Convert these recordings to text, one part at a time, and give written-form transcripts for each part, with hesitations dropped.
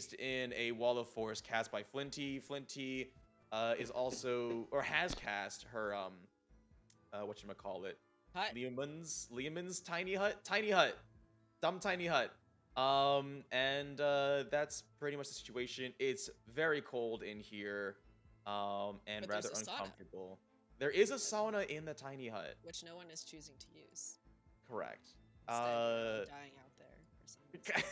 based in a wall of force cast by Flinty. Flinty is also, or has cast her, whatchamacallit, Hut. Leomund's tiny hut, dumb tiny hut. And that's pretty much the situation. It's very cold in here, and But rather there's a sauna. uncomfortable. There is a sauna in the tiny hut. Which no one is choosing to use. Correct. Instead, you're all dying out there for some reason.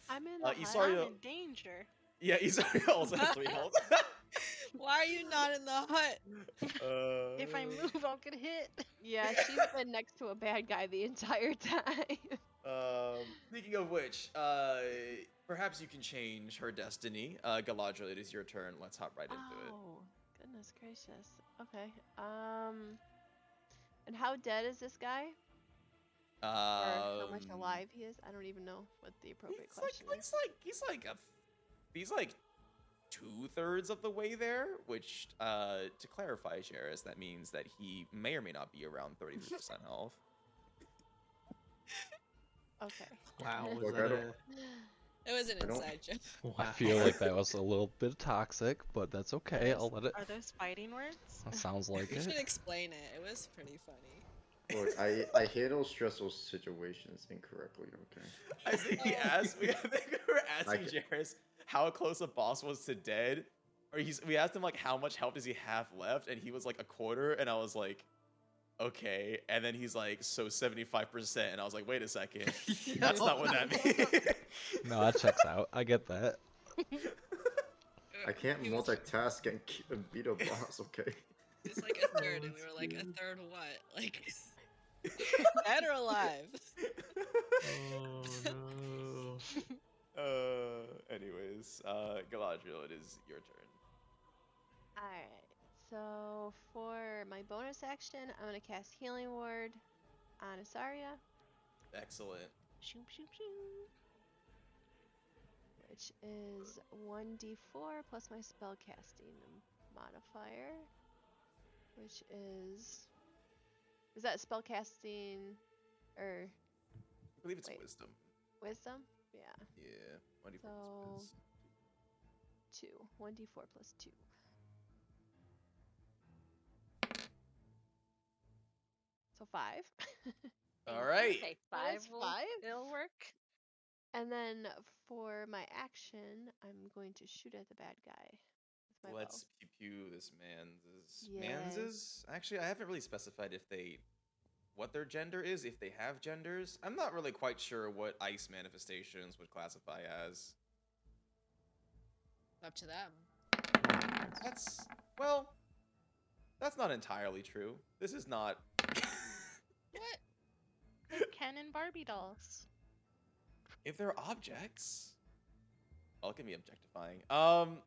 I'm in the hut. Isarya, I'm in danger. yeah, Isarya also has 3 health. Why are you not in the hut? If I move, I'll get hit. Yeah, she's been next to a bad guy the entire time. Speaking of which, perhaps you can change her destiny. Galadriel, it is your turn. Let's hop right into it. Oh, goodness gracious. Okay. And how dead is this guy? Or how much alive he is? I don't even know what the appropriate question is. He's like 2/3 of the way there, which, to clarify, Jarius, that means that he may or may not be around 33% health. Okay. Wow, was Look, that It was an I don't- inside joke. Wow. I feel like that was a little bit toxic, but that's okay. I'll let it. Are those fighting words? That sounds like You should it. explain it. It was pretty funny. Look, I handle stressful situations incorrectly, okay? I think we were asking Jarius how close a boss was to dead. Or we asked him like how much health does he have left, and he was like 1/4, and I was like, okay. And then he's like, so 75%, and I was like, wait a second, that's not what that means. No, that checks out. I get that. I can't He was- multitask and beat a boss, okay? It's like a third, and we were like, a third what? Like, dead or alive? Oh no. Anyways, Galadriel, it is your turn. Alright. So for my bonus action, I'm gonna cast Healing Word on Isarya, Excellent. Shoom, shoom, shoom. which is 1d4 plus my spellcasting modifier, which is that spellcasting or I believe it's Wait. wisdom. wisdom? Yeah. Yeah. 1d4 So- plus 2. 1d4 plus 2. So 5. All right. Okay, That's 5 will, 5. it'll work. And then for my action, I'm going to shoot at the bad guy with my Let's bow. pew pew this man's. Yes. Man's? Actually, I haven't really specified what their gender is, if they have genders. I'm not really quite sure what ice manifestations would classify as. Up to them. That's not entirely true. This is not. What? Ken and Barbie dolls. If they're objects, well, it can be objectifying.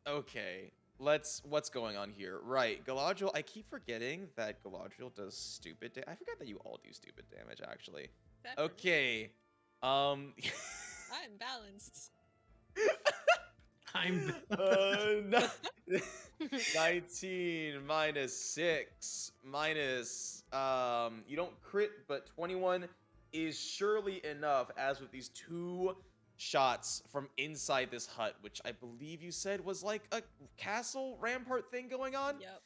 Okay. What's going on here? Right, Galadriel, I keep forgetting that Galadriel does stupid I forgot that you all do stupid damage, actually. Pepper. Okay. I'm balanced. I'm. No. 19 minus 6 minus you don't crit, but 21 is surely enough, as with these 2 shots from inside this hut, which I believe you said was like a castle rampart thing going on. Yep.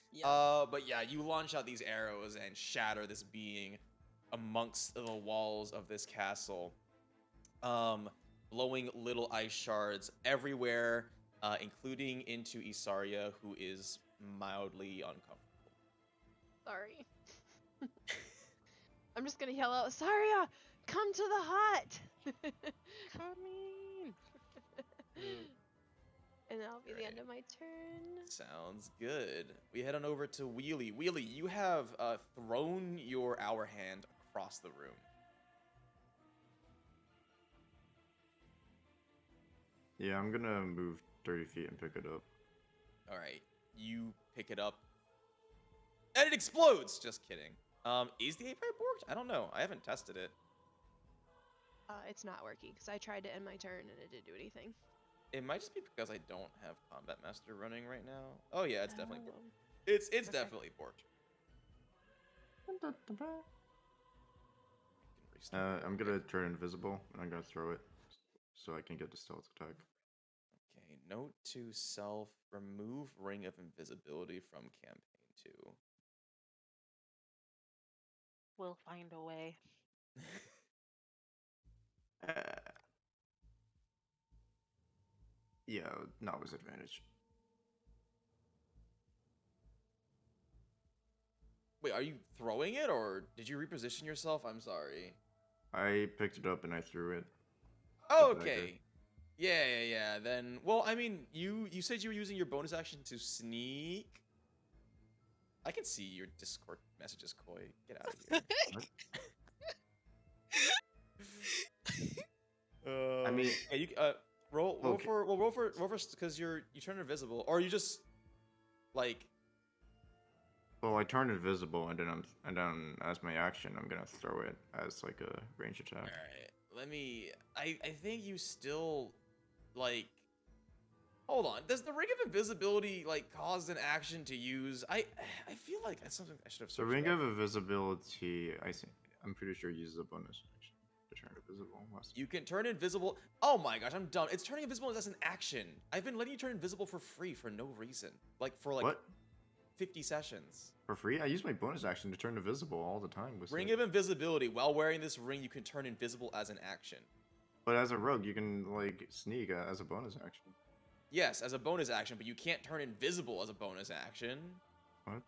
But yeah, you launch out these arrows and shatter this being amongst the walls of this castle, blowing little ice shards everywhere, including into Isarya, who is mildly uncomfortable. Sorry. I'm just gonna yell out, Isarya, come to the hut! Coming. And that'll be the end of my turn. Sounds good. We head on over to Wheelie. Wheelie, you have thrown your hour hand across the room. Yeah, I'm gonna move 30 feet and pick it up. All right, you pick it up, and it explodes. Just kidding. Is the ape-pipe worked? I don't know. I haven't tested it. It's not working because I tried to end my turn and it didn't do anything. It might just be because I don't have Combat Master running right now. Oh yeah, it's definitely Oh. worked. It's Okay. definitely worked. I can restart. I'm gonna turn invisible and I'm gonna throw it so I can get the stealth attack. Note to self: remove Ring of Invisibility from campaign 2. We'll find a way. Yeah, not with advantage. Wait, are you throwing it or did you reposition yourself? I'm sorry. I picked it up and I threw it. Oh, the dagger. okay. Yeah. Then, well, I mean, you said you were using your bonus action to sneak. I can see your Discord messages, Koi. Get out of here. I mean, yeah, you roll okay. roll for because you turn invisible, or you just like. Well, I turned invisible, and then as my action, I'm gonna throw it as like a range attack. All right, let me. I think you still like. Hold on. Does the Ring of Invisibility like cause an action to use? I feel like that's something I should have. The Ring of Invisibility, I'm pretty sure uses a bonus action to turn invisible. You can turn invisible. Oh my gosh, I'm done. It's turning invisible as an action. I've been letting you turn invisible for free for no reason. Like for like what? 50 sessions. For free? I use my bonus action to turn invisible all the time. Ring of Invisibility. While wearing this ring, you can turn invisible as an action. But as a rogue, you can like sneak as a bonus action. Yes, as a bonus action, but you can't turn invisible as a bonus action. What?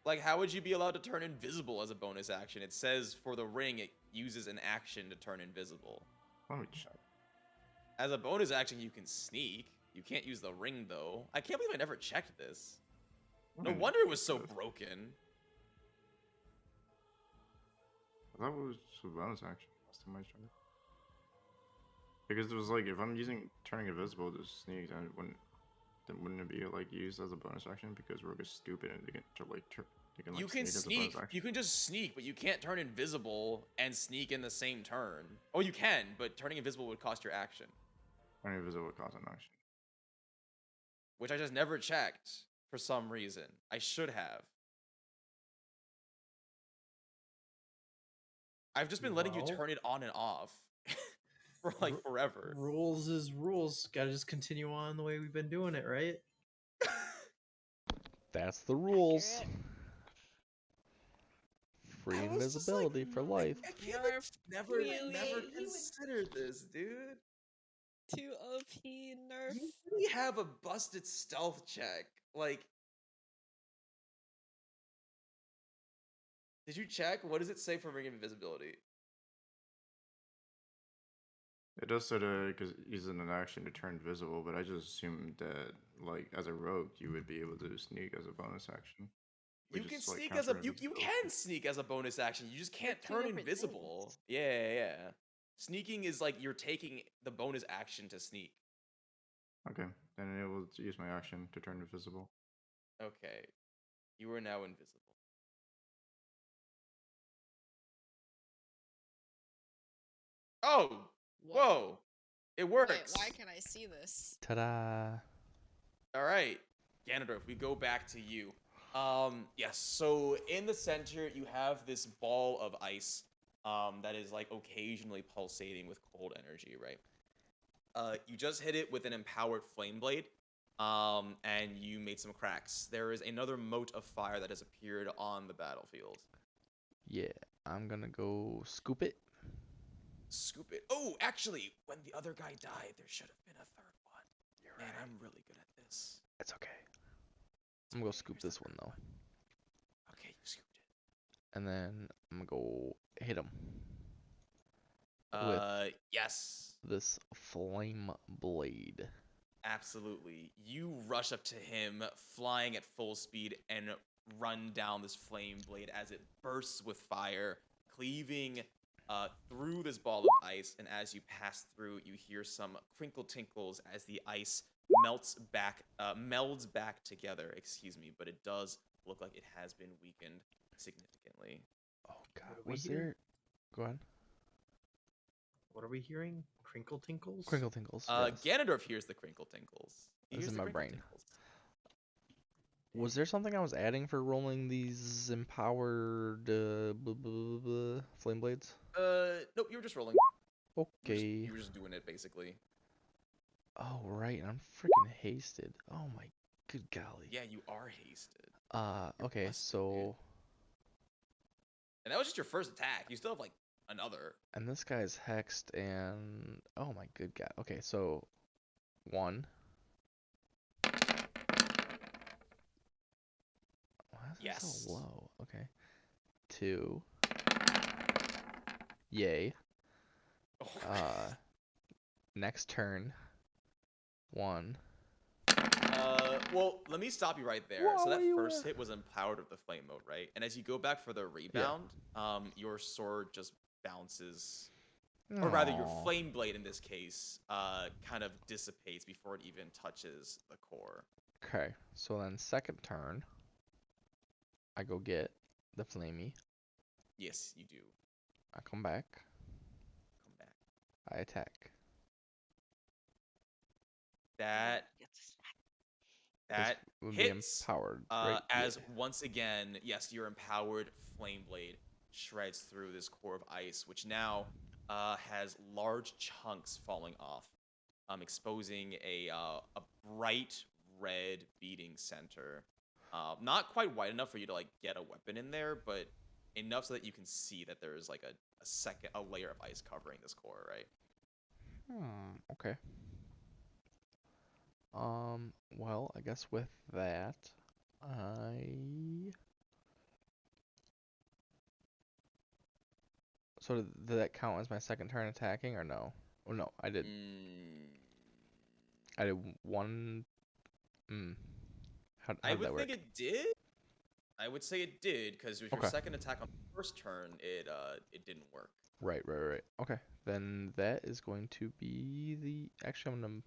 Like, how would you be allowed to turn invisible as a bonus action? It says for the ring, it uses an action to turn invisible. Let me check. As a bonus action, you can sneak. You can't use the ring, though. I can't believe I never checked this. No wonder it was so broken. I thought it was a bonus action last time I tried it. Because it was like, if I'm using turning invisible to sneak, then wouldn't it be like used as a bonus action? Because rogue is stupid and they can like, You can sneak. As a sneak. bonus action. You can just sneak, but you can't turn invisible and sneak in the same turn. Oh, you can, but turning invisible would cost your action. Turning invisible would cost an action. Which I just never checked for some reason. I should have. I've just been letting you turn it on and off for like forever. Rules is rules. Gotta just continue on the way we've been doing it, right? That's the rules. Accurate. Free I was just like, invisibility for life. I can't Nerf never really. considered this, dude. Too OP nerf. You really have a busted stealth check. Like, did you check? What does it say for Ring of Invisibility? It does say that because using an action to turn invisible, but I just assumed that like as a rogue you would be able to sneak as a bonus action. You can sneak as a you can sneak as a bonus action. You just can't Two turn different invisible. things. Yeah. Sneaking is like you're taking the bonus action to sneak. Okay, then I will use my action to turn invisible. Okay. You are now invisible. Oh! Whoa! It works! Wait, why can I see this? Ta-da! Alright. Ganondorf, we go back to you. Yes, so in the center, you have this ball of ice that is like occasionally pulsating with cold energy, right? You just hit it with an empowered flame blade, and you made some cracks. There is another mote of fire that has appeared on the battlefield. Yeah, I'm gonna go scoop it. Scoop it. Oh, actually, when the other guy died, there should have been a third one. You're Man, right. I'm really good at this. It's okay. I'm gonna go scoop this one though. Okay, you scooped it. And then I'm gonna go hit him. Yes. This flame blade. Absolutely. You rush up to him, flying at full speed, and run down this flame blade as it bursts with fire, cleaving through this ball of ice. And as you pass through, you hear some crinkle tinkles as the ice melds back together. Excuse me, but it does look like it has been weakened significantly. Oh god, What do we was hear? there? Go ahead. What are we hearing? Crinkle tinkles? Crinkle tinkles. Yes. Ganondorf hears the crinkle tinkles. He It's hears in the my crinkle brain. tinkles. Was there something I was adding for rolling these empowered flame blades? Nope, you were just rolling. Okay. You were just doing it basically. Oh, right. I'm freaking hasted. Oh my good golly. Yeah, you are hasted. Okay, busted, dude. so And that was just your first attack. You still have like another. and this guy's hexed and oh my good god. Okay, so 1. Why is it Yes. so low? Okay. 2. Yay. Oh. Next turn. 1. Well, let me stop you right there. So that first hit was empowered with the flame mode, right? And as you go back for the rebound, your sword just bounces, or rather, your Aw. flame blade in this case, kind of dissipates before it even touches the core. Okay, so then second turn, I go get the flamey. Yes, you do. I come back. Come back. I attack. That This would hits. be empowered, right? As once again, yes, your empowered flame blade shreds through this core of ice, which now has large chunks falling off, exposing a bright red beating center. Not quite wide enough for you to like get a weapon in there, but enough so that you can see that there is like a layer of ice covering this core, right? Okay. Well, I guess with that, So did that count as my second turn attacking or no? Oh no, I did. I did 1. How I did that would think work? it did. I would say it did because with your Okay. second attack on the first turn, it didn't work. Right. Okay, then that is going to be the. Actually, I'm gonna.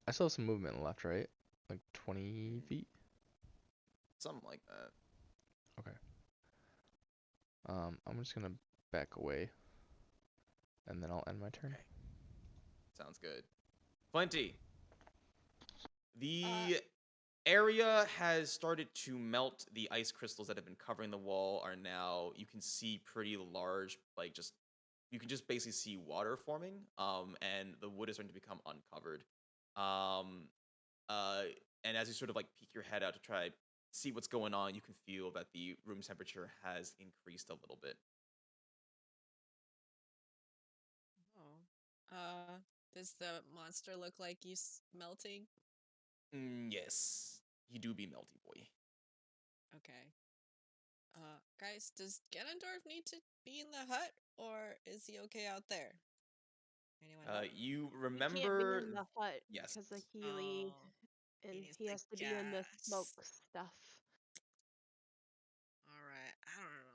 I still have some movement left, right? Like 20 feet. Something like that. Okay. I'm just gonna back away, and then I'll end my turn. Okay. Sounds good. Flinty. The area has started to melt. The ice crystals that have been covering the wall are now, you can see pretty large, like just, you can just basically see water forming. And the wood is starting to become uncovered. And as you sort of like peek your head out to try see what's going on, you can feel that the room temperature has increased a little bit. Oh. Does the monster look like he's melting? Yes, you do be melty boy. Okay. Guys, does Ganondorf need to be in the hut, or is he okay out there? Anyone know? You He remember? can't be in the hut Yes. because of Healy, and needs he the has to be in the smoke gas. stuff. All right. I don't know.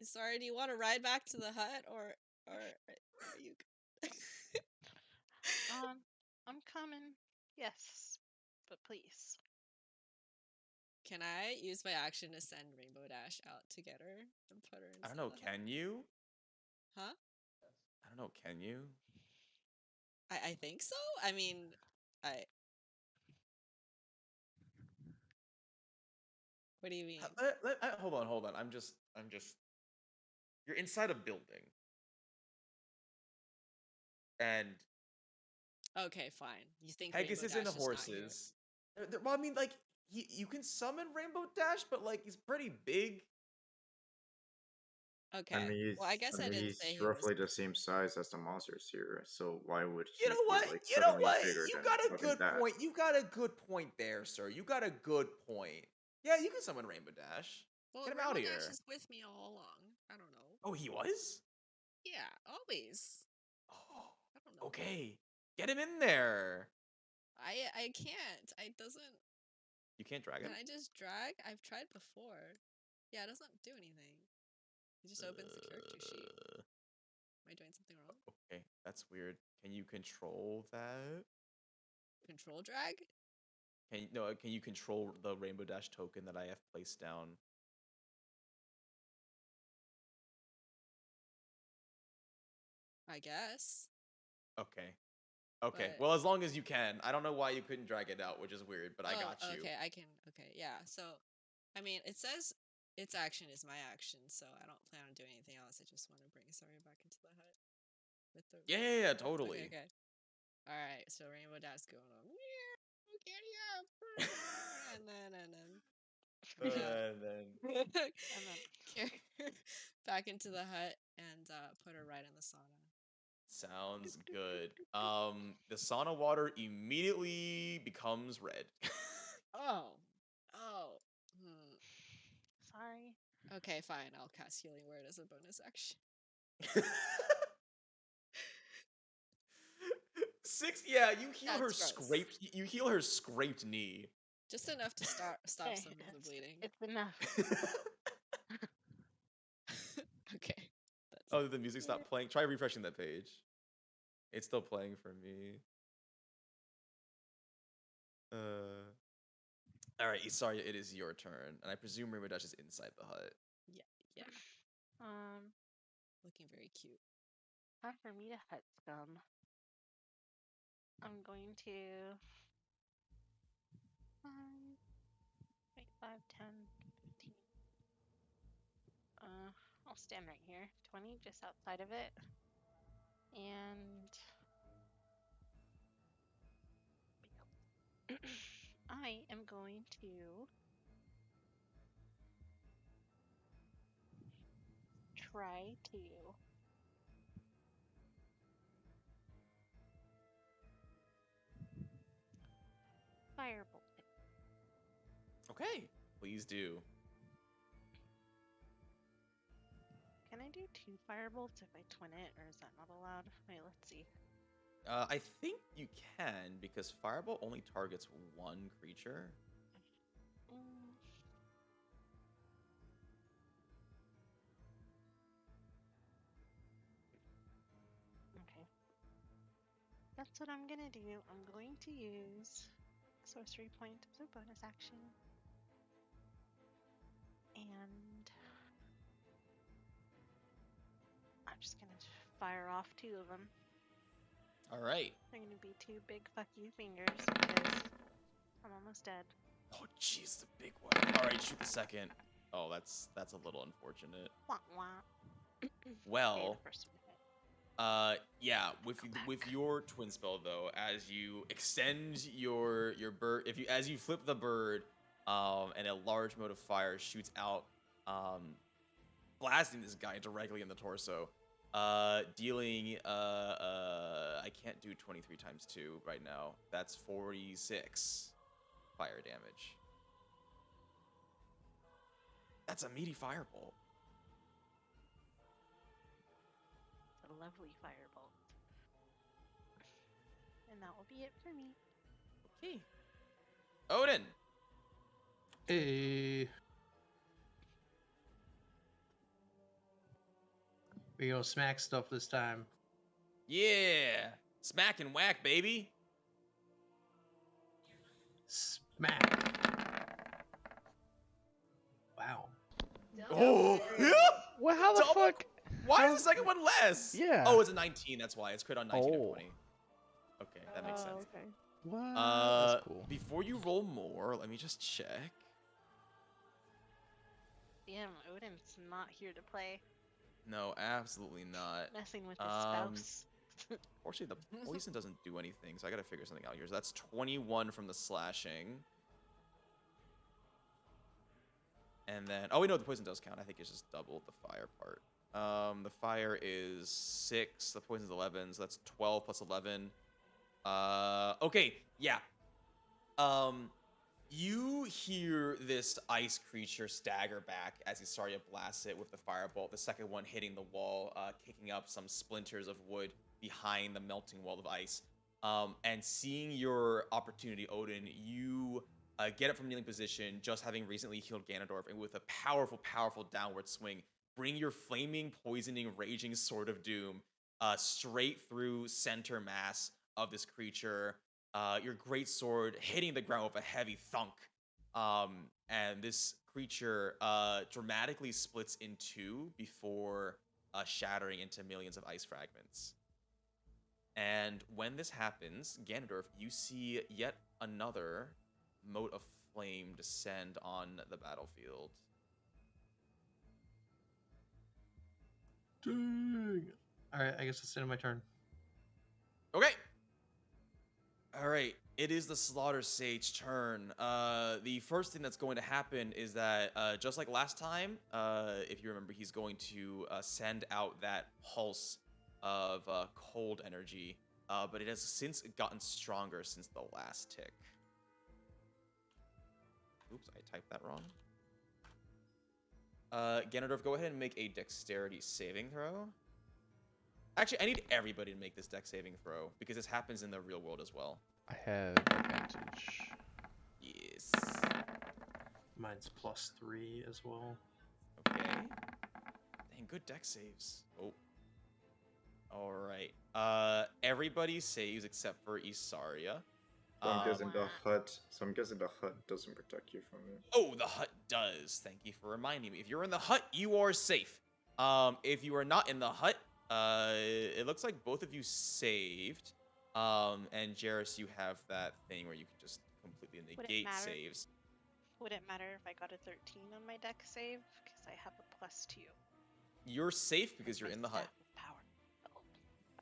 Sorry, do you want to ride back to the hut, or are you? I'm coming. Yes, but please. Can I use my action to send Rainbow Dash out to get her and put her inside I don't know. the hut? Can you? Huh? I don't know. Can you? I think so. I mean, What do you mean? Hold on. I'm just. You're inside a building, and Okay, fine. You think Pegasus Rainbow is in the Dash is not here? horses. Well, I mean, like you can summon Rainbow Dash, but like he's pretty big. Okay. Well, I guess I didn't he's say he was. roughly the same size as the monsters here. So why would he You know what? be like You know suddenly what? bigger You than got a fucking good that? point. You got a good point there, sir. You got a good point. Yeah, you can summon Rainbow Dash. Well, Get him Rainbow out of Dash here. is with me all along. I don't know. Oh, he was? Yeah, always. Oh, I don't know. okay. Get him in there. I can't. I doesn't. You can't drag him? Can I just drag? I've tried before. Yeah, it doesn't do anything. It just opens the character sheet. Am I doing something wrong? Okay, that's weird. Can you control that? Control drag? Can you control the Rainbow Dash token that I have placed down? I guess. Okay. But- Well, as long as you can. I don't know why you couldn't drag it out, which is weird, but I got you. Okay, I can. Okay, yeah. So, I mean, it says its action is my action, so I don't plan on doing anything else. I just want to bring Isarya back into the hut with the Yeah, totally. Okay. All right. So Rainbow Dash going on. Meow, Giddy up. and then And then carry her back into the hut and put her right in the sauna. Sounds good. The sauna water immediately becomes red. Oh. Oh. Hmm. sorry. Okay, fine. I'll cast Healing Word as a bonus action. 6. Yeah, you heal her That's gross. scraped. You heal her scraped knee. Just enough to stop Okay, some of the bleeding. It's enough. Okay. That's Oh, did the music stop playing? Try refreshing that page. It's still playing for me. All right, Isarya, it is your turn, and I presume Rainbow Dash is inside the hut. yeah. Um, Looking very cute. time for me to hut scum. I'm going to 5, 10, 15. I'll stand right here. 20 just outside of it. And I am going to try to firebolt it. Okay, please do. Can I do 2 firebolts if I twin it, or is that not allowed? Wait, let's see. I think you can, because Fireball only targets one creature. Mm. Okay. That's what I'm gonna do. I'm going to use sorcery point as a bonus action. And I'm just gonna fire off 2 of them. All right. They're gonna be 2 big fuck you fingers because I'm almost dead. Oh, jeez, the big one. All right, shoot the second. Oh, that's a little unfortunate. Wah, wah. Okay, Well, the first one hit. yeah, Go with back. your twin spell though, as you extend your bird, as you flip the bird, and a large mode of fire shoots out, blasting this guy directly in the torso, dealing I can't do 23 times 2 right now. That's 46 fire damage. That's a meaty firebolt. It's a lovely firebolt. And that will be it for me. Okay. Odin. Hey. We go smack stuff this time. Yeah. Smack and whack, baby. Smack. Wow. Oh. Well, how the Double- fuck? Why How- is the second one less? Yeah. Oh, it's a 19. That's why. It's crit on 19 and Oh. 20. Okay, that makes sense. Okay. What? That's cool. Before you roll more, let me just check. Damn, Odin's not here to play. No, absolutely not. Messing with his spouse. Fortunately, the poison doesn't do anything, so I gotta figure something out here. So that's 21 from the slashing. And then, oh, wait, no, the poison does count. I think it's just double the fire part. The fire is 6, the poison's 11, so that's 12 plus 11. Okay, yeah. You hear this ice creature stagger back as Isarya blasts it with the firebolt, the second one hitting the wall, kicking up some splinters of wood behind the melting wall of ice. And seeing your opportunity, Odin, you get up from kneeling position, just having recently healed Ganondorf, and with a powerful, powerful downward swing, bring your flaming, poisoning, raging Sword of Doom straight through center mass of this creature. Your great sword hitting the ground with a heavy thunk. And this creature dramatically splits in 2 before shattering into millions of ice fragments. And when this happens, Ganondorf, you see yet another mote of flame descend on the battlefield. Dang. All right, I guess it's the end of my turn. Okay. All right. It is the Slaughter Sage turn. The first thing that's going to happen is that, just like last time, if you remember, he's going to send out that pulse of cold energy. But it has since gotten stronger since the last tick. Oops, I typed that wrong. Ganondorf, go ahead and make a dexterity saving throw. Actually, I need everybody to make this dex saving throw because this happens in the real world as well. I have advantage. Yes. Mine's +3 as well. Okay. Dang, good dex saves. Oh. All right. Everybody saves except for Isarya. So I'm guessing the hut. So I'm guessing the hut doesn't protect you from it. Oh, the hut does. Thank you for reminding me. If you're in the hut, you are safe. If you are not in the hut, it looks like both of you saved. And Jarius, you have that thing where you can just completely negate saves. Would it matter if I got a 13 on my deck save? Because I have a +2. You're safe because you're in the hut. Staff of Power. Oh,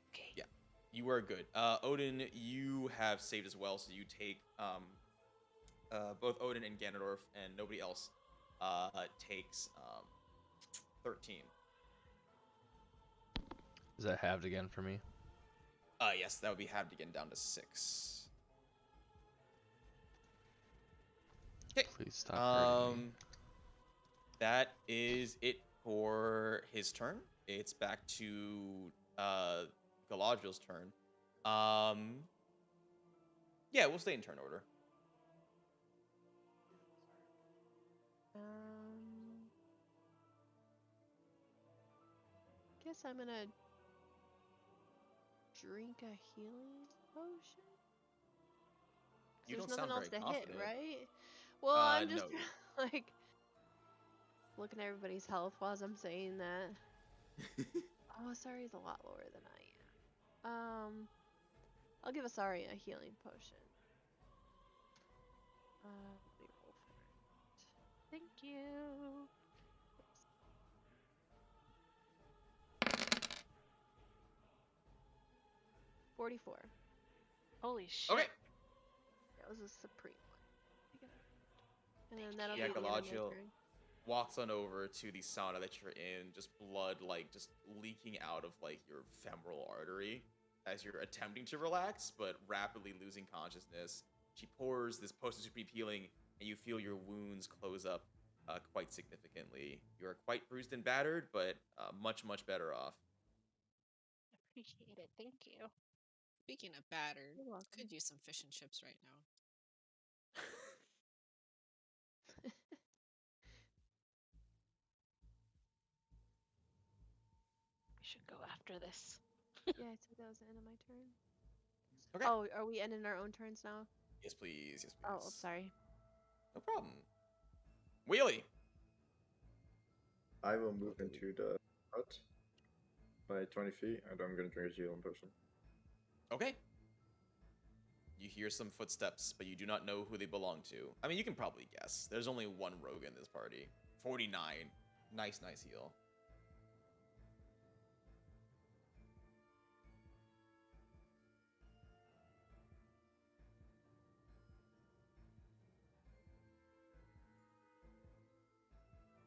okay. Yeah, you are good. Odin, you have saved as well, so you take both Odin and Ganondorf, and nobody else takes 13. Is that halved again for me? Yes, that would be halved again down to 6. Okay. Please stop hurting me. That is it for his turn. It's back to Galadriel's turn. Yeah, we'll stay in turn order. Guess I'm gonna drink a healing potion. You There's don't nothing sound else very to hit, confident. right? Well, I'm just No. like looking at everybody's health while I'm saying that. Oh, Asari's a lot lower than I am. I'll give Asari a healing potion. Let me roll for it. Thank you. 44. Holy shit. Okay. That was a supreme one. And then that'll Yeah, be the end of my Galadriel turn. walks on over to the sauna that you're in, just blood like just leaking out of like your femoral artery as you're attempting to relax, but rapidly losing consciousness. She pours this potion of supreme healing, and you feel your wounds close up quite significantly. You are quite bruised and battered, but much, much better off. Appreciate it. Thank you. Speaking of battered, You're welcome. could use some fish and chips right now. We should go after this. Yeah, I said that was the end of my turn. Okay. Oh, are we ending our own turns now? Yes, please. Yes, please. Oh, sorry. No problem. Wheelie. I will move into the hut by 20 feet, and I'm gonna drink a healing potion. Okay. You hear some footsteps, but you do not know who they belong to. I mean, you can probably guess. There's only one rogue in this party. 49. Nice, nice heal.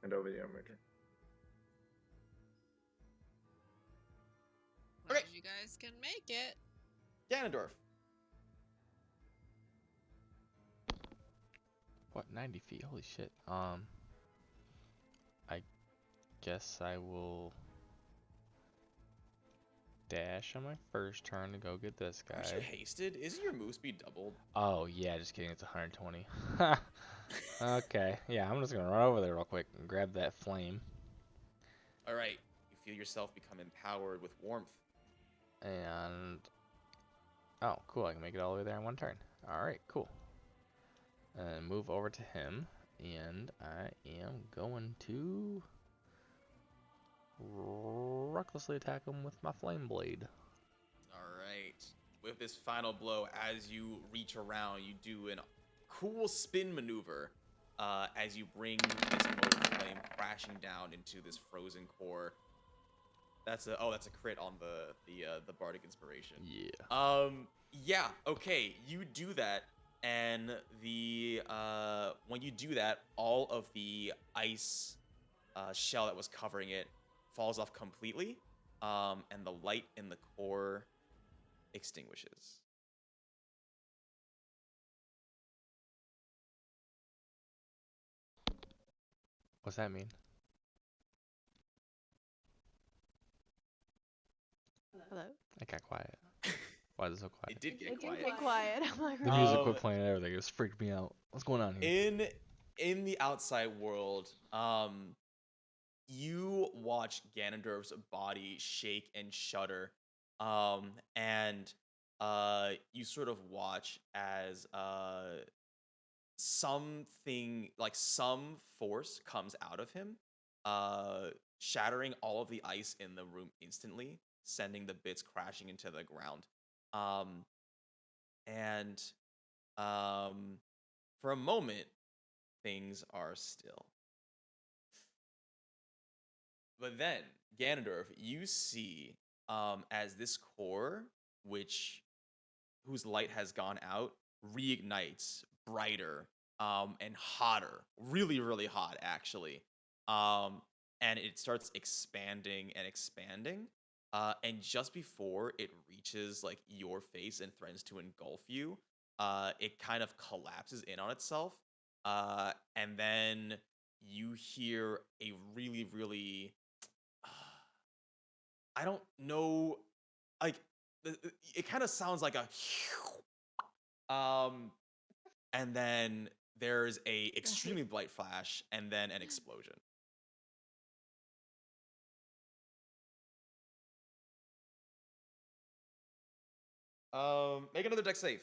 And over the armator. Glad Okay. you guys can make it. Ganondorf. What, 90 feet? Holy shit. I guess I will dash on my first turn to go get this Aren't you guy. hasted? Isn't your move speed doubled? Oh, yeah, just kidding. It's 120. Okay, yeah, I'm just gonna run over there real quick and grab that flame. All right. You feel yourself become empowered with warmth. And... oh, cool. I can make it all the way there in one turn. Alright, cool. And move over to him. And I am going to... recklessly attack him with my flame blade. All right. With this final blow, as you reach around, you do an cool spin maneuver as you bring this mode of flame crashing down into this frozen core. That's a crit on the bardic inspiration. Yeah. Yeah, okay, you do that, and the when you do that, all of the ice shell that was covering it falls off completely, and the light in the core extinguishes. What's that mean? Hello? It got quiet. Why is it so quiet? It did get It did quiet. get quiet. I'm like, The music Um, quit playing and everything. It just freaked me out. What's going on here? in the outside world, you watch Ganondorf's body shake and shudder, and you sort of watch as some force comes out of him, uh, shattering all of the ice in the room instantly, sending the bits crashing into the ground. Um, and for a moment, things are still. But then, Ganondorf, you see as this core, whose light has gone out, reignites brighter and hotter, really, really hot, actually. Um, and it starts expanding and expanding. And just before it reaches like your face and threatens to engulf you, it kind of collapses in on itself. And then you hear a really, really I don't know, like it kind of sounds like a um, and then there's a extremely bright flash, and then an explosion. Make another deck save.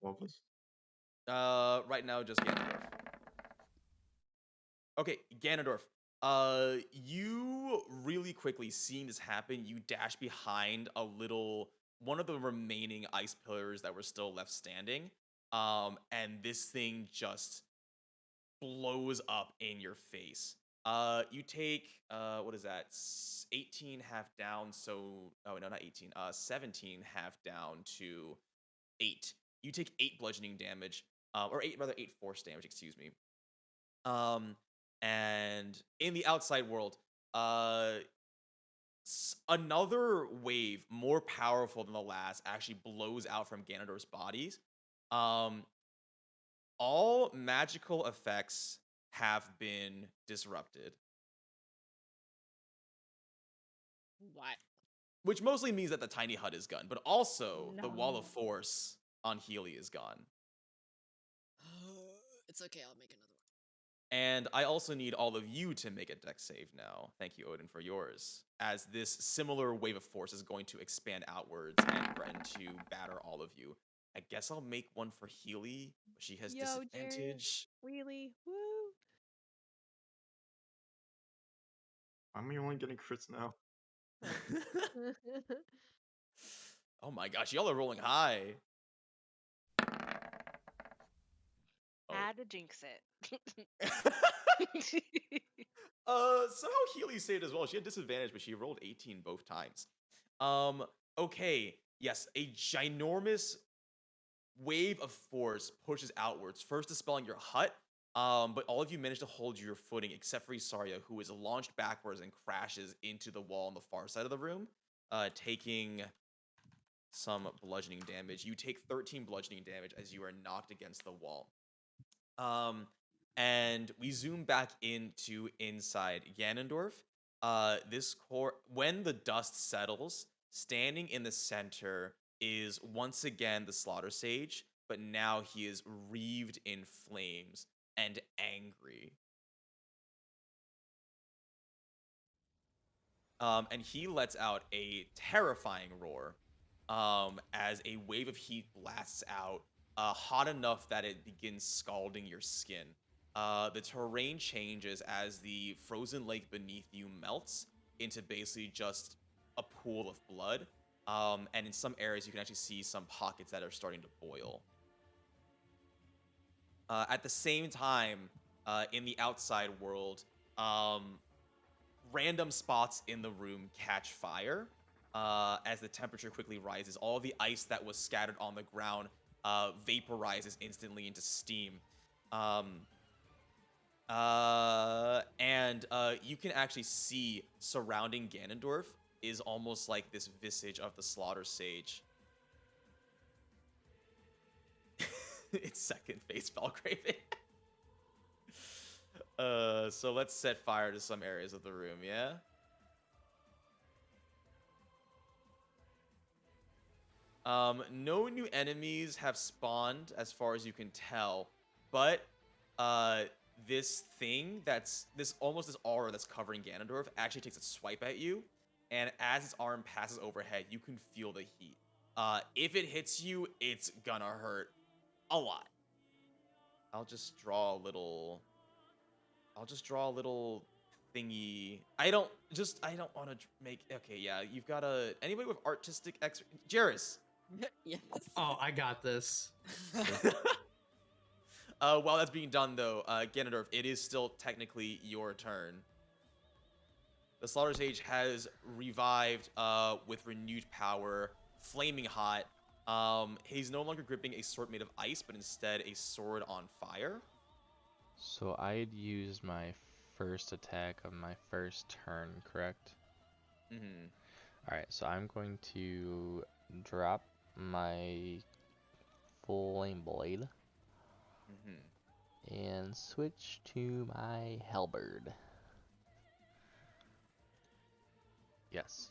All of us. Right now just Ganondorf. Okay, Ganondorf. You really quickly seeing this happen. You dash behind one of the remaining ice pillars that were still left standing. And this thing just blows up in your face. You take what is that? 18 half down. So oh no, not 18. 17 half down to 8. You take 8 bludgeoning damage, or 8 force damage. Excuse me. Um, and in the outside world, uh, another wave more powerful than the last actually blows out from Ganondorf's bodies. Um, all magical effects have been disrupted, What? which mostly means that the tiny hut is gone, but also the wall of No. force on Healy is gone. It's okay, I'll make another one. And I also need all of you to make a deck save now. Thank you, Odin, for yours. As this similar wave of force is going to expand outwards and threaten to batter all of you. I guess I'll make one for Healy, but she has yo, Jarius, disadvantage. really? Woo! I'm only getting crits now. Oh my gosh, y'all are rolling high. Oh. Had to jinx it. Somehow Healy saved as well. She had disadvantage, but she rolled 18 both times. Okay, yes, a ginormous wave of force pushes outwards, first dispelling your hut, but all of you manage to hold your footing except for Isarya, who is launched backwards and crashes into the wall on the far side of the room, taking some bludgeoning damage. You take 13 bludgeoning damage as you are knocked against the wall. And we zoom back into inside Ganondorf. This core, when the dust settles, standing in the center is once again the Slaughter Sage, but now he is wreathed in flames and angry. And he lets out a terrifying roar as a wave of heat blasts out, hot enough that it begins scalding your skin. The terrain changes as the frozen lake beneath you melts into basically just a pool of blood. And in some areas, you can actually see some pockets that are starting to boil. At the same time, in the outside world, random spots in the room catch fire as the temperature quickly rises. All the ice that was scattered on the ground vaporizes instantly into steam. And you can actually see surrounding Ganondorf is almost like this visage of the Slaughter Sage. It's second face Valgraven. So let's set fire to some areas of the room, yeah? No new enemies have spawned as far as you can tell, but this thing that's this aura that's covering Ganondorf actually takes a swipe at you, and as its arm passes overhead, you can feel the heat. If it hits you, it's gonna hurt a lot. I'll just draw a little thingy. I don't want to make. Okay, yeah, you've got anybody with artistic Jarius. Yes. Oh, I got this. While that's being done, though, Ganondorf, it is still technically your turn. The Slaughter Sage has revived with renewed power, flaming hot. He's no longer gripping a sword made of ice, but instead a sword on fire. So I'd used my first attack of my first turn, correct? Mm-hmm. Alright, so I'm going to drop my Flame Blade Mm-hmm. and switch to my Halberd. Yes.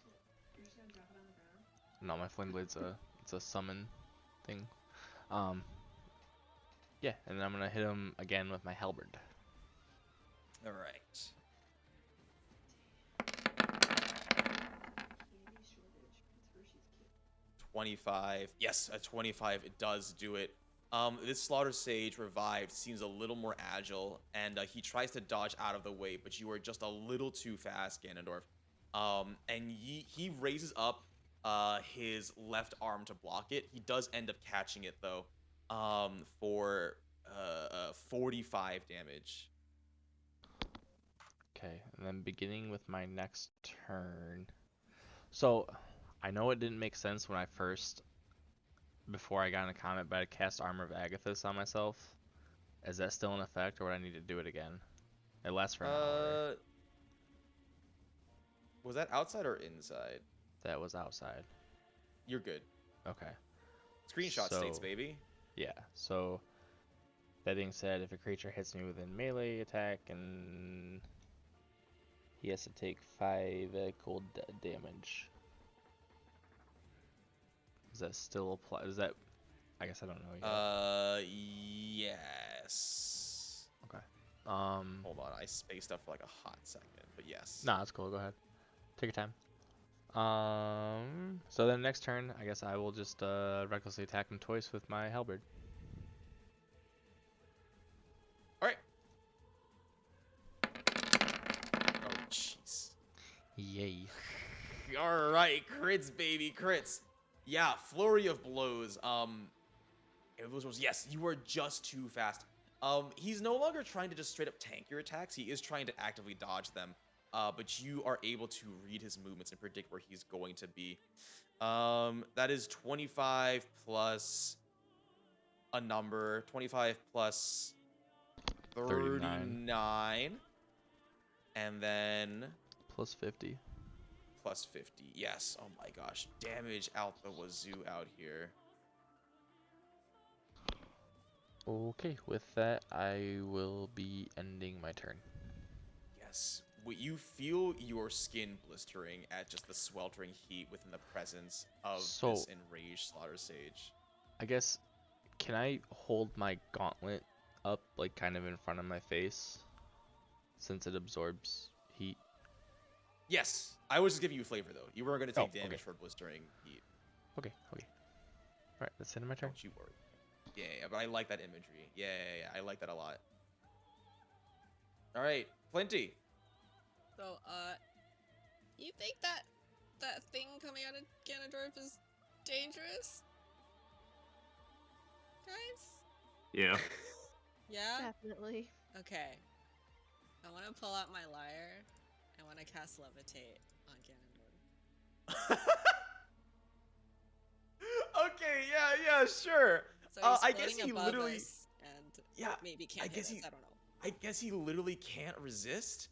No, my Flame Blade's it's a summon thing. Yeah, and then I'm gonna hit him again with my Halberd. All right. 25. Yes, a 25. It does do it. This Slaughter Sage revived seems a little more agile, and he tries to dodge out of the way, but you are just a little too fast, Ganondorf. And he raises up his left arm to block it. He does end up catching it, though, for 45 damage. Okay, and then beginning with my next turn. So, I know it didn't make sense when before I got in a comment, but I cast Armor of Agathis on myself. Is that still in effect, or would I need to do it again? It lasts for an hour. Was that outside or inside? That was outside. You're good. Okay. Screenshot states, So- baby. Yeah, so that being said, if a creature hits me within melee attack, and he has to take 5 cold damage. Does that still apply? Does that? I guess I don't know yet. Yes. Okay. Hold on, I spaced up for like a hot second, but yes. Nah, that's cool. Go ahead. Take your time. So then next turn, I guess I will just recklessly attack him twice with my halberd. All right. Oh, jeez. Yay. All right, crits, baby, crits. Yeah, flurry of blows. Yes, you are just too fast. He's no longer trying to just straight up tank your attacks. He is trying to actively dodge them. But you are able to read his movements and predict where he's going to be. That is 25 plus a number. 25 plus 39. And then Plus 50. plus 50. Yes. Oh my gosh. Damage out the wazoo out here. Okay, with that, I will be ending my turn. Yes. You feel your skin blistering at just the sweltering heat within the presence of this enraged Slaughter Sage. I guess, can I hold my gauntlet up, like, kind of in front of my face? Since it absorbs heat? Yes. I was just giving you flavor, though. You weren't going to take damage okay. for blistering heat. Okay. Alright, that's the end of my turn. Don't you worry. Yeah, but I like that imagery. Yeah, I like that a lot. Alright, Flinty. So, you think that thing coming out of Ganondorf is dangerous? Guys? Yeah. Yeah? Definitely. Okay. I want to pull out my lyre. I want to cast Levitate on Ganondorf. Okay, yeah, sure. So he's I floating guess he above literally, us and yeah, maybe can't hit guess us. he, I don't know. I guess he literally can't resist.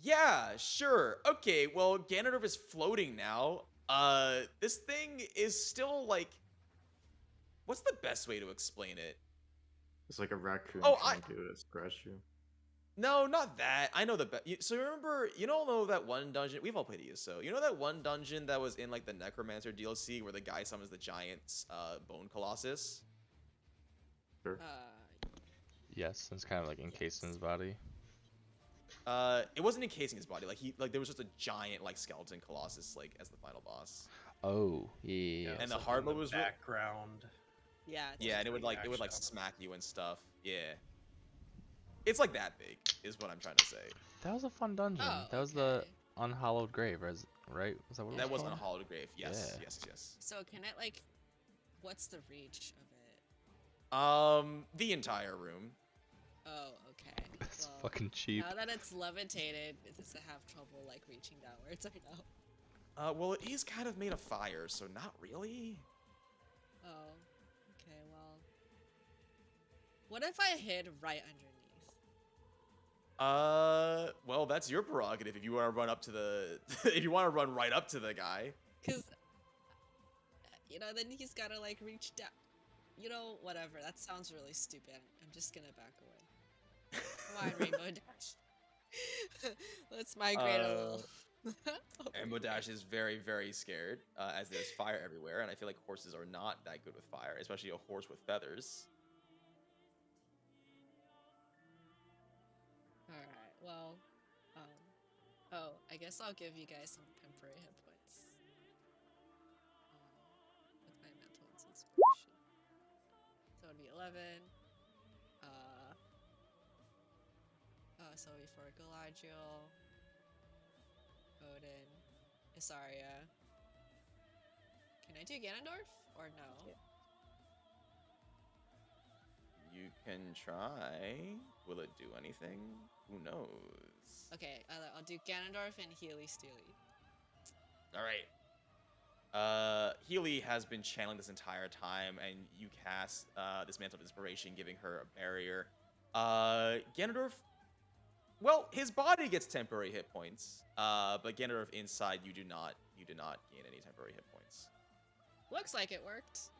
Yeah, sure. Okay, well, Ganondorf is floating now. This thing is still like, what's the best way to explain it? It's like a raccoon Oh, trying to scratch you. No, not that. I know the best. So remember, you all know that one dungeon? We've all played ESO. You know that one dungeon that was in like the Necromancer DLC where the guy summons the giant bone colossus? Sure. Yes, it's kind of like encased in his body. It wasn't encasing his body. Like there was just a giant like skeleton colossus like as the final boss. Oh, yeah. And it's, the like, hard in mode was background. Yeah. It's Yeah, and it would like smack you and stuff. Yeah. It's like that big, is what I'm trying to say. That was a fun dungeon. Oh, That was the okay. Unhallowed Grave, right? Was that what it That was called? Unhallowed Grave. Yes, Yeah. yes. So can it like, what's the reach of it? The entire room. Oh, okay. That's Well, fucking cheap. now that it's levitated, does it have trouble like reaching downwards? I know. Well, it is kind of made of fire, so not really. Oh, okay. Well, what if I hid right underneath? Well, that's your prerogative if you want to run up to the, if you want to run right up to the guy. Cause, then he's gotta like reach down. Whatever. That sounds really stupid. I'm just gonna back away. Come on, Rainbow Dash. Let's migrate a little. Rainbow Dash is very, very scared, as there's fire everywhere, and I feel like horses are not that good with fire, especially a horse with feathers. Alright, well, oh, I guess I'll give you guys some temporary hit points. With my mental inspiration. So it'd be 11. So it'd be for Galadriel, Odin, Isarya. Can I do Ganondorf or no? You can try. Will it do anything? Who knows? Okay, I'll do Ganondorf and Steely. All right. Healy has been channeling this entire time, and you cast this Mantle of Inspiration, giving her a barrier. Ganondorf, well, his body gets temporary hit points, but Ganondorf inside, you do not gain any temporary hit points. Looks like it worked.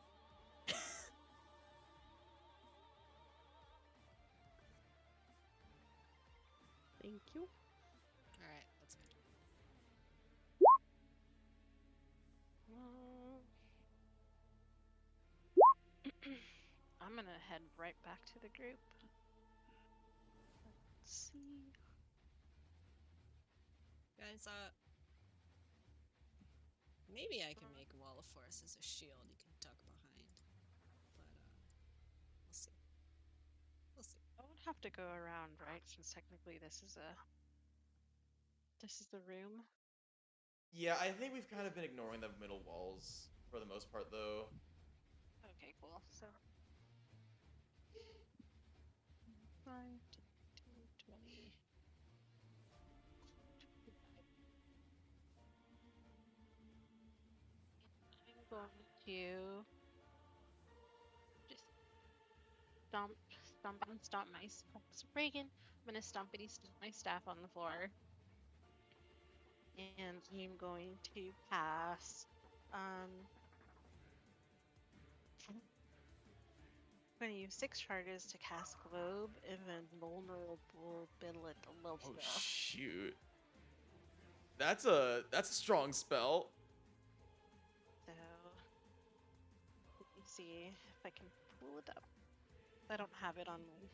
Thank you. Alright, that's good. I'm gonna head right back to the group. Let's see. Guys, maybe I can make a wall of force as a shield you can duck behind. But, we'll see. We'll see. I would have to go around, right? Since technically this is the room. Yeah, I think we've kind of been ignoring the middle walls for the most part, though. Okay, cool. So 5, 10, 20. I'm going to just stomp my Reagan. I'm gonna stompity stomp my staff on the floor. And I'm going to cast I'm going to use 6 charges to cast Globe and then Vulnerability. Oh shoot. That's a strong spell. So let me see if I can pull it up. I don't have it on my.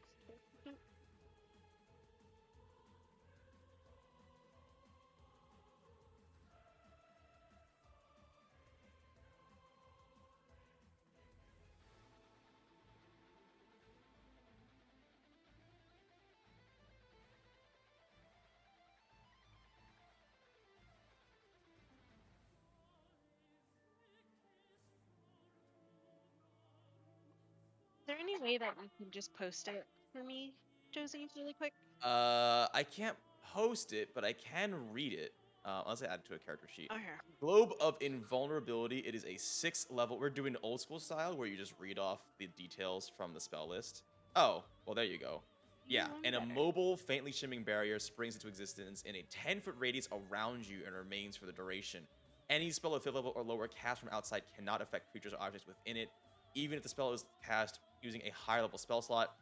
Is there any way that you can just post it for me, Josie, really quick? I can't post it, but I can read it. Unless I add it to a character sheet. Oh, here. Globe of Invulnerability. It is a 6th level. We're doing old school style where you just read off the details from the spell list. Oh, well, there you go. Yeah, Even and a better. mobile, faintly shimmering barrier springs into existence in a 10-foot radius around you and remains for the duration. Any spell of 5th level or lower cast from outside cannot affect creatures or objects within it, even if the spell is cast using a higher level spell slot.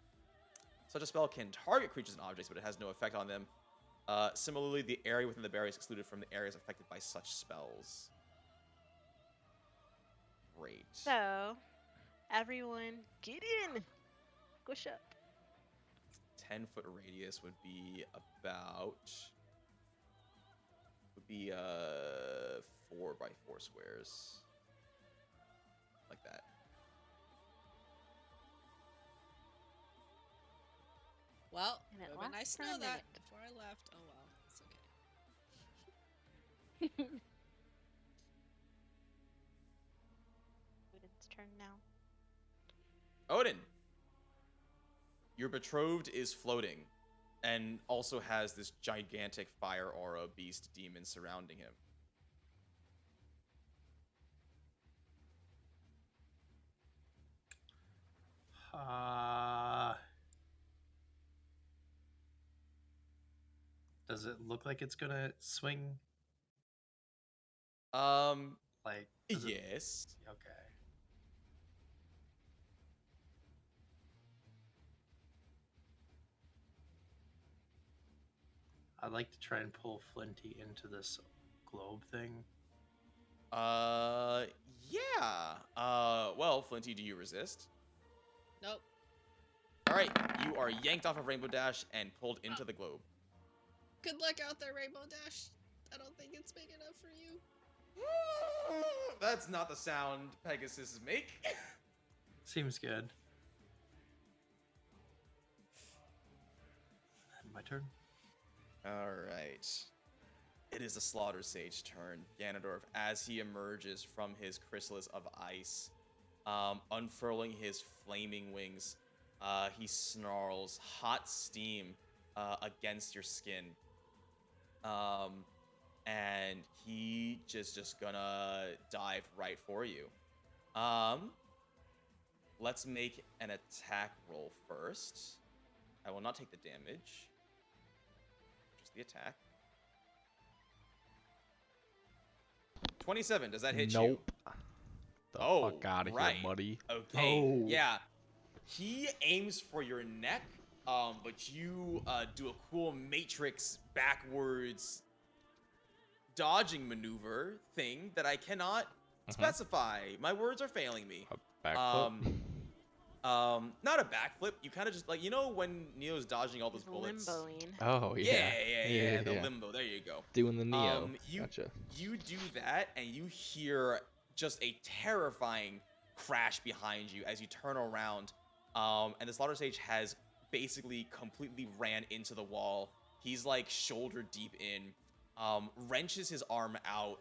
Such a spell can target creatures and objects, but it has no effect on them. Similarly, the area within the barrier is excluded from the areas affected by such spells. Great. So, everyone, get in. Push up. 10-foot radius would be about 4 by 4 squares, like that. Well, And it it would be nice lasts to for a know that minute. before I left. Oh well, it's okay. Odin's turn now. Odin, your betrothed is floating and also has this gigantic fire aura beast demon surrounding him. Does it look like it's gonna swing? Like, does it- Yes. Okay. I'd like to try and pull Flinty into this globe thing. Yeah. Well, Flinty, do you resist? Nope. All right, you are yanked off of Rainbow Dash and pulled into the globe. Good luck out there, Rainbow Dash. I don't think it's big enough for you. That's not the sound Pegasus make. Seems good. And my turn. All right. It is the Slaughter Sage turn. Ganondorf, as he emerges from his chrysalis of ice, unfurling his flaming wings, he snarls hot steam against your skin. And he just gonna dive right for you. Let's make an attack roll first. I will not take the damage. Just the attack. 27, does that hit you? Nope. The Oh, fuck out of right. here, buddy. Okay, Oh. yeah. He aims for your neck, but you do a cool matrix backwards dodging maneuver thing that I cannot specify. My words are failing me. A backflip. Not a backflip. You kind of just like, you know when Neo's dodging all those He's bullets? limboing. Oh, Yeah, yeah. the limbo. There you go. Doing the Neo. You Gotcha. you do that, and you hear just a terrifying crash behind you as you turn around. And the Slaughter Sage has basically completely ran into the wall. He's like shoulder deep in, wrenches his arm out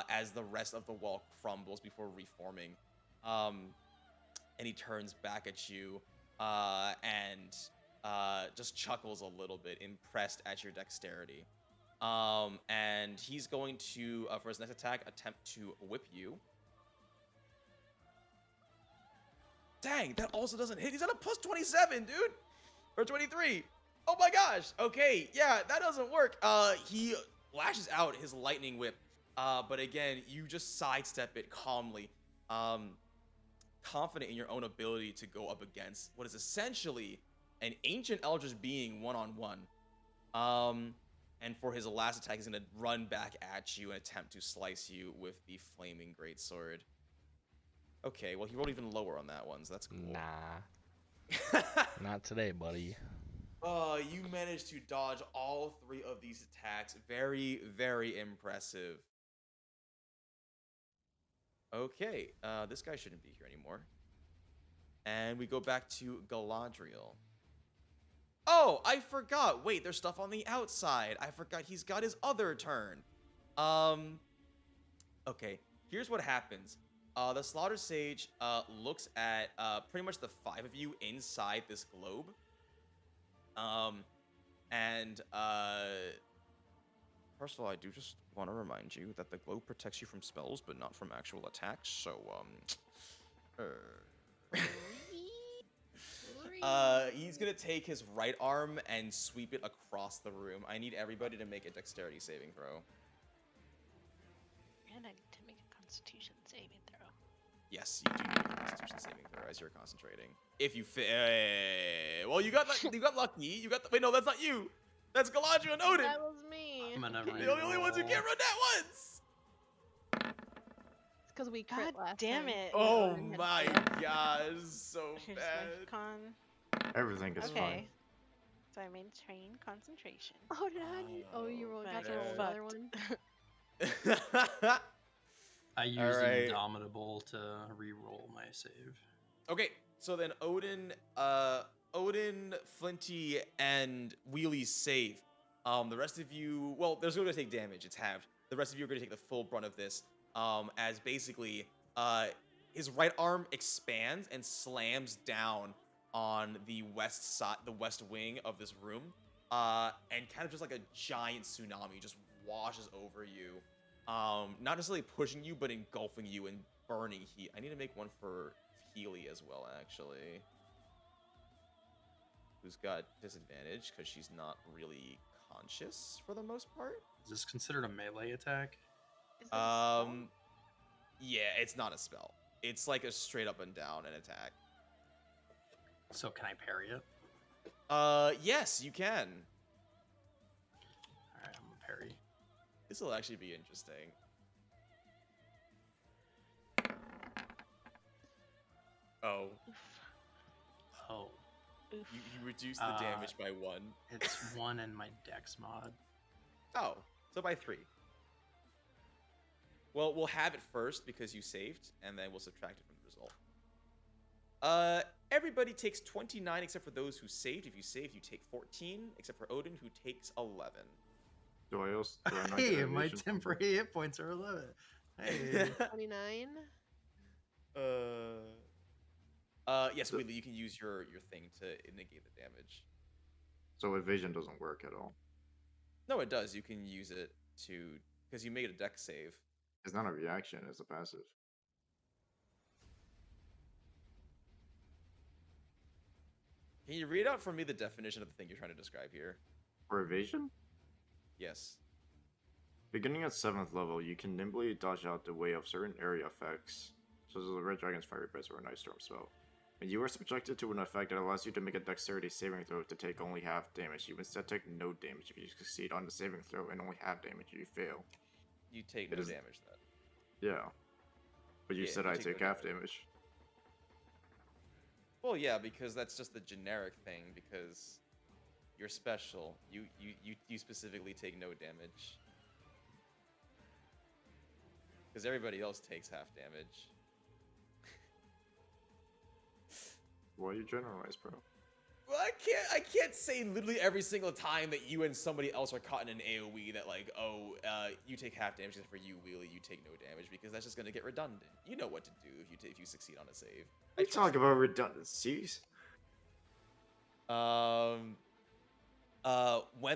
as the rest of the wall crumbles before reforming. And he turns back at you and just chuckles a little bit, impressed at your dexterity. And he's going to, for his next attack, attempt to whip you. Dang, that also doesn't hit. He's at a plus 27, dude. Or 23. Oh my gosh. Okay, yeah, that doesn't work. He lashes out his lightning whip. But again, you just sidestep it calmly. Confident in your own ability to go up against what is essentially an ancient eldritch being one-on-one. And for his last attack, he's going to run back at you and attempt to slice you with the flaming greatsword. Okay, well, he rolled even lower on that one, so that's cool. Nah. Not today, buddy. You managed to dodge all 3 of these attacks. Very, very impressive. Okay, this guy shouldn't be here anymore. And we go back to Galadriel. Oh, I forgot. Wait, there's stuff on the outside. I forgot he's got his other turn. Okay, here's what happens. The Slaughter Sage looks at pretty much the 5 of you inside this globe. And first of all, I do just want to remind you that the globe protects you from spells, but not from actual attacks. So he's gonna take his right arm and sweep it across the room. I need everybody to make a dexterity saving throw. And I need to make a Constitution saving throw. Yes, you do make a Constitution saving throw as you're concentrating. If you well, you got lucky. You got wait, no, that's not you. That's Galadriel and Odin. That was me. I'm gonna The only ones who can't run that once. It's because we crit God last damn time. it. Oh Odin had my failed. god, so Here's my bad. con. Everything is Okay. fine. So I maintain concentration. Oh, did I? Oh, you rolled But got to I roll another fucked. one. I used Alright. Indomitable to re-roll my save. Okay, so then Odin, Flinty, and Wheelie save. The rest of you, well, there's going to take damage. It's halved. The rest of you are going to take the full brunt of this. As basically, his right arm expands and slams down on the west side, the west wing of this room, and kind of just like a giant tsunami just washes over you. Not necessarily pushing you, but engulfing you and burning heat. I need to make one for Healy as well, actually. Who's got disadvantage because she's not really conscious for the most part. Is this considered a melee attack? Is that a spell? Yeah, it's not a spell. It's like a straight up and down an attack. So can I parry it? Yes, you can. Alright, I'm gonna parry. This will actually be interesting. Oh, Oh, Oof. you reduce the damage by 1. it's 1 in my dex mod. Oh, so by 3. Well, we'll have it first because you saved, and then we'll subtract it from the result. Everybody takes 29 except for those who saved. If you saved, you take 14, except for Odin, who takes 11. Do I not get Hey, an my evasion? temporary hit points are 11. Hey. 29. Yes, Wheelie, you can use your thing to negate the damage. So evasion doesn't work at all. No, it does. You can use it to because you made a dex save. It's not a reaction, it's a passive. Can you read out for me the definition of the thing you're trying to describe here? For evasion? Yes. Beginning at 7th level, you can nimbly dodge out the way of certain area effects, such as a Red Dragon's Fiery Blast or an Ice Storm spell. When you are subjected to an effect that allows you to make a dexterity saving throw to take only half damage, you instead take no damage if you succeed on the saving throw and only half damage if you fail. You take It no is- damage then. Yeah. But you Yeah, said you I take no take half damage. damage. Well, yeah, because that's just the generic thing. Because you're special. You specifically take no damage. Because everybody else takes half damage. Why you generalize, bro? Well, I can't say literally every single time that you and somebody else are caught in an AoE that like, oh, you take half damage, except for you, Wheelie, you take no damage, because that's just gonna get redundant. You know what to do if you succeed on a save. We talk about redundancies. When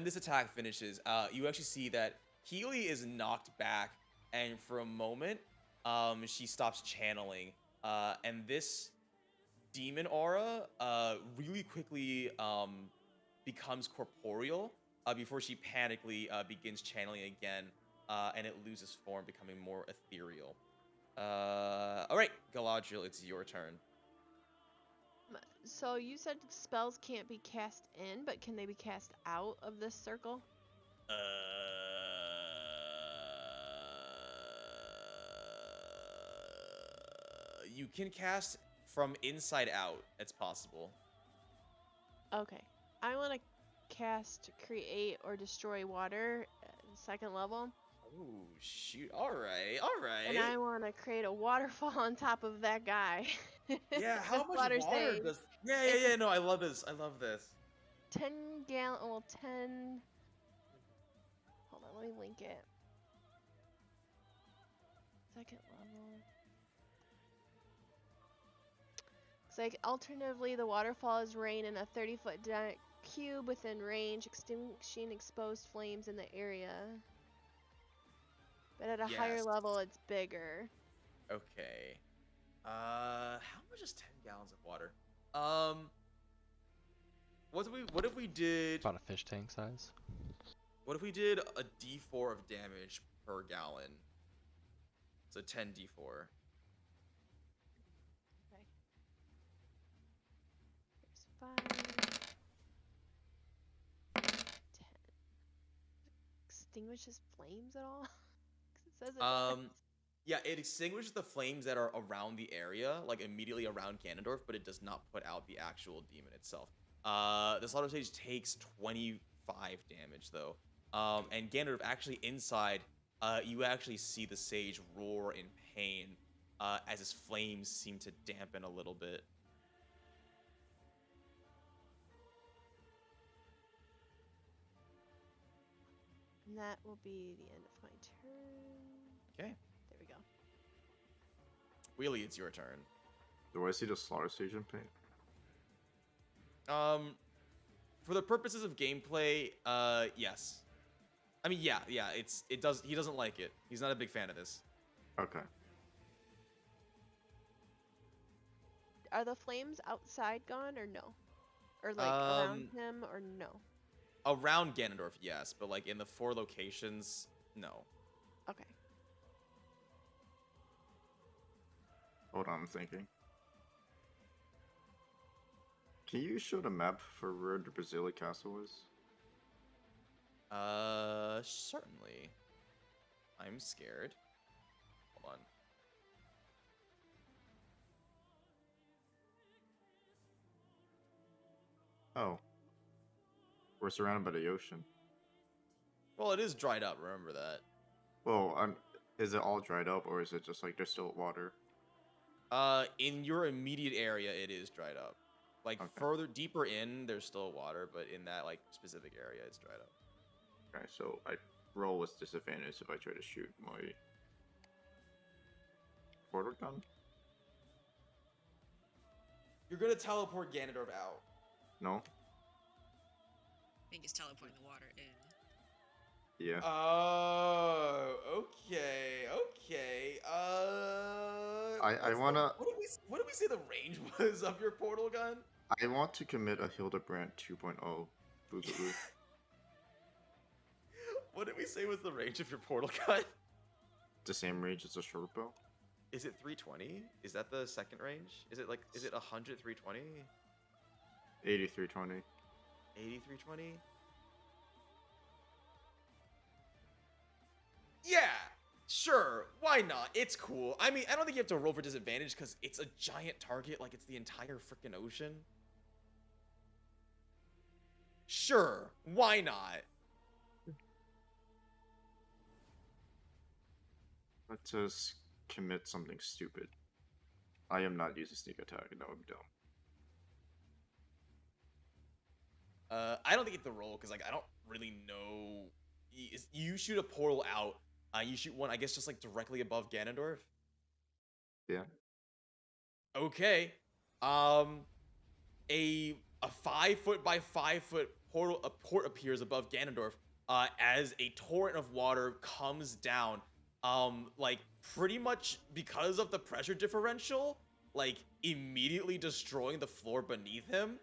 this attack finishes, you actually see that Healy is knocked back, and for a moment, she stops channeling, and this demon aura really quickly becomes corporeal before she panically begins channeling again, and it loses form, becoming more ethereal. All right, Galadriel, it's your turn. So you said spells can't be cast in, but can they be cast out of this circle? You can cast from inside out. It's possible. Okay. I want to cast create or destroy water at 2nd level. Oh shoot! All right, all right. And I want to create a waterfall on top of that guy. Yeah, how With much water save. does? Yeah. No, I love this. I love this. 10 gallon, well 10. Hold on, let me link it. 2nd level. It's like alternatively the waterfall is rain in a 30-foot cube within range, extinguishing exposed flames in the area. But at a higher Yes. level, it's bigger. Okay. How much is 10 gallons of water? What if we did About a fish tank size. what if we did a D4 of damage per gallon? So 10 D4. Okay. There's 5. 10. Extinguishes flames at all? 'Cause it says it does. Yeah, it extinguishes the flames that are around the area, like immediately around Ganondorf, but it does not put out the actual demon itself. The Slaughter Sage takes 25 damage though. And Ganondorf actually inside, you actually see the sage roar in pain, as his flames seem to dampen a little bit. And that will be the end of my turn. Okay. There we go. Wheelie, it's your turn. Do I see the Slaughter Sage in paint? For the purposes of gameplay, yes. I mean, yeah, he doesn't like it. He's not a big fan of this. Okay. Are the flames outside gone or no? Or like around him or no? Around Ganondorf, yes, but like in the 4 locations, no. Okay. Hold on, I'm thinking. Can you show the map for where the Brazilian castle is? Certainly. I'm scared. Hold on. Oh. We're surrounded by the ocean. Well, it is dried up, remember that. Well, is it all dried up, or is it just like there's still water? In your immediate area, it is dried up. Like, Okay. further, deeper in, there's still water, but in that, like, specific area, it's dried up. Okay, so I roll with disadvantage if I try to shoot my portal gun? You're gonna teleport Ganondorf out. No? I think he's teleporting the water in. Yeah. Oh, okay. I wanna... What did we say the range was of your portal gun? I want to commit a Hildebrand 2.0 boogaloo. What did we say was the range of your portal gun? The same range as a short bow? Is it 320? Is that the second range? Is it 100 320? 8320. 80 320? Yeah, sure. Why not? It's cool. I mean, I don't think you have to roll for disadvantage because it's a giant target, like it's the entire freaking ocean. Sure, why not? Let's just commit something stupid. I am not using sneak attack, that would be dumb. I don't think you have to roll because, like, I don't really know. You shoot a portal out. You shoot one, I guess, just like directly above Ganondorf. Yeah. Okay. A 5-foot by 5-foot port appears above Ganondorf. As a torrent of water comes down. Like pretty much because of the pressure differential, like immediately destroying the floor beneath him.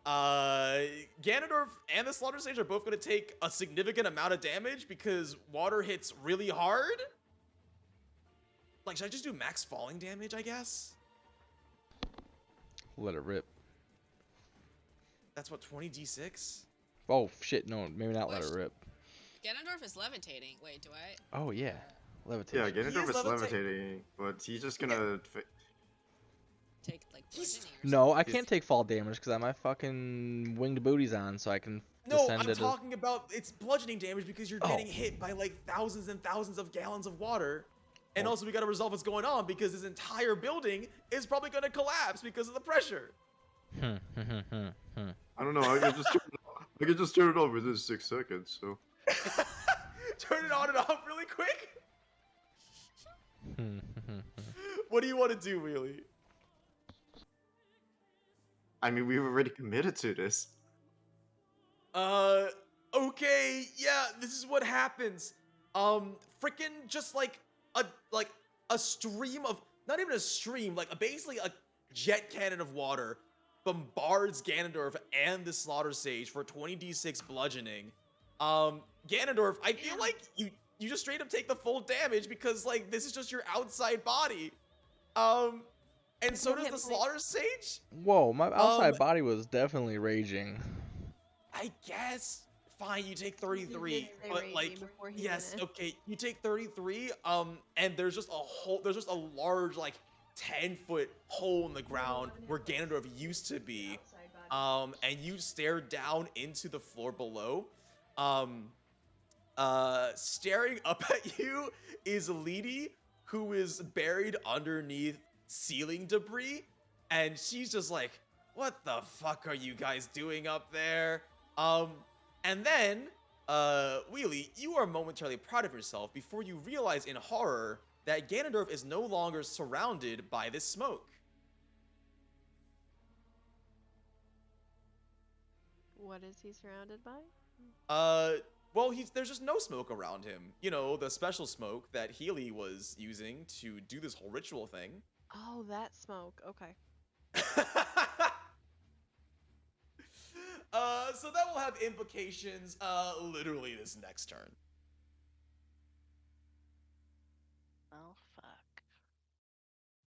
Ganondorf and the Slaughter Sage are both going to take a significant amount of damage because water hits really hard. Like, should I just do max falling damage, I guess? Let it rip. That's what, 20 d6? Oh shit! No, maybe not let it rip. Ganondorf is levitating. Wait, do I? Oh yeah, levitation. Yeah, Ganondorf is is levitating, but he's just gonna... Take like bludgeoning or No, I He's- can't take fall damage because I have my fucking winged booties on, so I can No, descend I'm at a... talking about it's bludgeoning damage because you're Oh. getting hit by like thousands and thousands of gallons of water. And Oh. also we gotta resolve what's going on because this entire building is probably gonna collapse because of the pressure. I don't know, I could just turn it off within 6 seconds, so... Turn it on and off really quick. What do you want to do, Wheelie? I mean, we've already committed to this. Okay, yeah, this is what happens. Freaking just like a stream of, not even a stream, like basically a jet cannon of water bombards Ganondorf and the Slaughter Sage for 20d6 bludgeoning. Ganondorf, I feel like you just straight up take the full damage because like this is just your outside body. And so does the Slaughter Sage. Whoa, my outside body was definitely raging. I guess. Fine, you take 33, did say but raging like, before he yes, went in. okay, you take 33, and there's just a large, like, 10-foot hole in the ground where Ganondorf used to be, and you stare down into the floor below. Staring up at you is Lady, who is buried underneath ceiling debris, and she's just like, what the fuck are you guys doing up there? And then, Wheelie, you are momentarily proud of yourself before you realize in horror that Ganondorf is no longer surrounded by this smoke. What is he surrounded by? Well, there's just no smoke around him. You know, the special smoke that Healy was using to do this whole ritual thing. Oh, that smoke. Okay. So that will have implications, literally this next turn. Oh fuck.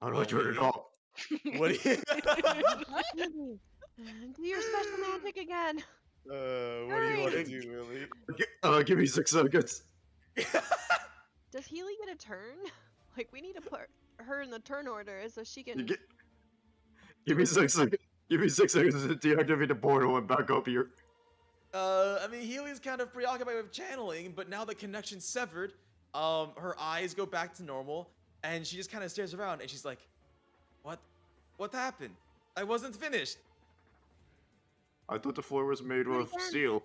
I don't turn it off. What do you... Do your special magic again. what do you want to do, Willie? Give me 6 seconds. Does Healy get a turn? Like, we need to put her in the turn order so she can... Give me 6 seconds. Give me 6 seconds to deactivate the portal and back up here. I mean, Healy's kind of preoccupied with channeling, but now the connection's severed, her eyes go back to normal, and she just kind of stares around, and she's like, What happened? I wasn't finished. I thought the floor was made of steel.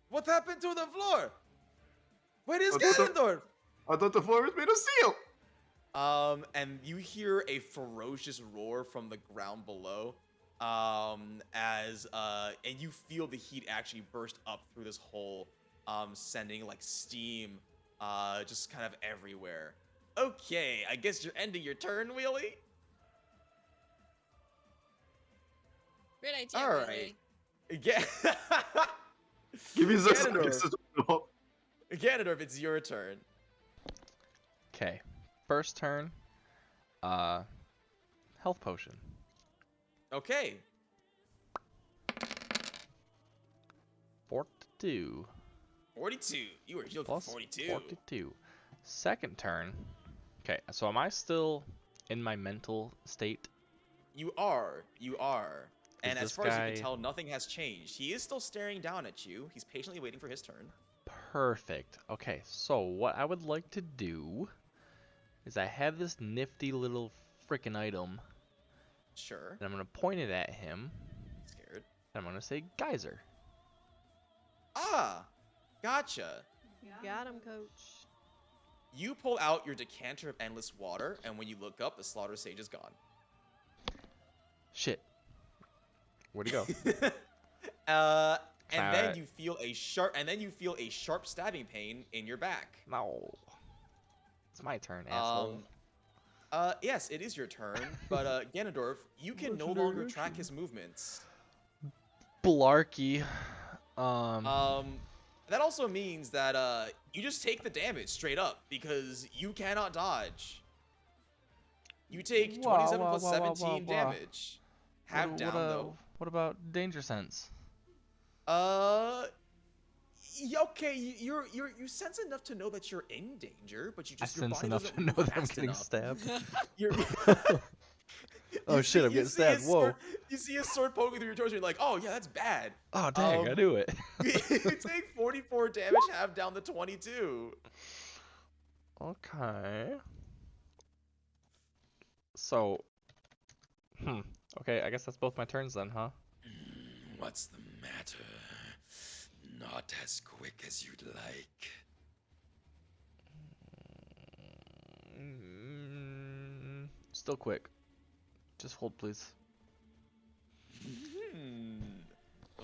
What happened to the floor? Where is Ganondorf? I thought the floor was made of steel. And you hear a ferocious roar from the ground below, and you feel the heat actually burst up through this hole, sending like steam, just kind of everywhere. Okay, I guess you're ending your turn, Wheelie. Great idea. All Willie. right. Again. Give me 6 seconds. Ganondorf, it's your turn. Okay, first turn. Health potion. Okay. 42. 42. You were healed for Plus 42. 42. Second turn. Okay, so am I still in my mental state? You are. And as this far as you guy- can tell, nothing has changed. He is still staring down at you. He's patiently waiting for his turn. Perfect. Okay, so what I would like to do is I have this nifty little freaking item, Sure. and I'm going to point it at him, Scared. and I'm going to say Geyser. Ah, gotcha. Got him, coach. You pull out your decanter of endless water, and when you look up, the Slaughter Sage is gone. Shit. Where'd he go? And then Alright. you feel a sharp stabbing pain in your back. No. It's my turn, asshole. Yes, it is your turn, but Ganondorf, you can no longer track his movements. Blarky. That also means that you just take the damage straight up because you cannot dodge. You take 27 plus 17 damage. Half down though. What about danger sense? Yeah, okay, you sense enough to know that you're in danger, but you I just your sense body enough doesn't to know move that I'm fast getting enough. stabbed. You're- Oh you shit, see- I'm you getting see a stabbed. Whoa. sword- You see a sword poking through your torso, and you're like, oh yeah, that's bad. Oh dang, I knew it. You take 44 damage, half down to 22. Okay. So, okay, I guess that's both my turns then, huh? What's the matter? Not as quick as you'd like. Still quick. Just hold, please.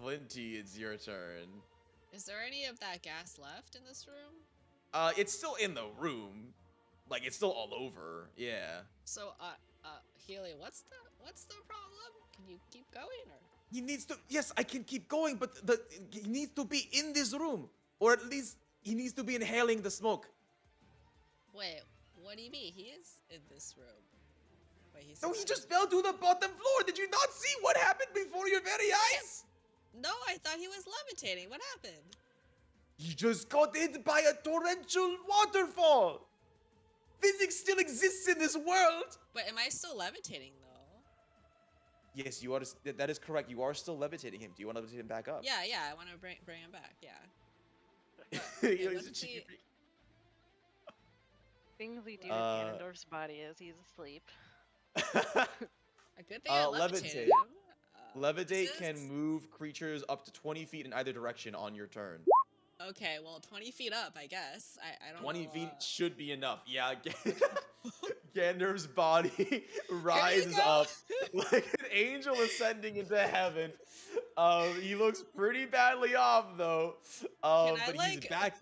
Flinty, it's your turn. Is there any of that gas left in this room? It's still in the room. Like, it's still all over. Yeah. So, Healy, what's the problem? Can you keep going, or? He needs to. Yes, I can keep going, but he needs to be in this room, or at least he needs to be inhaling the smoke. Wait, what do you mean? He is in this room. Wait, he's. No, he just fell to the bottom floor. Did you not see what happened before your very eyes? No, I thought he was levitating. What happened? He just got hit by a torrential waterfall. Physics still exists in this world. But am I still levitating though? Yes, you are. That is correct. You are still levitating him. Do you want to levitate him back up? Yeah, I want to bring him back. Yeah. But, He okay, looks let's at you. see. Things we do to Ganondorf's body as he's asleep. A good thing I levitated levitate. him. Levitate can this- move creatures up to 20 feet in either direction on your turn. Okay, well, 20 feet up, I guess. I don't 20 know. feet should be enough. Yeah, Gandalf's body rises go. up like an angel ascending into heaven. He looks pretty badly off though. Can I but like he's back.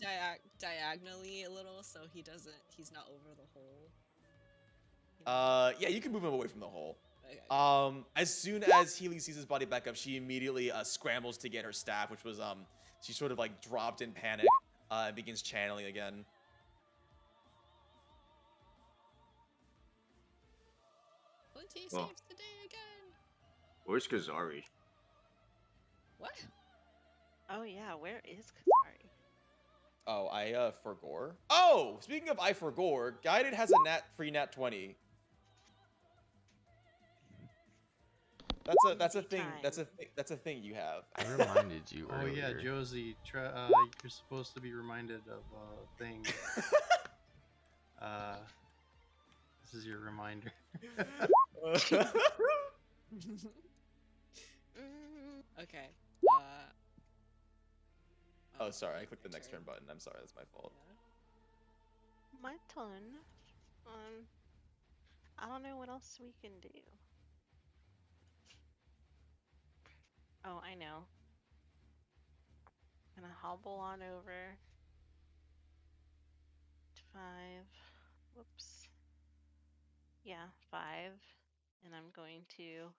diagonally a little so he's not over the hole? You know? Yeah, you can move him away from the hole. Okay. As soon as Healy sees his body back up, she immediately scrambles to get her staff, which was she sort of like dropped in panic and begins channeling again. Flinty Well. saves the day again. Where's Kazari? What? Oh yeah, where is Kazari? Oh, I forgore. Oh, speaking of I forgore, Guided has a free nat 20. That's a Easy thing. time. That's a thing you have. I reminded you Oh earlier. yeah, Josie, you're supposed to be reminded of a thing. This is your reminder. Okay. Oh, sorry, I clicked the next turn button. I'm sorry, that's my fault. My turn. I don't know what else we can do. Oh, I know. Gonna hobble on over to 5. Whoops. Yeah, 5. And I'm going to.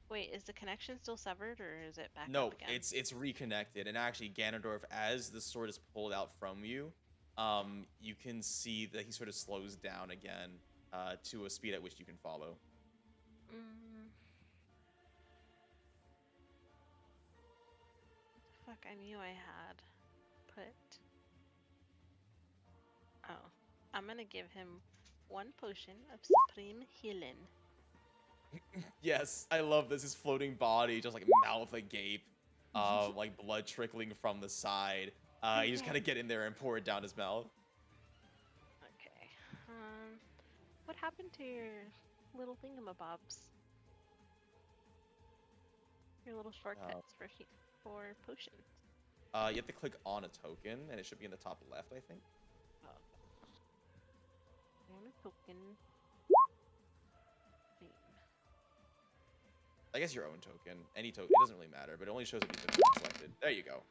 Wait, is the connection still severed or is it back No, up again? it's reconnected, and actually, Ganondorf, as the sword is pulled out from you, you can see that he sort of slows down again to a speed at which you can follow. Fuck, I knew I had put. Oh, I'm gonna give him 1 potion of supreme healing. Yes, I love this. His floating body, just like mouth agape, like blood trickling from the side. You just kind of get in there and pour it down his mouth. Okay. What happened to your little thingamabobs? Your little shortcuts for potions. You have to click on a token, and it should be in the top left, I think. Oh. On a token. Wait. I guess your own token. Any token. It doesn't really matter, but it only shows if you've been selected. There you go.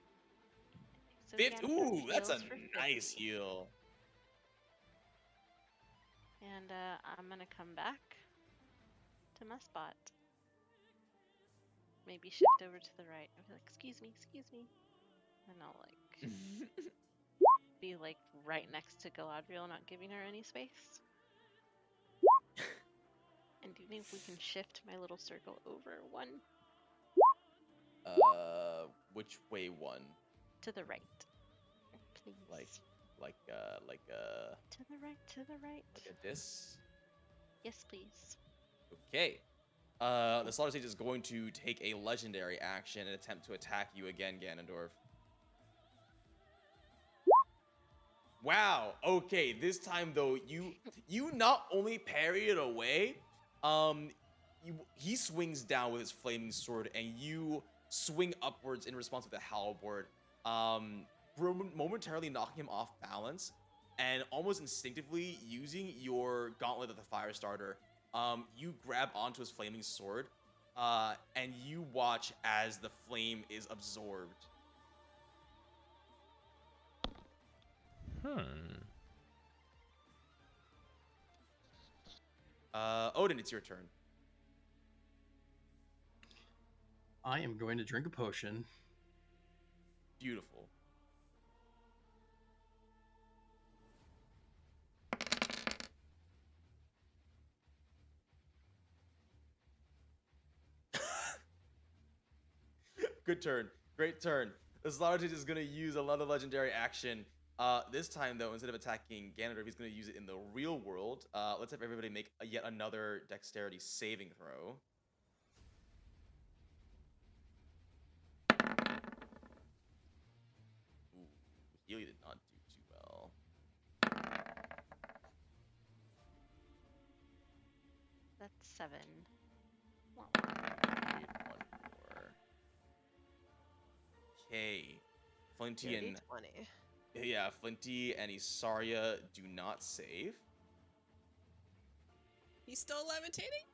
So Ooh, that's a heals for nice 50. heal. And I'm gonna come back to my spot. Maybe shift over to the right. I'll be like, excuse me. And I'll like be like right next to Galadriel, not giving her any space. And do you think we can shift my little circle over 1 Which way one? to the right? Please. Like to the right. a dis? Yes, please. Okay. The Slaughter Sage is going to take a legendary action and attempt to attack you again, Ganondorf. Wow. Okay, this time though, you not only parry it away, he swings down with his flaming sword, and you swing upwards in response with the halberd, momentarily knocking him off balance, and almost instinctively using your gauntlet of the fire starter. You grab onto his flaming sword, and you watch as the flame is absorbed. Odin, it's your turn. I am going to drink a potion. Beautiful. Good turn. Great turn. The Slaughter Sage is going to use another legendary action. This time, though, instead of attacking Ganondorf, he's going to use it in the real world. Let's have everybody make yet another dexterity saving throw. Ooh, Healy did not do too well. That's 7. Need one more. Okay. Flinty Dirty and 20. yeah, Flinty and Isarya do not save. He's still levitating?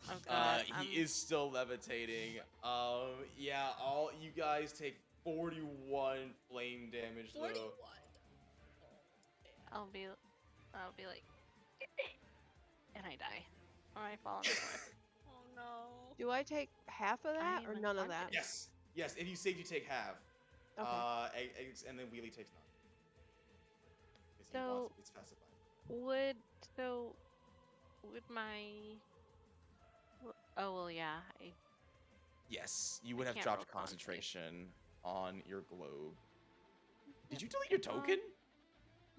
Oh god. He is still levitating. Yeah, all you guys take 41 flame damage 41. though. I'll be like, and I die, or I fall on the floor. Oh no. Do I take half of that or am none of that? Yes, yes. If you save, you take half. Okay. And then Wheelie takes none. So- It's specified. Would my oh well yeah Yes, you would have can't dropped roll con save. concentration on your globe. Did you delete your token?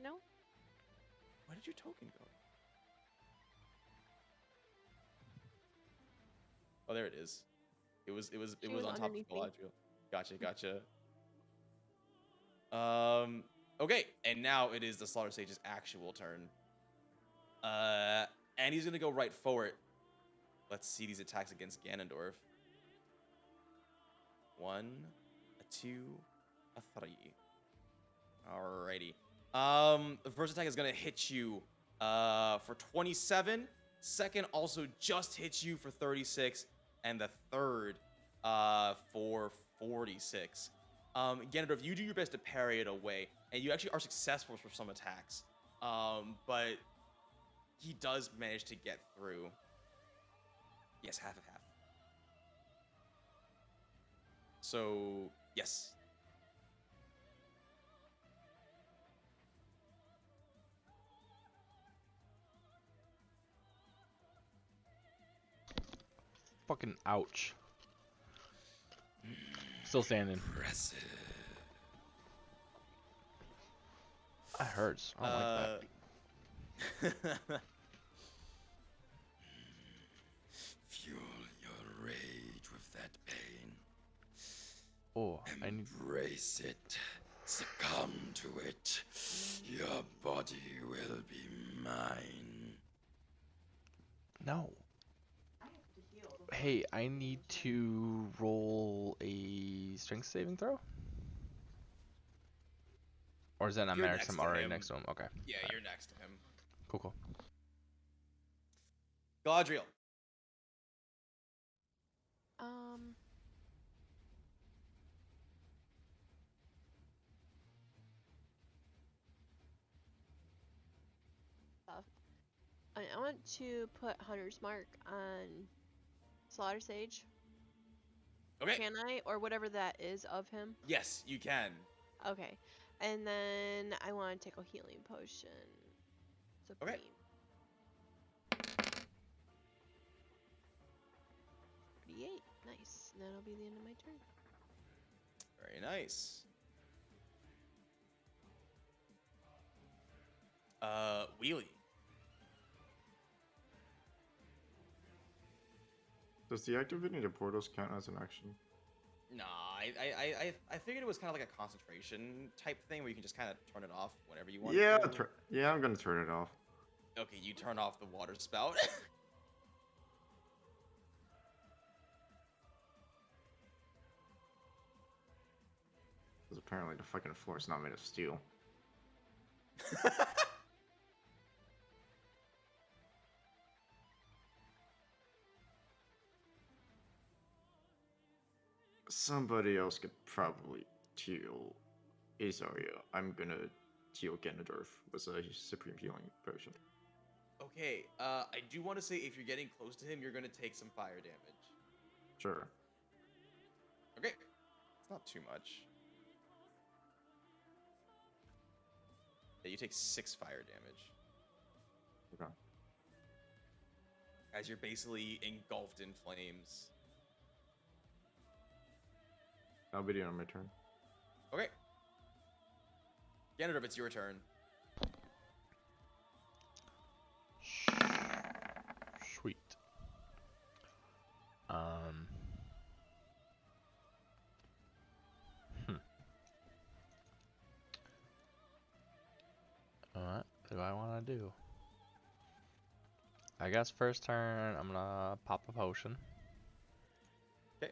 No. Where did your token go? Oh, there it is. It was She on was top of underneath me. Galadriel. Gotcha. Okay, and now it is the Slaughter Sage's actual turn. And he's gonna go right forward. Let's see these attacks against Ganondorf. 1, a 2, a 3. Alrighty. The first attack is gonna hit you for 27. Second also just hits you for 36, and the third for 46. Ganondorf, you do your best to parry it away, and you actually are successful for some attacks. But he does manage to get through. Yes, half of half. So, yes. Fucking ouch. Still standing. Impressive. That hurts. I don't like that. Fuel your rage with that pain. Oh, I need. Embrace it. Succumb to it. Your body will be mine. No. Hey, I need to roll a strength saving throw? Or is that not You're matter? next 'Cause I'm to already him. next to him. Okay. Yeah, Alright. you're next to him. Cool. Galadriel. I want to put Hunter's Mark on Slaughter Sage. Okay. Can I? Or whatever that is of him. Yes, you can. Okay. And then I want to take a healing potion. Supreme. 48. Nice. And that'll be the end of my turn. Very nice. Wheelie. Does deactivating the portals count as an action? Nah, I figured it was kind of like a concentration type thing where you can just kind of turn it off whenever you want. Yeah, to. yeah, I'm gonna turn it off. Okay, you turn off the water spout. Because apparently the fucking floor is not made of steel. Somebody else could probably heal Isarya. I'm gonna heal Ganondorf with a Supreme Healing Potion. Okay, I do want to say if you're getting close to him, you're gonna take some fire damage. Sure. Okay, it's not too much. Yeah, you take 6 fire damage. Okay. As you're basically engulfed in flames. I'll be on my turn. Okay. Ganondorf, it's your turn. Sweet. What do I want to do? I guess first turn, I'm gonna pop a potion. Okay.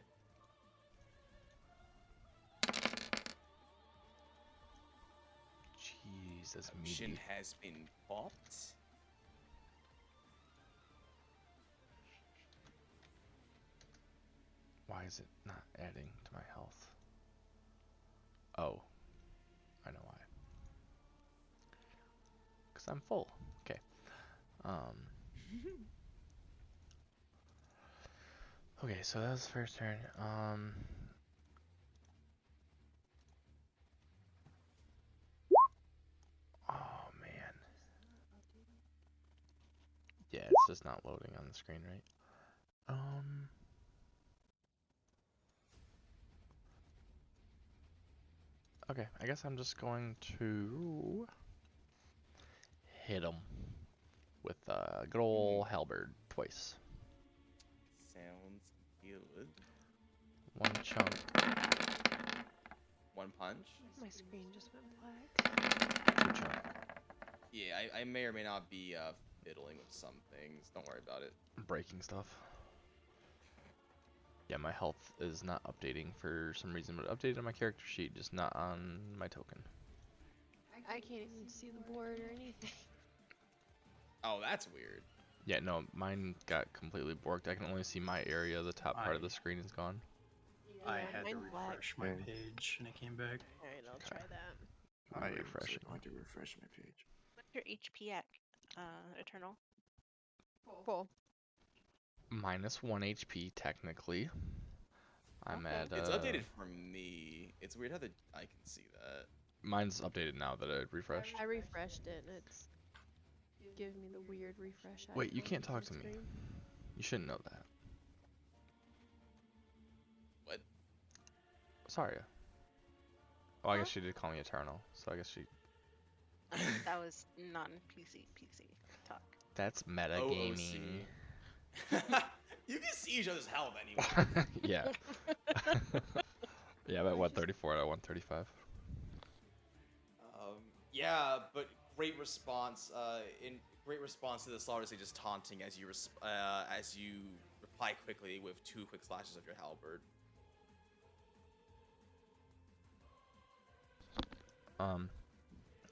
Jeez, that's Potion meaty. has been popped. Why is it not adding to my health? Oh, I know why. Because I'm full. Okay. Okay, so that was the first turn. Oh man. Yeah, it's just not loading on the screen, right? Okay, I guess I'm just going to hit him with a good ol' halberd twice. Sounds good. One chunk. One punch. My screen just went black. Two chunk. Yeah, I may or may not be fiddling with some things. Don't worry about it. Breaking stuff. Yeah, my health is not updating for some reason, but it updated on my character sheet, just not on my token. I can't even see the board or anything. Oh, that's weird. Yeah, no, mine got completely borked. I can only see my area. The top part of the screen is gone. I Yeah, had to mine's black. refresh my Yeah. page and it came back. Alright, I'll Okay. try that. I am refreshing. going to refresh my page. What's your HP at, Eternal? Full. -1 HP, technically. I'm Okay. at, It's updated for me. It's weird how I can see that. Mine's updated now that I refreshed. I refreshed it and it's giving me the weird refresh. Wait, you icon can't on talk the to me. screen. You shouldn't know that. What? Sorry. Oh, I guess Huh? she did call me Eternal, so I guess she... That was non-PC talk. That's metagaming. You can see each other's health anyway. Yeah. Yeah, I'm at 134 out of 135. Yeah, but great response. In great response to the slaughter, just taunting as you reply quickly with 2 quick slashes of your halberd.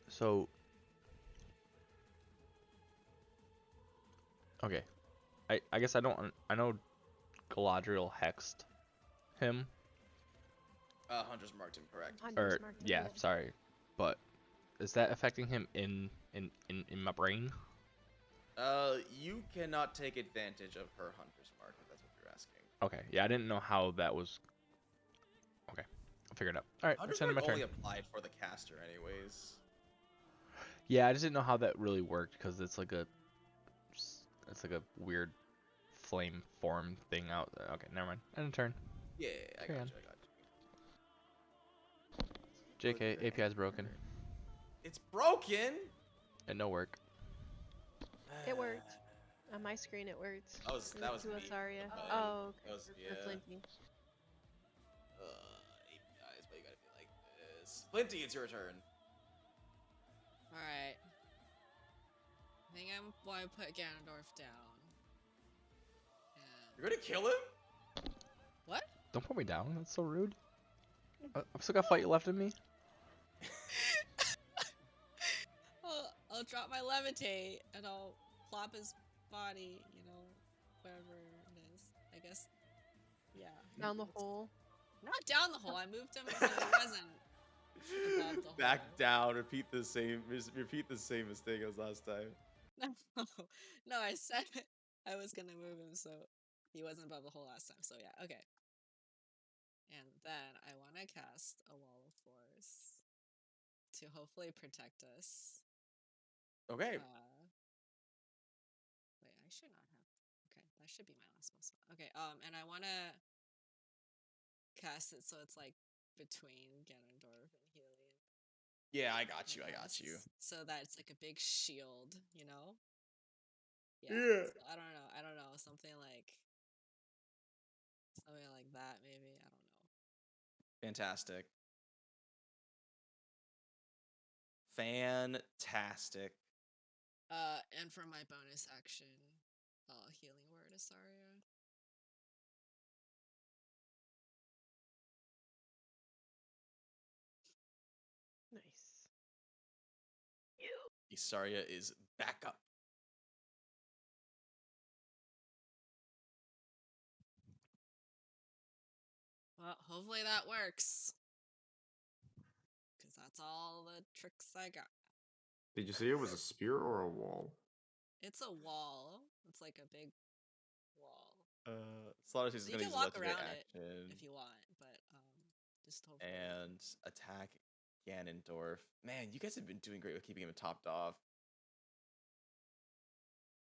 So... Okay. I guess I don't... I know Galadriel hexed him. Hunter's marked him, correct. Hunter's Or, marked it, yeah, sorry. But, is that affecting him in my brain? You cannot take advantage of her Hunter's mark, if that's what you're asking. Okay, yeah, I didn't know how that was... Okay, I'll figure it out. Alright, Hunter's return to my mark turn. only applied for the caster anyways. Yeah, I just didn't know how that really worked, because it's like a weird flame form thing out. Okay, never mind. End of turn. Yeah, I Carry got on. you, I got you. JK, API's broken. It's broken! And no work. It worked. On my screen it worked. That was to me. Isarya. But Oh, okay. that was- For yeah. Flinty. APIs, but you gotta be like this. Flinty, it's your turn. Alright. I think I want to put Ganondorf down. And You're gonna kill him? what? Don't put me down. That's so rude. I'm still got fight you left in me. I'll drop my levitate and I'll plop his body, wherever it is. I guess. Yeah. Down the hole. Not down the hole. I moved him so he wasn't above the hole. Back down. Repeat the same mistake as last time. No, I said I was gonna move him so he wasn't above the hole last time. So yeah, okay. And then I want to cast a wall of force to hopefully protect us. Okay. Wait, I should not have. Okay, that should be my last spell slot. Okay, and I want to cast it so it's like between Ganondorf and Helion. Yeah, I got you. So that it's like a big shield, you know? Yeah. So I don't know. Something like that, maybe. I don't know. Fantastic. And for my bonus action, healing word, Isarya. Nice. Isarya is back up. Well, hopefully that works. Because that's all the tricks I got. Did you say it was a spear or a wall? It's a wall. It's like a big wall. Slaughter is You gonna can use walk legendary around it action if you want, but just hopefully. and attack Ganondorf. Man, you guys have been doing great with keeping him topped off.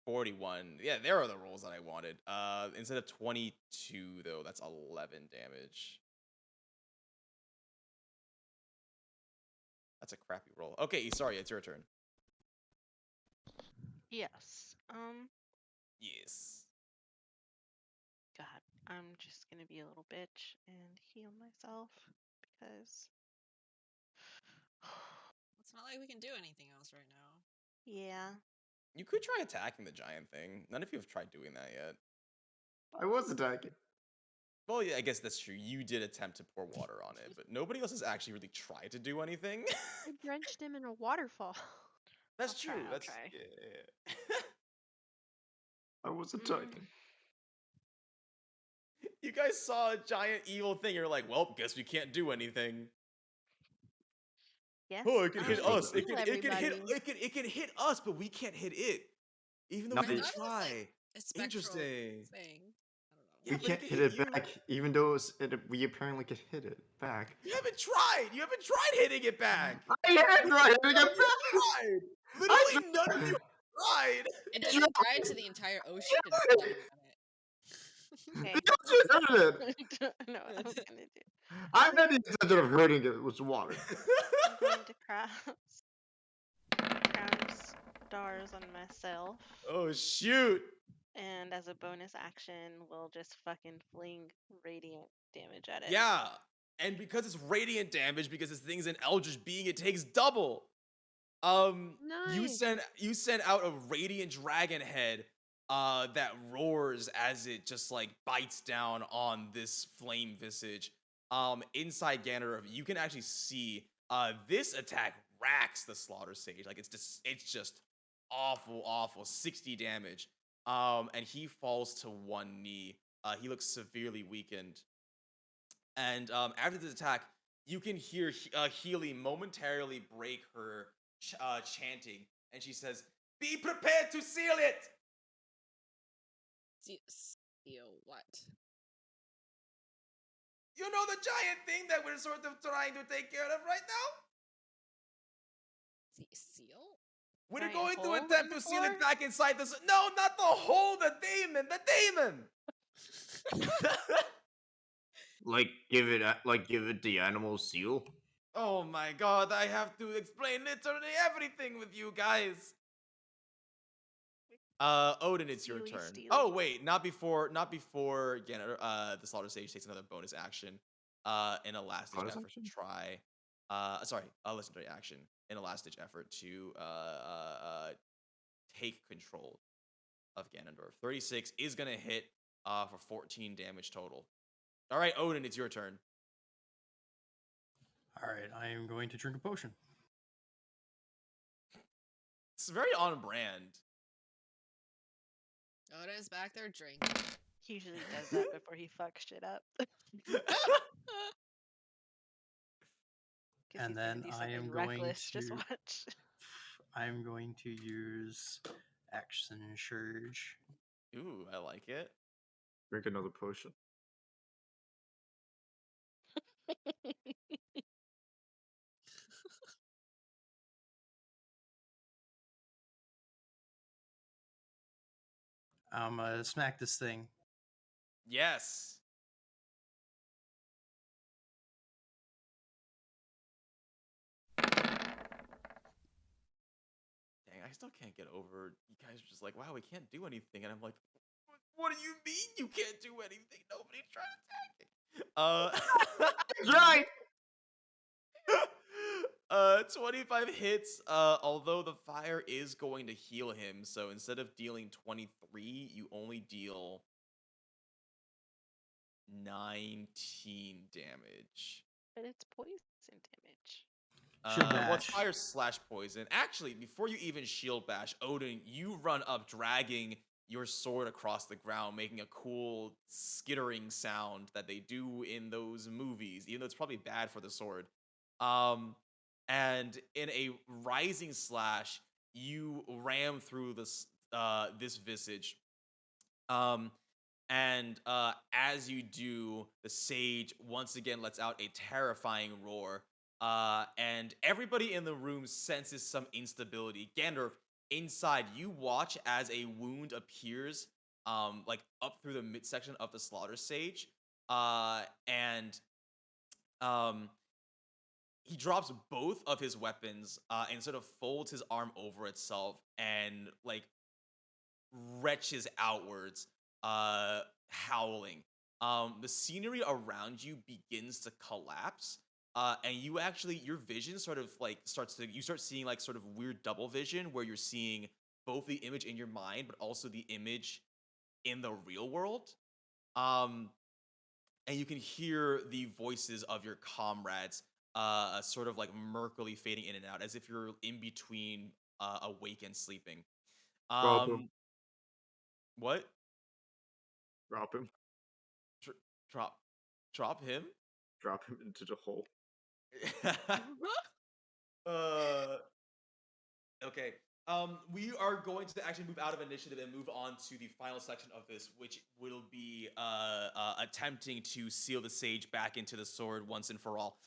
41. Yeah, there are the rolls that I wanted. Instead of 22 though, that's 11 damage. That's a crappy roll. Okay, sorry, it's your turn. Yes. Yes. God, I'm just gonna be a little bitch and heal myself because. It's not like we can do anything else right now. Yeah. You could try attacking the giant thing. None of you have tried doing that yet. I was attacking. Well, yeah, I guess that's true. You did attempt to pour water on it, but nobody else has actually really tried to do anything. I drenched him in a waterfall. That's I'll true. try, That's try. yeah. I was attacking. You guys saw a giant evil thing. You're like, well, guess we can't do anything. Yes. Oh, it can hit Um, us. It can hit. everybody. It can hit us, but we can't hit it. Even though No, we can I thought it was, try. like, a spectral Interesting. thing. I Yeah, We but can't it hit can it hit you. back, even though we apparently could hit it back. You haven't tried. You haven't tried hitting it back. I had right hitting None it of you back. tried. Literally, none of you tried. It doesn't dry into the entire ocean and flooding on it. Okay. You just hurt it. I know what I was gonna do. I had the intention of hurting it with water. I'm going to crown stars on myself, Oh shoot. and as a bonus action, we'll just fucking fling radiant damage at it. Yeah, and because it's radiant damage, because this thing's an Eldritch being, it takes double. You Nice. send out a radiant dragon head, that roars as it just like bites down on this flame visage. Inside Ganondorf, you can actually see, this attack racks the Slaughter Sage. Like it's just awful, 60 damage. And he falls to one knee. He looks severely weakened. And after this attack, you can hear Healy momentarily break her chanting, and she says, "Be prepared to seal it." Seal what? You know the giant thing that we're sort of trying to take care of right now? Seal? We're Giant going to hole in attempt the to seal it floor? back inside the. No, not the hole. The daemon. The daemon. Like give it the animal seal. Oh my god! I have to explain literally everything with you guys. Odin, it's your Steely, turn. Steely. Oh wait, not before the Slaughter Sage takes another bonus action. In a last ditch Bonus effort action? to try. A legendary action in a last ditch effort to take control of Ganondorf. 36 is gonna hit for 14 damage total. All right, Odin, it's your turn. All right, I am going to drink a potion. It's very on brand. Odin's back there drinking. He usually does that before he fucks shit up. 'Cause And he's gonna then do I something am going reckless. Just to watch. I'm going to use Action Surge. Ooh, I like it. Drink another potion. I'm gonna smack this thing. Yes. Dang, I still can't get over. You guys are just like, wow, we can't do anything, and I'm like, what do you mean you can't do anything? Nobody's trying to attack it. Right. 25 hits. Although the fire is going to heal him, so instead of dealing 23, you only deal 19 damage. But it's poison damage. Shield Well, it's bash. fire slash poison. Actually, before you even shield bash, Odin, you run up dragging your sword across the ground, making a cool skittering sound that they do in those movies, even though it's probably bad for the sword. And in a rising slash, you ram through this visage. And as you do, the sage once again lets out a terrifying roar. And everybody in the room senses some instability. Ganondorf, inside, you watch as a wound appears, like up through the midsection of the slaughter sage. And he drops both of his weapons and sort of folds his arm over itself and like retches outwards, howling. The scenery around you begins to collapse, and you actually your vision sort of like you start seeing like sort of weird double vision where you're seeing both the image in your mind but also the image in the real world. And you can hear the voices of your comrades, sort of like murkily fading in and out, as if you're in between awake and sleeping. Drop him. What? Drop him. Drop, drop him. Drop him into the hole. Okay. We are going to actually move out of initiative and move on to the final section of this, which will be attempting to seal the sage back into the sword once and for all.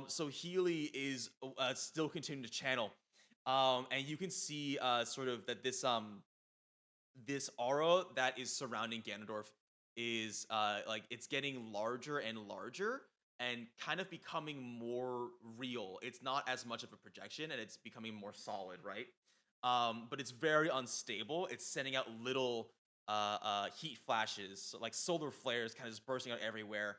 So Healy is still continuing to channel, and you can see sort of that this aura that is surrounding Ganondorf is like it's getting larger and larger and kind of becoming more real. It's not as much of a projection and it's becoming more solid, right? But it's very unstable. It's sending out little heat flashes, so like solar flares, kind of just bursting out everywhere,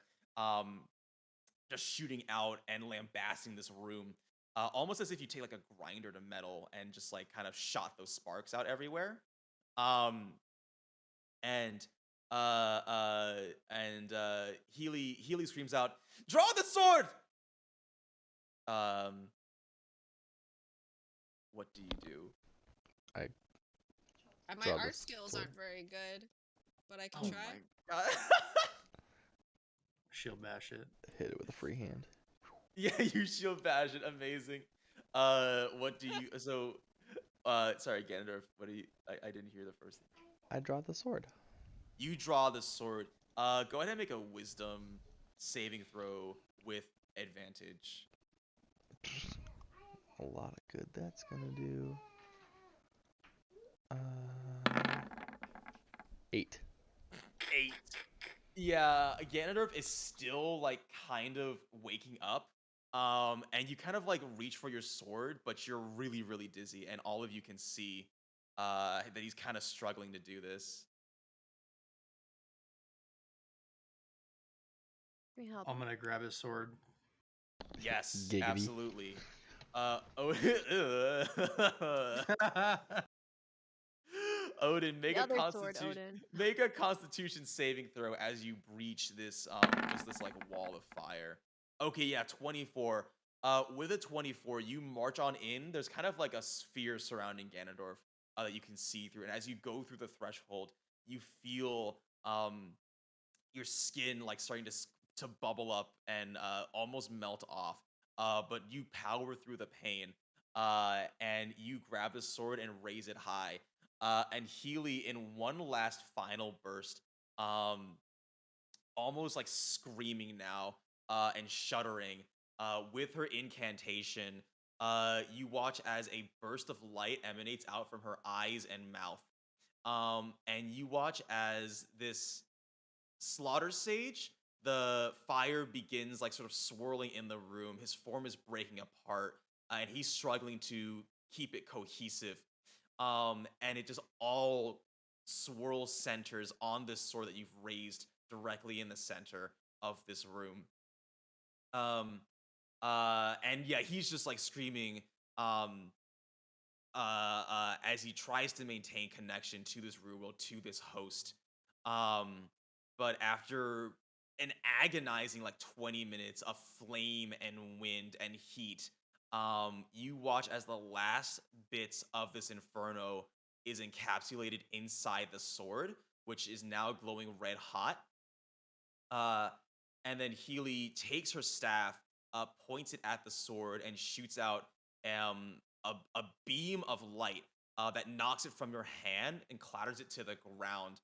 just shooting out and lambasting this room, almost as if you take like a grinder to metal and just like kind of shot those sparks out everywhere. Um, and Healy screams out, "Draw the sword!" What do you do? My Draw the art skills sword. aren't very good, but I can Oh try. my god. Shield bash it. Hit it with a free hand. Yeah, you shield bash it. Amazing. What do you? So, sorry, Ganondorf. What do you? I didn't hear the first thing. I draw the sword. You draw the sword. Go ahead and make a Wisdom saving throw with advantage. A lot of good that's gonna do. 8. 8. Yeah, Ganondorf is still like kind of waking up. And you kind of like reach for your sword, but you're really, really dizzy, and all of you can see that he's kind of struggling to do this. Can we help? I'm gonna grab his sword. Yes, Giggity. absolutely. Odin, make The a other sword, constitution. Odin. Make a Constitution saving throw as you breach this just this like wall of fire. Okay, yeah, 24. With a 24, you march on in. There's kind of like a sphere surrounding Ganondorf that you can see through, and as you go through the threshold, you feel your skin like starting to bubble up and almost melt off. But you power through the pain, and you grab the sword and raise it high. And Healy, in one last final burst, almost like screaming now and shuddering with her incantation, you watch as a burst of light emanates out from her eyes and mouth. And you watch as this slaughter sage, the fire begins like sort of swirling in the room. His form is breaking apart, and he's struggling to keep it cohesive. And it just all swirls centers on this sword that you've raised directly in the center of this room. And yeah, he's just like screaming as he tries to maintain connection to this real world, to this host. But after an agonizing like 20 minutes of flame and wind and heat, you watch as the last bits of this inferno is encapsulated inside the sword, which is now glowing red hot. And then Healy takes her staff, points it at the sword, and shoots out a beam of light that knocks it from your hand and clatters it to the ground.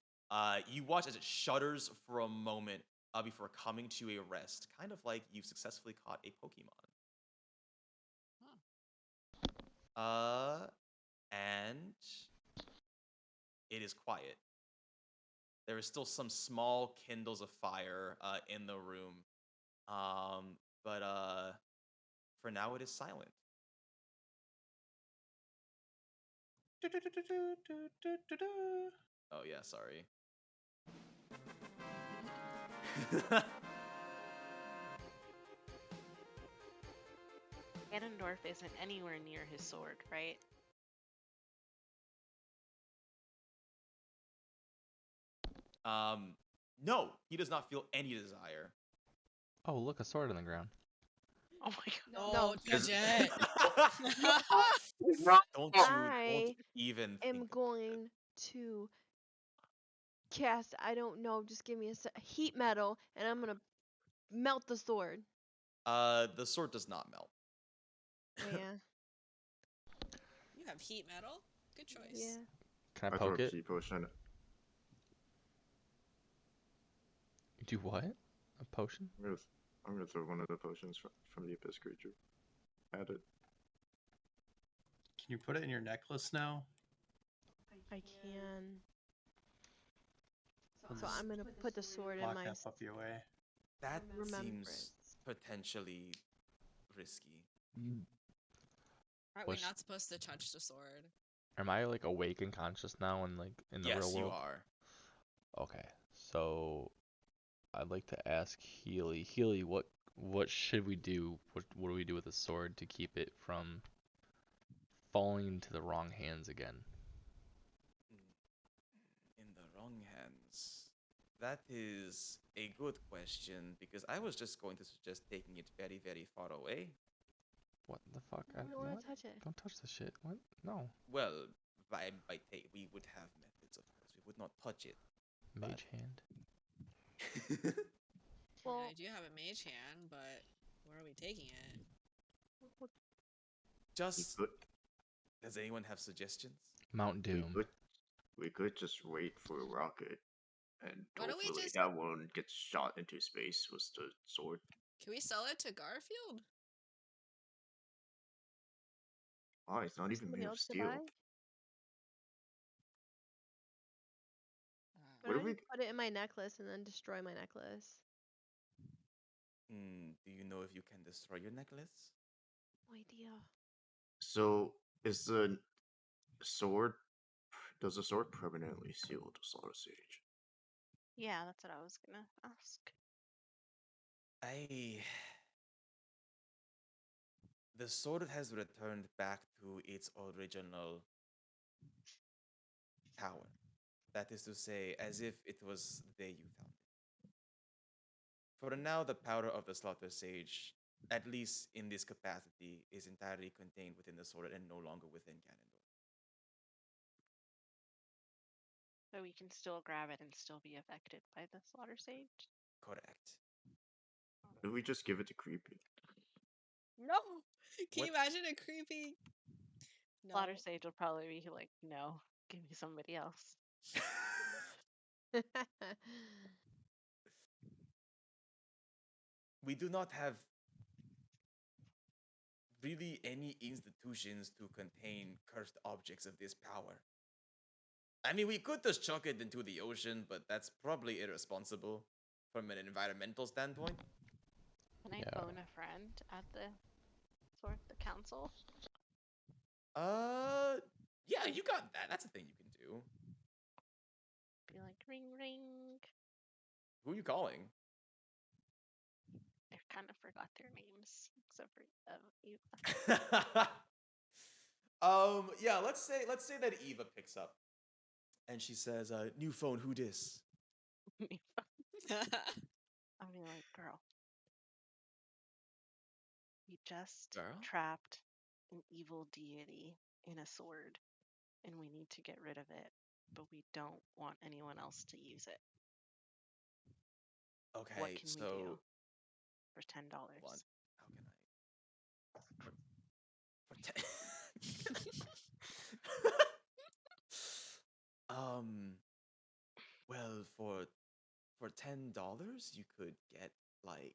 You watch as it shudders for a moment before coming to a rest, kind of like you've successfully caught a Pokemon. And it is quiet. There is still some small kindles of fire in the room, but for now it is silent. Oh yeah, sorry. Ganondorf isn't anywhere near his sword, right? No, he does not feel any desire. Oh, look, a sword on the ground. Oh my god. No, touch it. Don't I even am think about going to cast, I don't know, just give me a heat metal, and I'm gonna melt the sword. it. The sword does not melt. Yeah. You have heat metal. Good choice. Yeah. Can I I throw poke a it? key potion. Do what? A potion? I'm gonna throw one of the potions from the abyss creature at it. Can you put it in your necklace now? I can. So I'm gonna put the sword in Lock my that puppy away. That remembrance. seems potentially risky. Aren't we Push. not supposed to touch the sword? Am I like awake and conscious now and like in the real Yes, world? you are. Okay, so I'd like to ask Healy. Healy, what should we do? What do we do with the sword to keep it from falling into the wrong hands again? In the wrong hands. That is a good question, because I was just going to suggest taking it very, very far away. What the fuck? I don't want what? to touch it. Don't touch the shit. What? No. Well, we would have methods, of course. We would not touch it. Mage hand. Well, I do have a mage hand, but where are we taking it? Just, But does anyone have suggestions? Mount Doom. we could just wait for a rocket, and Why don't we hopefully just- that one gets shot into space with the sword. Can we sell it to Garfield? Oh, it's not even somebody made of else to steel. buy? What Why do don't I we- put it in my necklace and then destroy my necklace? Do you know if you can destroy your necklace? No idea. So is the sword? Does the sword permanently seal the slaughter sage? Yeah, that's what I was gonna ask. The sword has returned back to its original power. That is to say, as if it was the day you found it. For now, the power of the Slaughter Sage, at least in this capacity, is entirely contained within the sword and no longer within Ganondorf. So we can still grab it and still be affected by the slaughter sage. Correct. Did we just give it to Creepy? No! Can What- you imagine a creepy? No. Slaughter sage will probably be like, no, give me somebody else. We do not have really any institutions to contain cursed objects of this power. I mean, we could just chuck it into the ocean, but that's probably irresponsible from an environmental standpoint. Can I Yeah. phone a friend at the council? Yeah, you got that. That's a thing you can do. Be like, ring, ring. Who are you calling? I kind of forgot their names, except for Eva. Yeah, let's say that Eva picks up and she says, new phone, who dis? I'll be like, girl, we just Girl? trapped an evil deity in a sword, and we need to get rid of it, but we don't want anyone else to use it. Okay, What can so we do for $10? One. How can I? For 10. Well, for $10, you could get like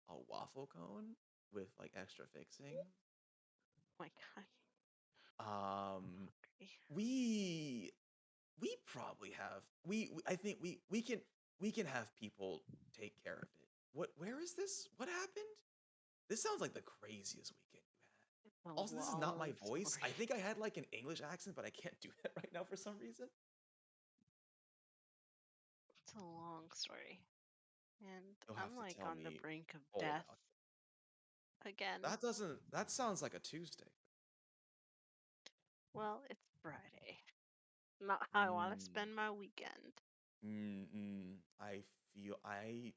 a waffle cone with like extra fixing. Oh my god. Okay. We probably have I think we can have people take care of it. Where is this? What happened? This sounds like the craziest weekend you had. A Also, this is not my long voice. I story. think I had like an English accent, but I can't do that right now for some reason. It's a long story. And You'll have I'm to like tell on the me brink of all death about it. again. That sounds like a Tuesday. Well, it's Friday. Not how I want to Mm. spend my weekend. I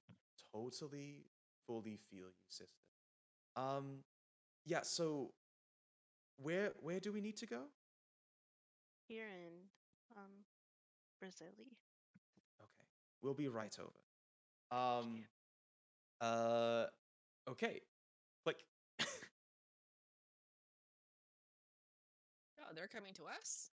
totally, fully feel you, sister. Yeah. So, where do we need to go? Here in Brazili. Okay, we'll be right over. Okay, click. Oh, they're coming to us?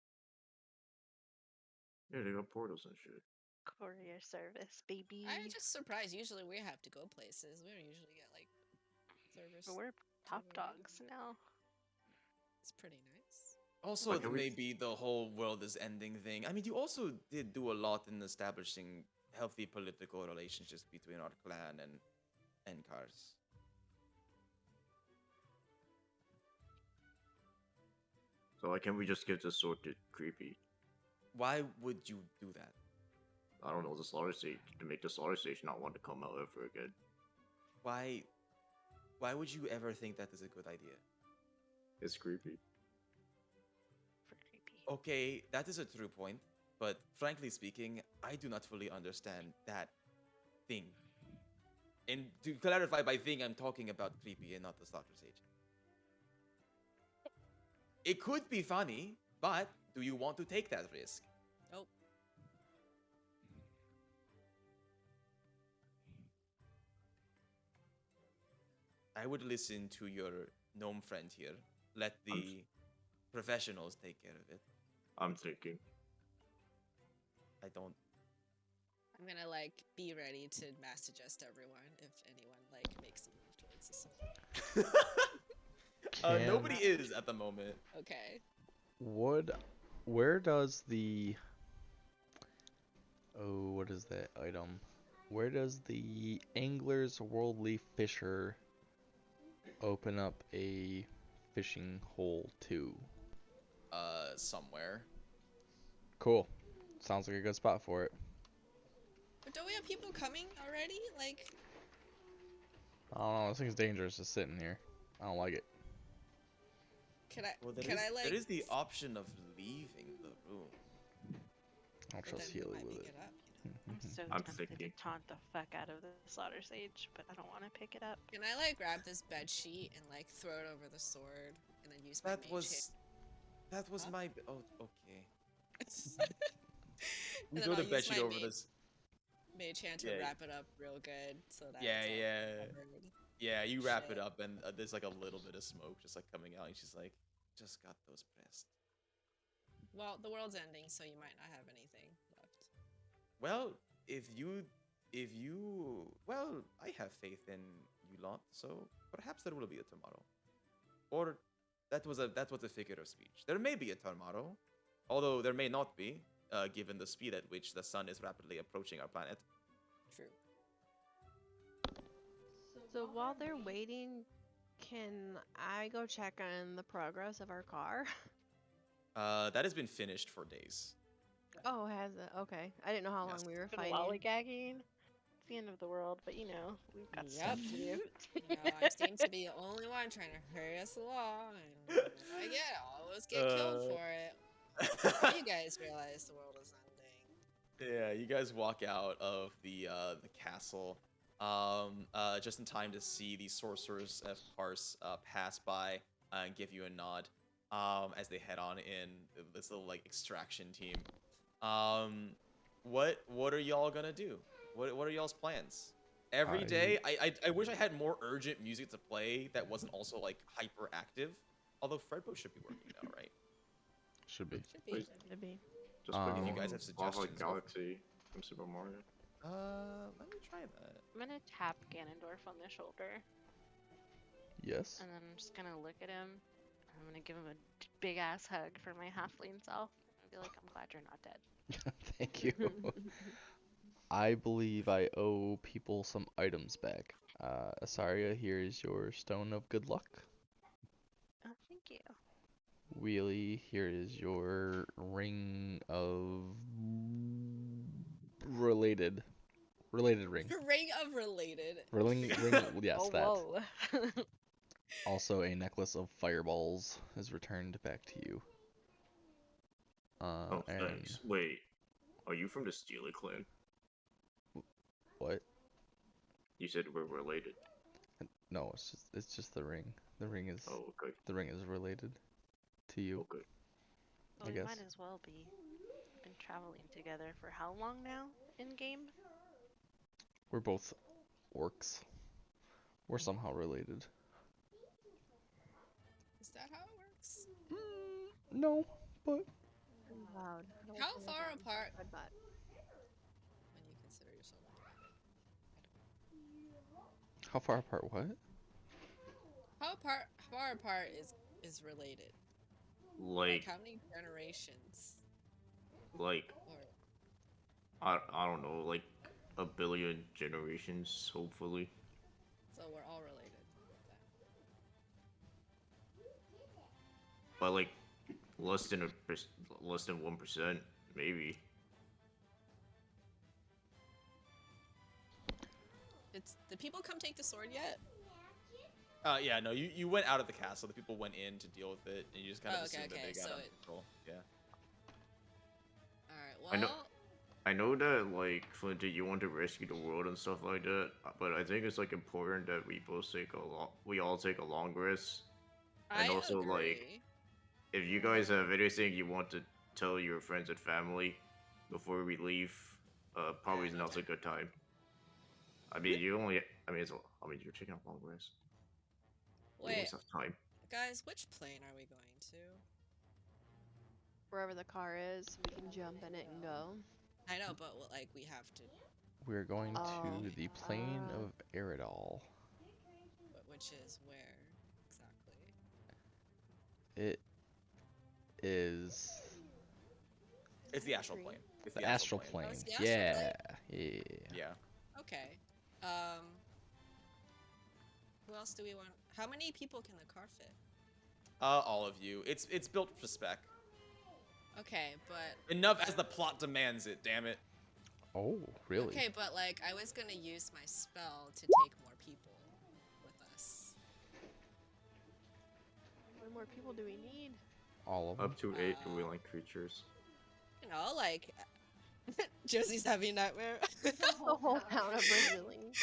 Yeah, they got portals and shit. Courier service, baby. I'm just surprised. Usually we have to go places. We don't usually get like service. But we're top delivery. dogs now. It's pretty nice. Also, Like, can we- maybe the whole world is ending thing. I mean, you also did do a lot in establishing healthy political relationships between our clan and Kars. So like, can we just give this sword to Creepy? Why would you do that? I don't know, the slaughter stage, to make the slaughter stage not want to come out ever again. Why would you ever think that is a good idea? It's creepy. For creepy. Okay, that is a true point, but frankly speaking, I do not fully understand that thing. And to clarify, by thing, I'm talking about creepy and not the slaughter sage. It could be funny, but do you want to take that risk? Nope. I would listen to your gnome friend here. Let the professionals take care of it. I'm thinking. I don't. I'm gonna like be ready to mass suggest everyone if anyone like makes a move towards this. Nobody is at the moment. Okay. Where does the what is that item? Where does the Angler's Worldly Fisher open up a fishing hole to? Somewhere. Cool. Sounds like a good spot for it. But don't we have people coming already? Like, I don't know. This thing's dangerous just sitting here. I don't like it. can I? Well, can I like? there is the option of leaving the room. I'll but trust then we Healy might with pick it. it up. I'm so I'm tempted thinking. to taunt the fuck out of the slaughter sage, but I don't want to pick it up. Can I like grab this bed sheet and like throw it over the sword and then use my That mage was hand? Huh? my. Oh, okay. We And throw then the I'll use bedsheet my over this. mage hand to Yeah. wrap it up real good so that Yeah, it's all yeah. covered. Yeah, you wrap it Shit. up, and there's like a little bit of smoke just like coming out, and she's like, "Just got those pressed." Well, the world's ending, so you might not have anything left. Well, well, I have faith in you lot, so perhaps there will be a tomorrow, or that was a figure of speech. There may be a tomorrow, although there may not be, given the speed at which the sun is rapidly approaching our planet. True. So while they're waiting, can I go check on the progress of our car? That has been finished for days. Oh, has it? Okay. I didn't know how Yes. long we were Been fighting. lollygagging. It's the end of the world, but you know, we've got stuff to do. I seem to be the only one trying to hurry us along, and I always get killed for it. You guys realize the world is ending. Yeah, you guys walk out of the castle, just in time to see the sorcerers, of course, pass by and give you a nod, as they head on in this little like extraction team. What are y'all gonna do? What are y'all's plans? Every day, I wish I had more urgent music to play that wasn't also like hyperactive. Although Fredbo should be working now, right? Should be. Should be. Please. Should be. Just If put you guys have Lava suggestions, go for it. Galaxy from Super Mario. Let me try that. I'm gonna tap Ganondorf on the shoulder, Yes. and then I'm just gonna look at him. I'm gonna give him a big ass hug for my halfling self, and be like, "I'm glad you're not dead." Thank you. I believe I owe people some items back. Isarya, here is your stone of good luck. Oh, thank you. Wheelie, here is your ring of related ring. Ring of related. Ring, yes, Oh, that. whoa. Also, a necklace of fireballs is returned back to you. Oh, and thanks. Wait, are you from the Steely clan? what? You said we're related. No, it's just the ring. The ring is Oh, okay. related to you. Okay. Well, I we guess. might as well be. We've been traveling together for how long now in game? We're both orcs. We're somehow related. Is that how it works? No, but Loud. How far apart Red bot. when you consider yourself how far apart? What? How far apart is related? Like, how many generations? like, Or I don't know, like a billion generations, hopefully. so we're all related. But like, less than 1%, maybe. Did people come take the sword yet? Yeah, no, you went out of the castle. The people went in to deal with it, and you just kind of Oh, assumed okay, that they got so under control. Yeah. All I right. know- Well, I know that like Flinty, you want to rescue the world and stuff like that, but I think it's like important that we all take a long rest. And I also, agree. like, if you guys have anything you want to tell your friends and family before we leave, probably now's a good time. I mean, you're taking a long rest. You Wait, always have time. guys, which plane are we going to? Wherever the car is, we can jump in it and go. I know, but like we have to, We're going Oh, to the plane of Eridol. which is where exactly? It is It's the astral Tree. plane. It's the astral plane. Oh, it's the astral Yeah, plane? yeah. Yeah. Okay. Who else do we want? How many people can the car fit? All of you. It's built for spec. Okay, but Enough as the plot demands it. Damn it. Oh, really? okay, but like I was gonna use my spell to take more people with us. How many more people do we need? All of them. Up to 8 willing creatures. You know, like Josie's having nightmare. The whole town of Brazilians.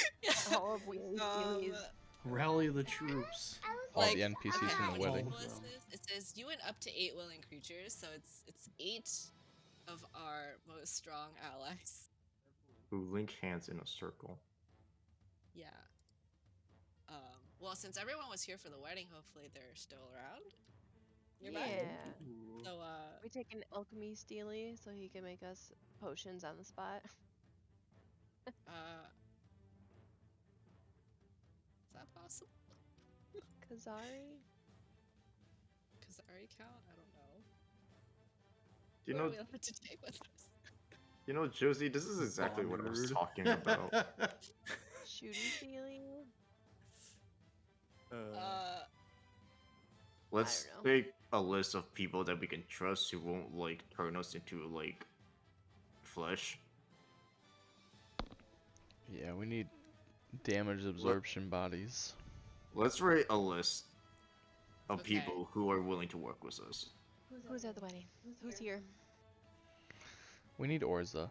All of Wheelies, Steelies. Rally the troops. All like, the NPCs okay, from how the many wedding. people is this? It says you and up to 8 willing creatures, so it's 8 of our most strong allies. Who link hands in a circle. Yeah. Well, since everyone was here for the wedding, hopefully they're still around. Nearby. Yeah. Ooh. So, We take an alchemy Steely so he can make us potions on the spot. is that possible? Kazari? Kazari count? I don't know. You What know, are we allowed to take with us? Josie, this is exactly what I was Rude. talking about. Shooty Steely? Let's I don't know. take a list of people that we can trust who won't like turn us into like flesh. Yeah, we need damage absorption bodies. Let's write a list of Okay. people who are willing to work with us. Who's at the wedding? Who's here? We need Orza.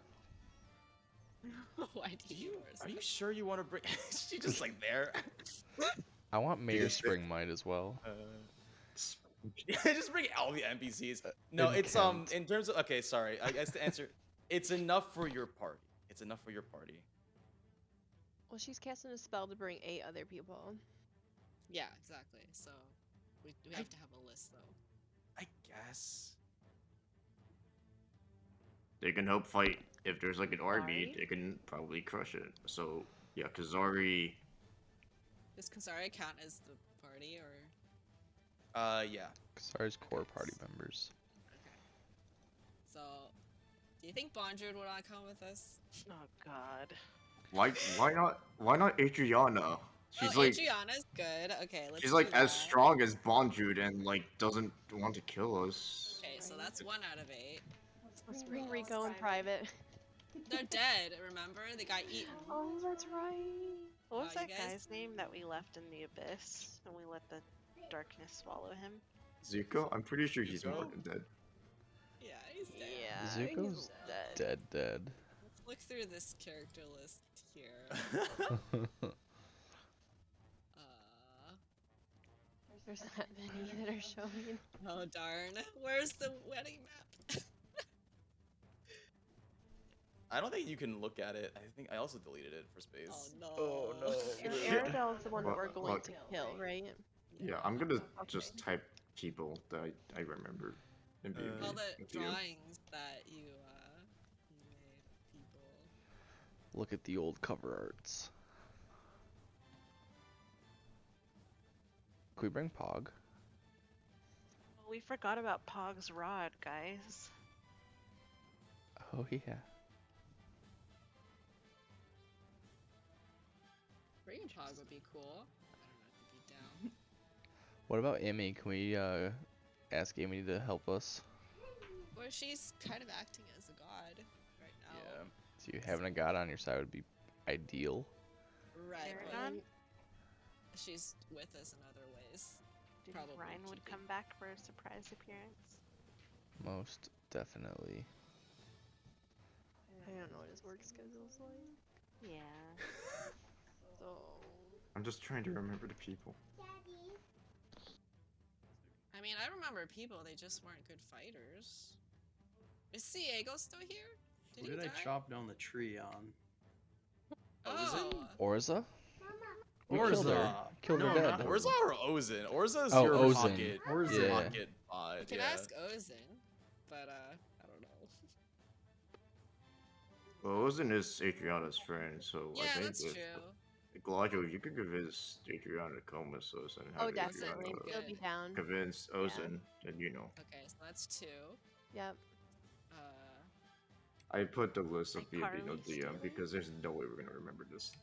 Why do you Are you sure you want to bring? She just like there. I want Mayor Because it- Springmite as well. Just bring all the NPCs. No, in it's Kent. in terms of okay, sorry. I guess to answer, it's enough for your party. It's enough for your party. Well, she's casting a spell to bring 8 other people. Yeah, exactly. So we have to have a list though. I guess. They can help fight. If there's like an army, Kazari? they can probably crush it. So yeah, Kazari. Does Kazari count as the party or? Yeah. Kazari's core party members. Okay. So, do you think Bondruid would want to come with us? Oh God. Why not Adriana? She's like Adriana's good. Okay, let's. she's do like as that. strong as Bondrude and like doesn't want to kill us. Okay, so that's 1 out of 8. Let's bring Rico in private. They're dead. Remember, they got eaten. Oh, that's right. What was Wow, that you guys- guy's name that we left in the abyss and we let the darkness swallow him? Zuko? I'm pretty sure he's more Zuko? than dead. Yeah, he's dead. Yeah, I think Zuko's he's dead. Dead. Let's look through this character list here. There's that many that are showing. Oh darn! Where's the wedding map? I don't think you can look at it. I think I also deleted it for space. Oh no! Oh no! And Aradel's the one that we're Well, going to kill, right? Yeah, I'm gonna just type people that I remember in B&B All the with you. drawings that you made, people. Look at the old cover arts. Can we bring Pog? We forgot about Pog's rod, guys. Oh yeah. Bringing Pog would be cool. I don't know if you'd be down. What about Amy? Can we ask Amy to help us? Or she's kind of acting as a god right now. Yeah. So you having a god on your side would be ideal. Right. Paragon? But she's with us in other ways. Do you Probably think Ryan would keeping- come back for a surprise appearance? Most definitely. I don't know what his work schedule's like. Yeah. So I'm just trying to remember the people. I mean, I remember people, they just weren't good fighters. Is Ciego still here? Did What he did I die? chop down the tree on? Oh, Orza? We killed her. Orza. Killed her No, dead. not Orza or Ozin? Orza's Oh, your Ozin. pocket. Orza. Yeah. Pocket bot. you can Yeah. ask Ozin, but I don't know. Well, Ozin is Adriana's friend, so I Yeah, think that's that true. Galadriel, you could convince Adriana to come with us and have oh, Adriana definitely. Good. He'll be down. convince Ozin, and you know. Okay, so that's 2. Yep. I put the list of Like B&B no Harley DM Steely? because there's no way we're gonna remember this.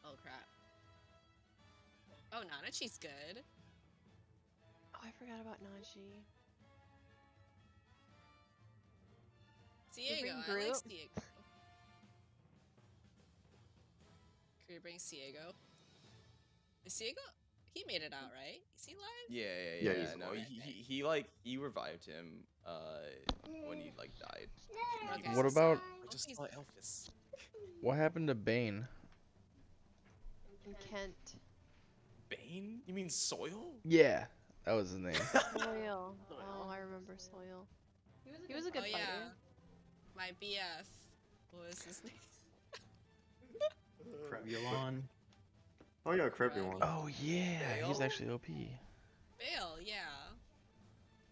Oh crap. Oh, Nanachi's good. Oh, I forgot about Naji. Ciego, bring I like Groot? Ciego. Can we bring Ciego? Is Ciego? He made it out, right? Is he live? Yeah, Yeah, yeah. he's No, alive. he revived him when he like died. Okay, What so about- I just he's- saw Elvis. What happened to Bane? In Kent. Bane? You mean soil? Yeah, That was his name. Soil. Oh, I remember Soil. He was a good Oh fighter. yeah, my BF. What was his name? Krebulon. Oh yeah, crappy one. Oh yeah, he's Bale? actually OP. Bale, yeah.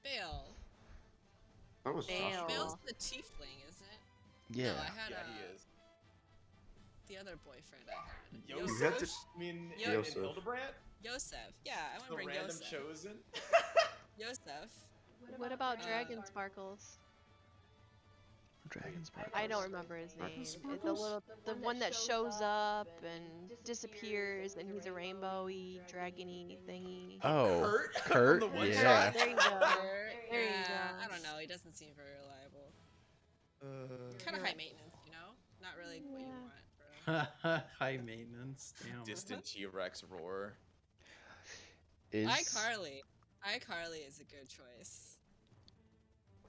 Bale. That was Bale. Joshua. Bale's the tiefling, isn't it? Yeah. No, I had Yeah, he is. the other boyfriend I had. Yosef? had to- I mean, Yo- in Yosef. Hildebrandt? Yosef. Yeah, I want The to bring random Yosef. chosen? Yosef. What about Dragon Uh, Sparkles? Dragon Sparkles. I don't remember his Dragon name. It's Sparkles? the one that shows up and disappears, and he's a rainbowy, dragony thingy. Oh, Kurt? Kurt? From the one Yeah. shot? There you go. There you yeah, go. I don't know. He doesn't seem very reliable. Kind of You're high right. maintenance, you know? Not really what you Yeah. want. High maintenance. Damn. Distant T-Rex roar. Is iCarly is a good choice.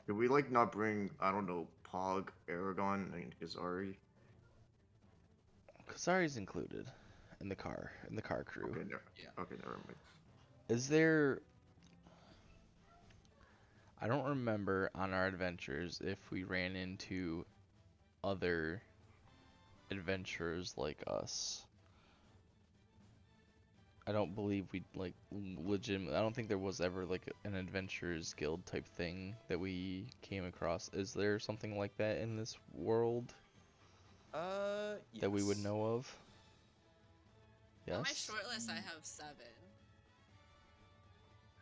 Did we like not bring, I don't know, Pog, Aragon, and Kazari? Kazari's included in the car crew. Okay, Yeah. okay, never mind. Is there? I don't remember on our adventures if we ran into other adventurers like us. I don't believe we like legitimate. I don't think there was ever like an adventurers guild type thing that we came across. Is there something like that in this world that we would Yes. know of? On my Yes. short list, I have 7.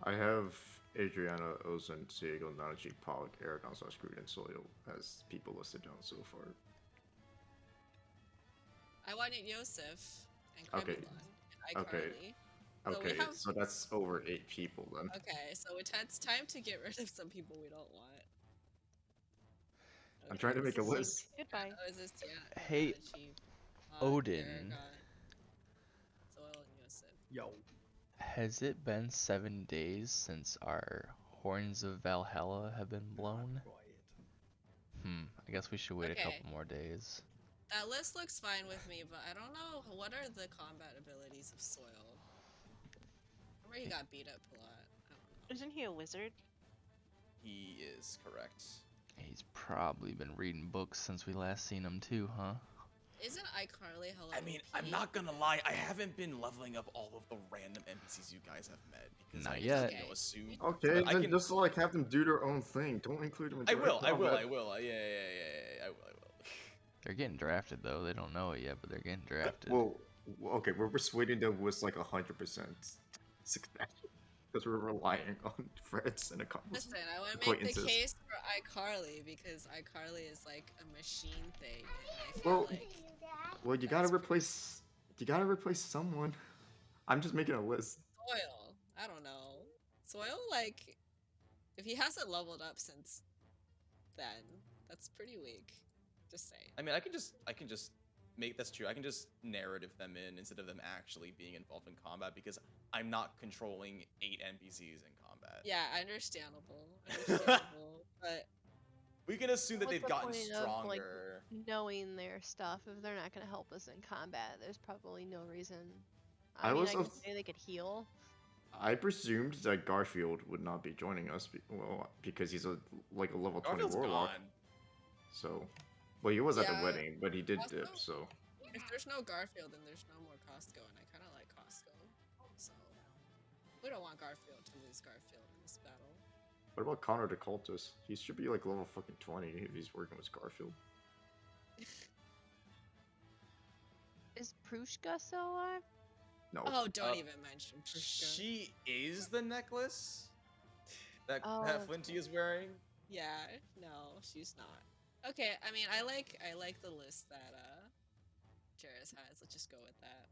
I have Adriana, Ozan, Siegel, Nanachi, Pog, Aragon, Screwed, and Soil as people listed down so far. I wanted Yosef and Okay. Krebulon and Okay. iCarly. So we Okay, have- so that's over 8 people then. Okay, so it's time to get rid of some people we don't want. I'm trying to make a so- list. Goodbye. Oh, is this yeah? Hey, Nanachi, Pog, Odin. Aragon, Soil, and Yosef. Yo. Has it been 7 days since our horns of Valhalla have been blown? I guess we should wait a Okay. couple more days. That list looks fine with me, but I don't know what are the combat abilities of Soil. Remember he got beat up a lot. I don't know. Isn't he a wizard? He is correct. He's probably been reading books since we last seen him too, huh? Isn't iCarly hella I mean, OP? I'm not gonna lie, I haven't been leveling up all of the random NPCs you guys have met because Not I yet. just assume. Okay, But I then can- just like have them do their own thing. Don't include them in I direct will. combat. I will. Yeah. I will. They're getting drafted though. They don't know it yet, but they're getting drafted. Well, okay, we're persuading them with like 100% success because we're relying on friends and accomplishments. Listen, I want to make the acquaintances. case for iCarly because iCarly is like a machine thing. And I feel Well, like Well, you gotta replace. You gotta replace someone. I'm just making a list. Soil, I don't know. Soil, like, if he hasn't leveled up since then, that's pretty weak. Just saying. I mean, I can just make that's true. I can just narrative them in instead of them actually being involved in combat because I'm not controlling 8 NPCs in combat. Yeah, understandable. But We can assume that What's they've the gotten point of, like, stronger. knowing their stuff, if they're not going to help us in combat, there's probably no reason. I I mean, was I could of- say they could heal. I presumed that Garfield would not be joining us, because he's a level 20 Garfield's warlock. gone. So, well, he was at Yeah, the wedding, but he did also- dip. So, if there's no Garfield, then there's no more Costco, and I kind of like Costco. So we don't want Garfield to lose Garfield in this battle. what about Connor the Cultist? He should be like level fucking 20 if he's working with Garfield. Is Prushka still alive? No. Oh, don't Uh, even mention Trishka. She is the necklace that Oh, that that's Flinty is wearing. Yeah, no, she's not. Okay, I mean, I like the list that Jarius has. Let's just go with that.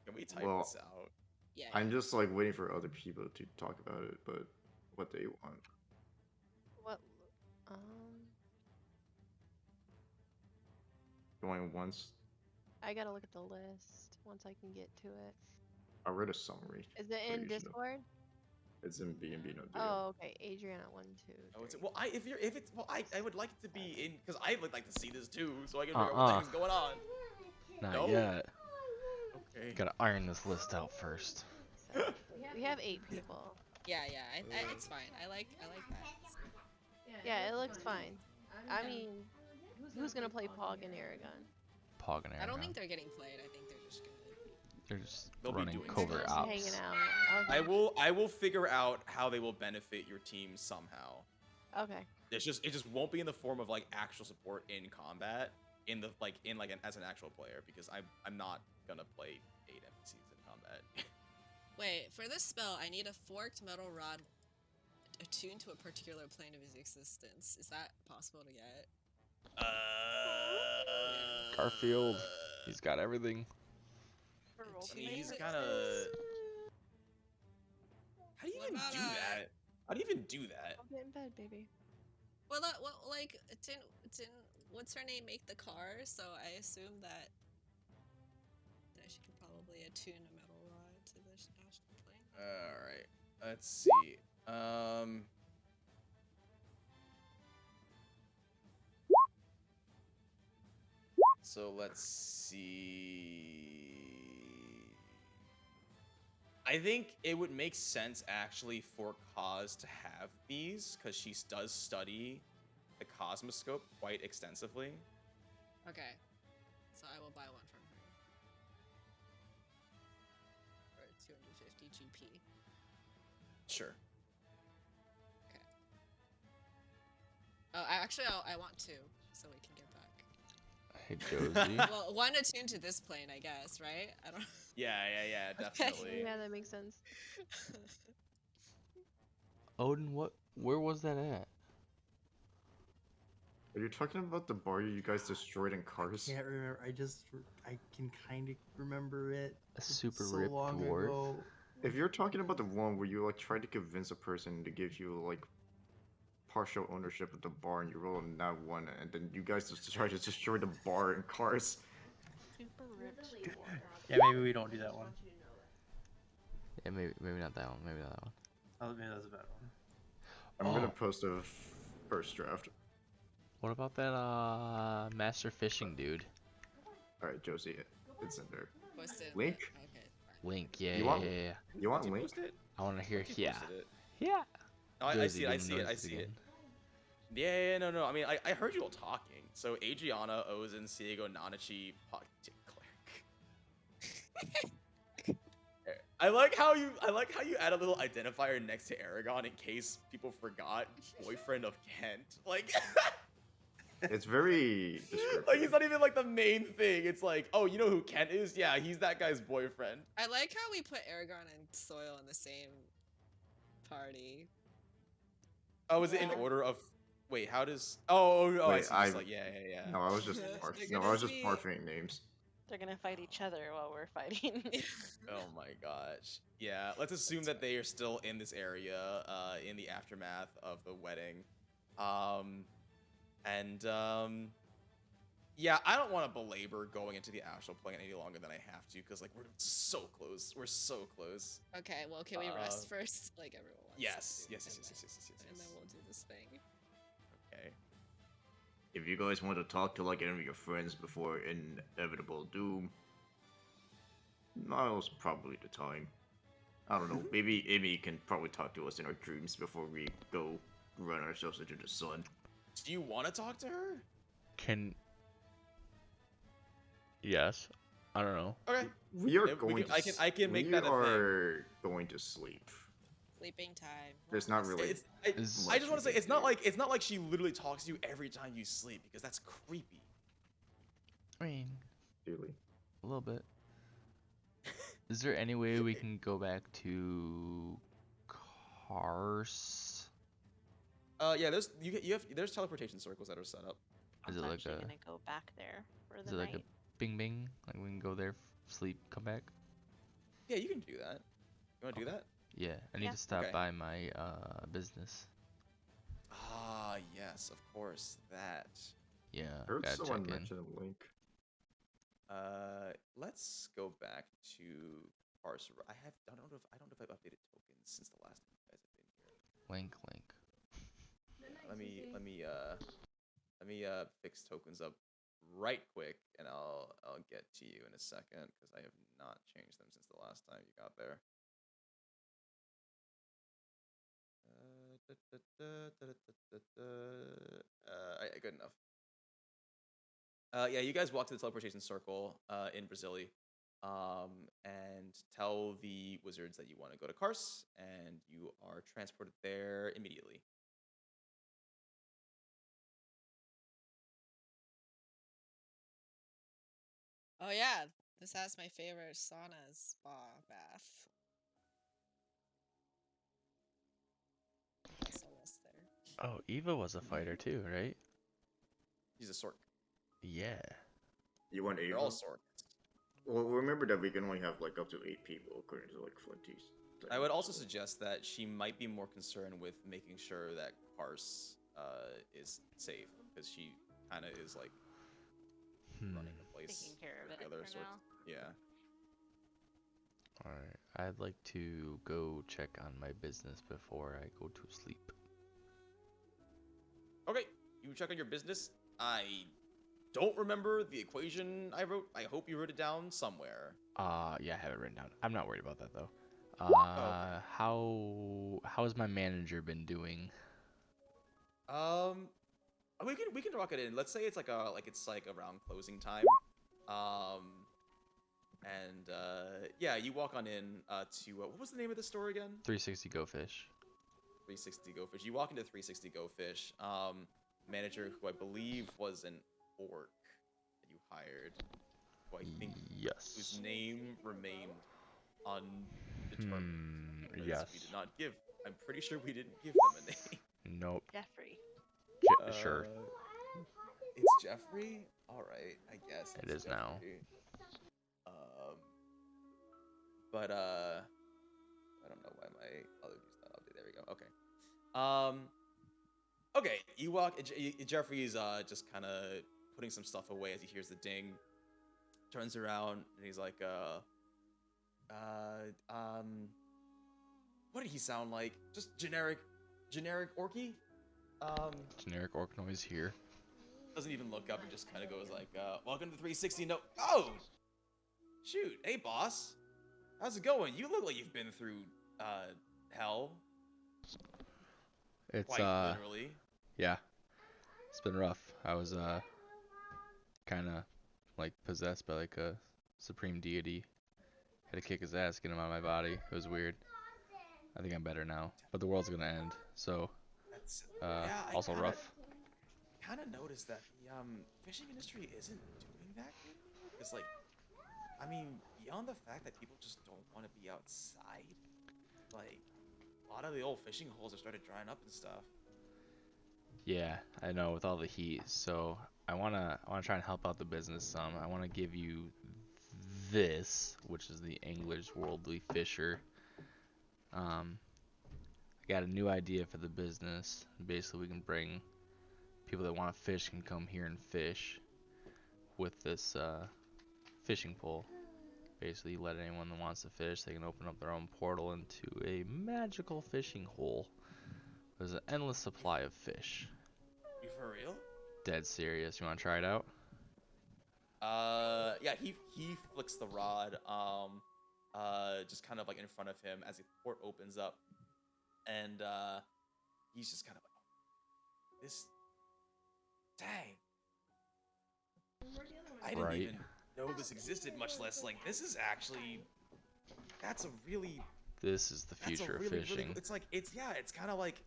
Can we type Well, this out? Yeah. I'm just like waiting for other people to talk about it, but what they want. What? Going once. I gotta look at the list once I can get to it. I read a summary. Is it in But you should know. Discord? It's in B&B no deal. Oh, okay. Adriana 1, 2. Oh, it's 3. well. I would like it to be in because I would like to see this too, so I can figure out what the heck's going on. Not No? yet. Okay. Gotta iron this list out first. So, we have 8 people. Yeah, it's fine. I like that. Yeah, it looks fine. I mean, who's gonna play Pog and Aragon? Pog and I don't Aragon. think they're getting played. I think they're just gonna. They're just They'll be running doing covert stuff. ops. Hanging out. Okay. I will figure out how they will benefit your team somehow. Okay. It just won't be in the form of like actual support in combat as an actual player, because I'm not gonna play 8 NPCs in combat. Wait, for this spell, I need a forked metal rod attuned to a particular plane of his existence. Is that possible to get? Garfield. He's got everything. He's kind of. How do you What even about, do that? How do you even do that? I'll get in bed, baby. Well, like, didn't what's her name make the car? So I assume that she could probably attune a metal rod to the astral plane. All right, let's see. So let's see. I think it would make sense actually for Kaz to have these, because she does study the Cosmoscope quite extensively. Okay, so I will buy one from her for 250 GP. Sure. Okay. Oh, I want two, so we can get back. Hey, Josie. Well, one attuned to this plane, I guess, right? I don't. Yeah, definitely. Yeah, that makes sense. Odin, where was that at? Are you talking about the bar you guys destroyed in Cars? Can't remember. I can kind of remember it. A super so ripped long dwarf? ago. If you're talking about the one where you like tried to convince a person to give you like partial ownership of the bar and you roll in that one, and then you guys just tried to destroy the bar in Cars. Super ripped dwarf. Yeah, maybe we don't do that one. Yeah, maybe not that one. Maybe not that one. Oh, maybe that's a bad one. I'm gonna Oh. post a first draft. What about that master fishing dude? Alright, Josie, it's in there. Posted. Link? Okay. Link, yeah, You yeah, want- yeah. You want Did you Link? post it? I want to hear, Thought you yeah. posted it. Yeah. No, I Josie, see it. I give see him it. I noises see it. again. Yeah, no. I mean, I heard you all talking. So Adriana, Ozin, Siego, Nanachi, Cleric. I like how you add a little identifier next to Aragon in case people forgot. Boyfriend of Kent. Like, It's very descriptive. like he's not even like the main thing. It's like, oh, you know who Kent is? Yeah, he's that guy's boyfriend. I like how we put Aragon and Soil in the same party. Oh, is it in Yeah. order of? Wait, how does? Oh, I Wait, see. Just like yeah. No, I was just They're barfing gonna be- names. They're gonna fight each other while we're fighting. Oh my gosh. Yeah, let's assume that they are still in this area, in the aftermath of the wedding. Yeah, I don't want to belabor going into the astral plane any longer than I have to, because like we're so close. We're so close. Okay, well, can we rest first? Like everyone wants. Yes. to, Yes. And then we'll do this thing. Okay. If you guys want to talk to like any of your friends before inevitable doom, now's probably the time. I don't know. Maybe Amy can probably talk to us in our dreams before we go run ourselves into the sun. Do you want to talk to her? Yes. I don't know. Okay. We are If we going. can- I can make we that a thing. are going to sleep. Sleeping time. There's not really. I Is- just want to say it's not like she literally talks to you every time you sleep, because that's creepy. I mean, Really. a little bit. Is there any way we can go back to Cars? Yeah, there's teleportation circles that are set up. Is I'm it like actually a gonna go back there for is the it like night. a bing bing? Like we can go there, sleep, come back? Yeah, you can do that. You want to do that? Yeah, I need Yeah. to stop Okay. by my business. Ah, yes, of course, that. Yeah, Heard gotta someone check in. mention a link. Let's go back to Parser. I don't know if I've updated tokens since the last time you guys have been here. Link. Let me fix tokens up right quick, and I'll get to you in a second, because I have not changed them since the last time you got there. Alright, good enough. Yeah, you guys walk to the teleportation circle in Brazili, and tell the wizards that you want to go to Kars, and you are transported there immediately. Oh yeah, this has my favorite sauna spa bath. Also rest there. Oh, Eva was a fighter too, right? He's a sork. Yeah. You want They're Ava? all sorks. Well, remember that we can only have like up to 8 people according to like Flinty's. I would also suggest that she might be more concerned with making sure that Kars is safe, because she kind of is like running the place. Taking care of with it the other for sorts. now. Yeah. Alright, I'd like to go check on my business before I go to sleep. Okay, you check on your business. I don't remember the equation I wrote. I hope you wrote it down somewhere. Yeah, I have it written down. I'm not worried about that though. Okay. How's my manager been doing? We can rock it in. Let's say it's like around closing time. And yeah, you walk on in to what was the name of the store again? 360 Go Fish. 360 Go Fish. You walk into 360 Go Fish. Manager who I believe was an orc that you hired, who I think Yes. whose name remained undetermined. Because Yes. we did not give. I'm pretty sure we didn't give them a name. Nope. Jeffrey. Sure. It's Jeffrey. All right, I guess It it's is now. Jeffrey. But I don't know why my other view's not updated. There we go. Okay. Okay. You walk. Jeffrey's just kind of putting some stuff away as he hears the ding. Turns around and he's like, what did he sound like? Just generic orky. Generic orc noise here. Doesn't even look up and just kind of goes like, welcome to 360. No. Oh, shoot. Hey, boss. How's it going? You look like you've been through hell. It's Quite literally. yeah. It's been rough. I was kind of like possessed by like a supreme deity. Had to kick his ass, get him out of my body. It was weird. I think I'm better now, but the world's gonna end. So That's also rough. Kind of noticed that the fishing industry isn't doing that good. It's like, I mean, beyond the fact that people just don't want to be outside, like a lot of the old fishing holes have started drying up and stuff. Yeah, I know, with all the heat. So I wanna try and help out the business some. I wanna give you this, which is the Angler's Worldly Fisher. I got a new idea for the business. Basically, we can bring people that want to fish can come here and fish with this fishing pole. Basically, let anyone that wants to fish, they can open up their own portal into a magical fishing hole. There's an endless supply of fish. You for real? Dead serious. You want to try it out? Yeah, he flicks the rod, just kind of like in front of him as the port opens up, and he's just kind of like, this, dang, I didn't Right. even know this existed, much less like this is actually, that's a really, This is the that's a future of really, fishing. really, it's like, it's kind of like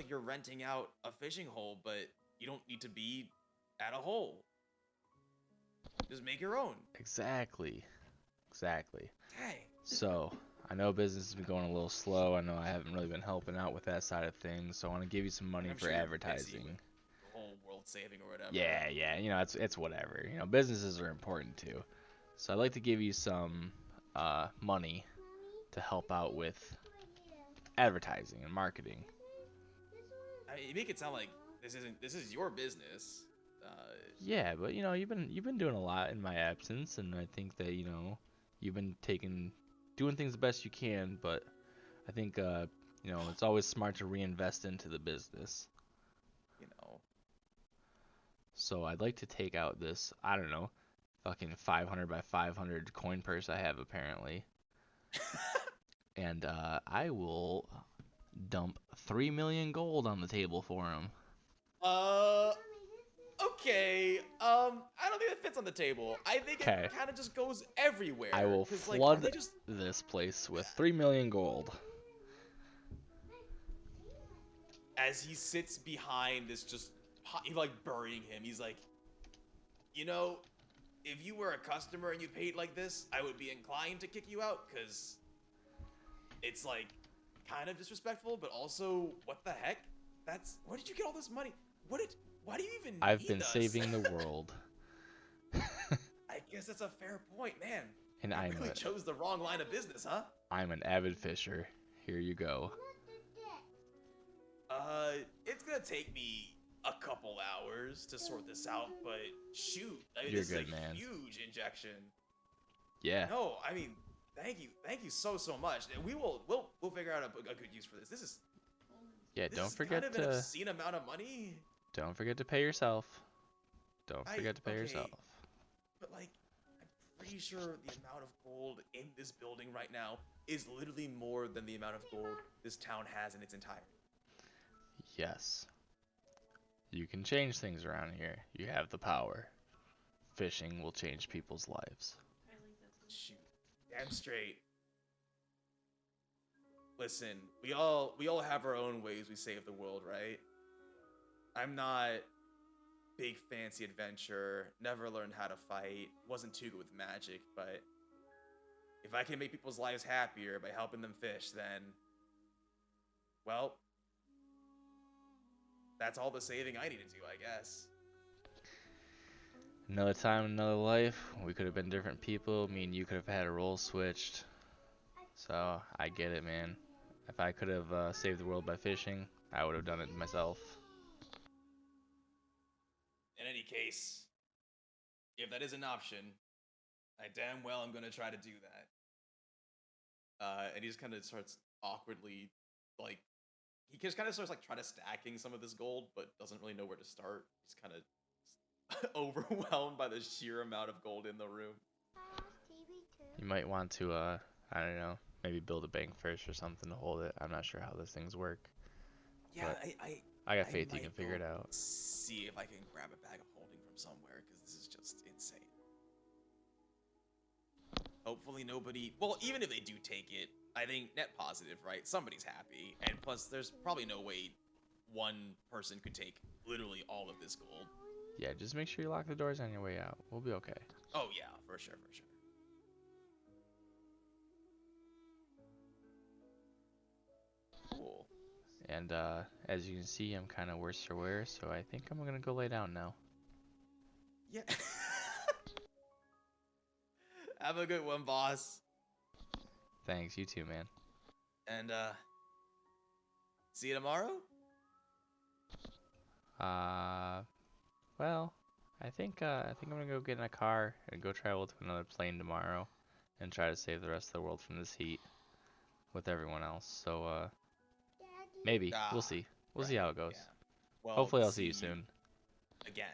you're renting out a fishing hole, but you don't need to be at a hole. Just make your own. Exactly. Dang. So, I know business has been going a little slow. I know I haven't really been helping out with that side of things. So I want to give you some money I'm for sure you're busy advertising. with the whole world saving or whatever. Yeah. You know, it's whatever. You know, businesses are important too. So I'd like to give you some money to help out with advertising and marketing. I mean, you make it sound like this is your business. Yeah, but you know, you've been doing a lot in my absence, and I think that you've been doing things the best you can. But I think it's always smart to reinvest into the business. You know. So I'd like to take out this, I don't know, fucking 500 by 500 coin purse I have apparently, and I will dump 3 million gold on the table for him. Okay. I don't think it fits on the table. I think it 'Kay. kind of just goes everywhere. I will 'cause, like, are flood they just this place with 3 million gold. as he sits behind this, just like burying him. He's like, you know, if you were a customer and you paid like this, I would be inclined to kick you out because it's like kind of disrespectful, but also what the heck? Where did you get all this money? Why do you even I've need been us? saving the world. I guess that's a fair point, man. And You I'm really a, chose the wrong line of business, huh? I'm an avid fisher. Here you go. It's gonna take me a couple hours to sort this out, but shoot, I mean, You're this good, is a man. huge injection. Yeah. No, I mean, thank you so much. We'll figure out a good use for this. This Don't is forget kind of an to obscene amount of money, pay yourself. Don't I- forget to pay okay. yourself. but like, I'm pretty sure the amount of gold in this building right now is literally more than the amount of gold this town has in its entirety. Yes. You can change things around here. You have the power. Fishing will change people's lives. Shoot, damn straight. Listen, we all have our own ways we save the world, right? I'm not big fancy adventure, never learned how to fight, wasn't too good with magic, but if I can make people's lives happier by helping them fish, then, well, that's all the saving I need to do, I guess. Another time, another life, we could have been different people. Me and you could have had a role switched. So, I get it, man. If I could have saved the world by fishing, I would have done it myself. In any case, if that is an option, I damn well am gonna try to do that. And he just kind of starts awkwardly, like, he just kind of starts like trying to stacking some of this gold, but doesn't really know where to start. He's kind of overwhelmed by the sheer amount of gold in the room. You might want to, I don't know, maybe build a bank first or something to hold it. I'm not sure how those things work. Yeah, But I I got faith you might can figure it go out. See if I can grab a bag of holding from somewhere, because this is just insane. Hopefully nobody, well, even if they do take it, I think net positive, right? Somebody's happy, and plus there's probably no way one person could take literally all of this gold. Yeah, just make sure you lock the doors on your way out. We'll be okay. Oh yeah, for sure. Cool. And as you can see, I'm kind of worse for wear, so I think I'm gonna go lay down now. Yeah. Have a good one, boss. Thanks, you too, man. And see you tomorrow? Well, I think I'm gonna go get in a car and go travel to another plane tomorrow, and try to save the rest of the world from this heat with everyone else. So maybe we'll see. We'll see how it goes. Yeah. Well, Hopefully, I'll see you soon, again.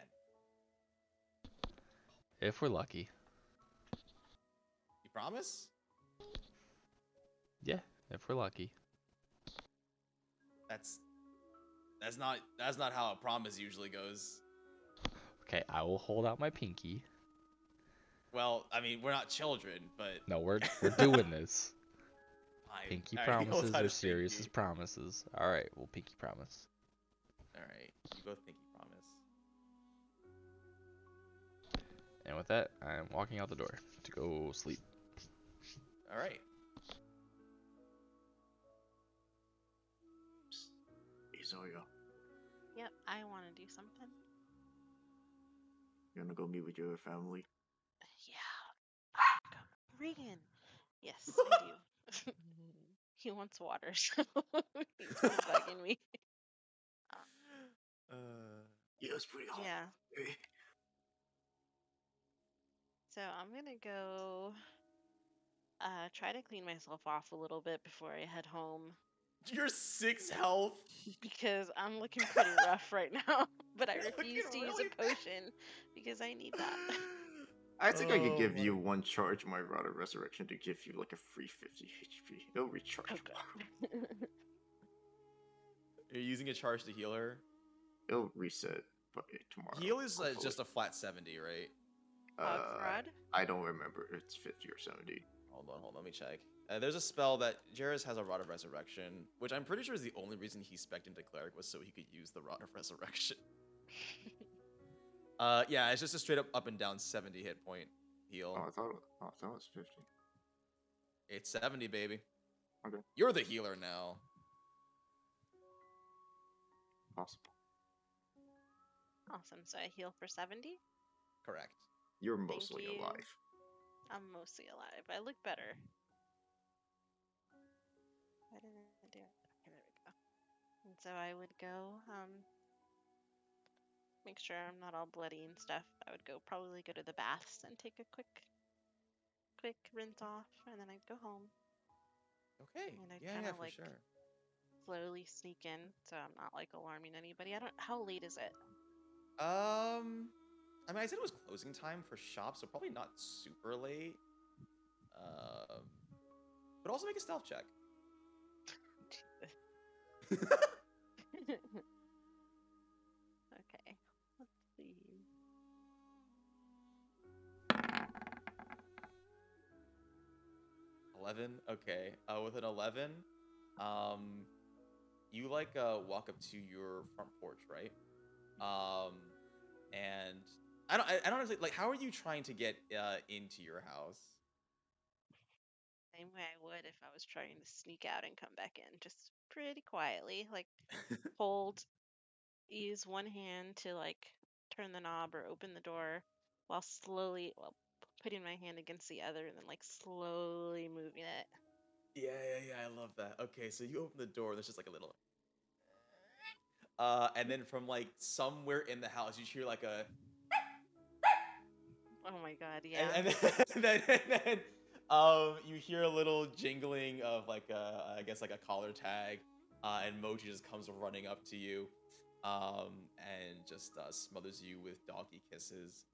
if we're lucky. You promise? Yeah, if we're lucky. That's not how a promise usually goes. Okay, I will hold out my pinky. Well, I mean, we're not children, but No, we're doing this. fine. Pinky All right, he holds promises out are his serious as pinky. promises. All right, well, pinky promise. All right, you both pinky promise. And with that, I'm walking out the door to go sleep. All right. Isarya, Yep, I want to do something. you wanna go meet with your family? Yeah. Regan. Yes, I do. He wants water, so he's bugging me. Yeah, it's pretty hot. Yeah. Hey. So I'm gonna go try to clean myself off a little bit before I head home You're 6 health. because I'm looking pretty rough right now. But I You're refuse looking to use really a potion because I need that. I think I could Oh give my- you one charge of my Rod of Resurrection to give you like a free 50 HP. It'll recharge Oh, tomorrow. good. You're using a charge to heal her. It'll reset by tomorrow. Heal is hopefully. just a flat 70, right? Fraud? I don't remember. It's 50 or 70. Hold on, let me check. There's a spell that Jarius has, a Rod of Resurrection, which I'm pretty sure is the only reason he spec'd into Cleric was so he could use the Rod of Resurrection. Yeah, it's just a straight up and down 70 hit point heal. Oh, I thought it was 50. It's 70, baby. Okay. You're the healer now. Possible. Awesome. So I heal for 70. Correct. You're Thank mostly you. alive. I'm mostly alive. I look better. Why didn't I do it? Okay, there we go. And so I would go, make sure I'm not all bloody and stuff. I would probably go to the baths and take a quick rinse off, and then I'd go home. Okay. And I'd Yeah, kinda, for like, sure. Slowly sneak in, so I'm not like alarming anybody. How late is it? I mean, I said it was closing time for shops, so probably not super late. But also make a stealth check. Okay, let's see. Okay. With an 11, you walk up to your front porch, right? And I don't honestly, like, how are you trying to get into your house? Same way I would if I was trying to sneak out and come back in, just pretty quietly, like use one hand to like turn the knob or open the door while putting my hand against the other and then like slowly moving it. Yeah, I love that. Okay, so you open the door, and there's just like a little and then from like somewhere in the house you hear like a Oh my god, yeah. and then you hear a little jingling of like I guess like a collar tag, and Mochi just comes running up to you, and just smothers you with doggy kisses.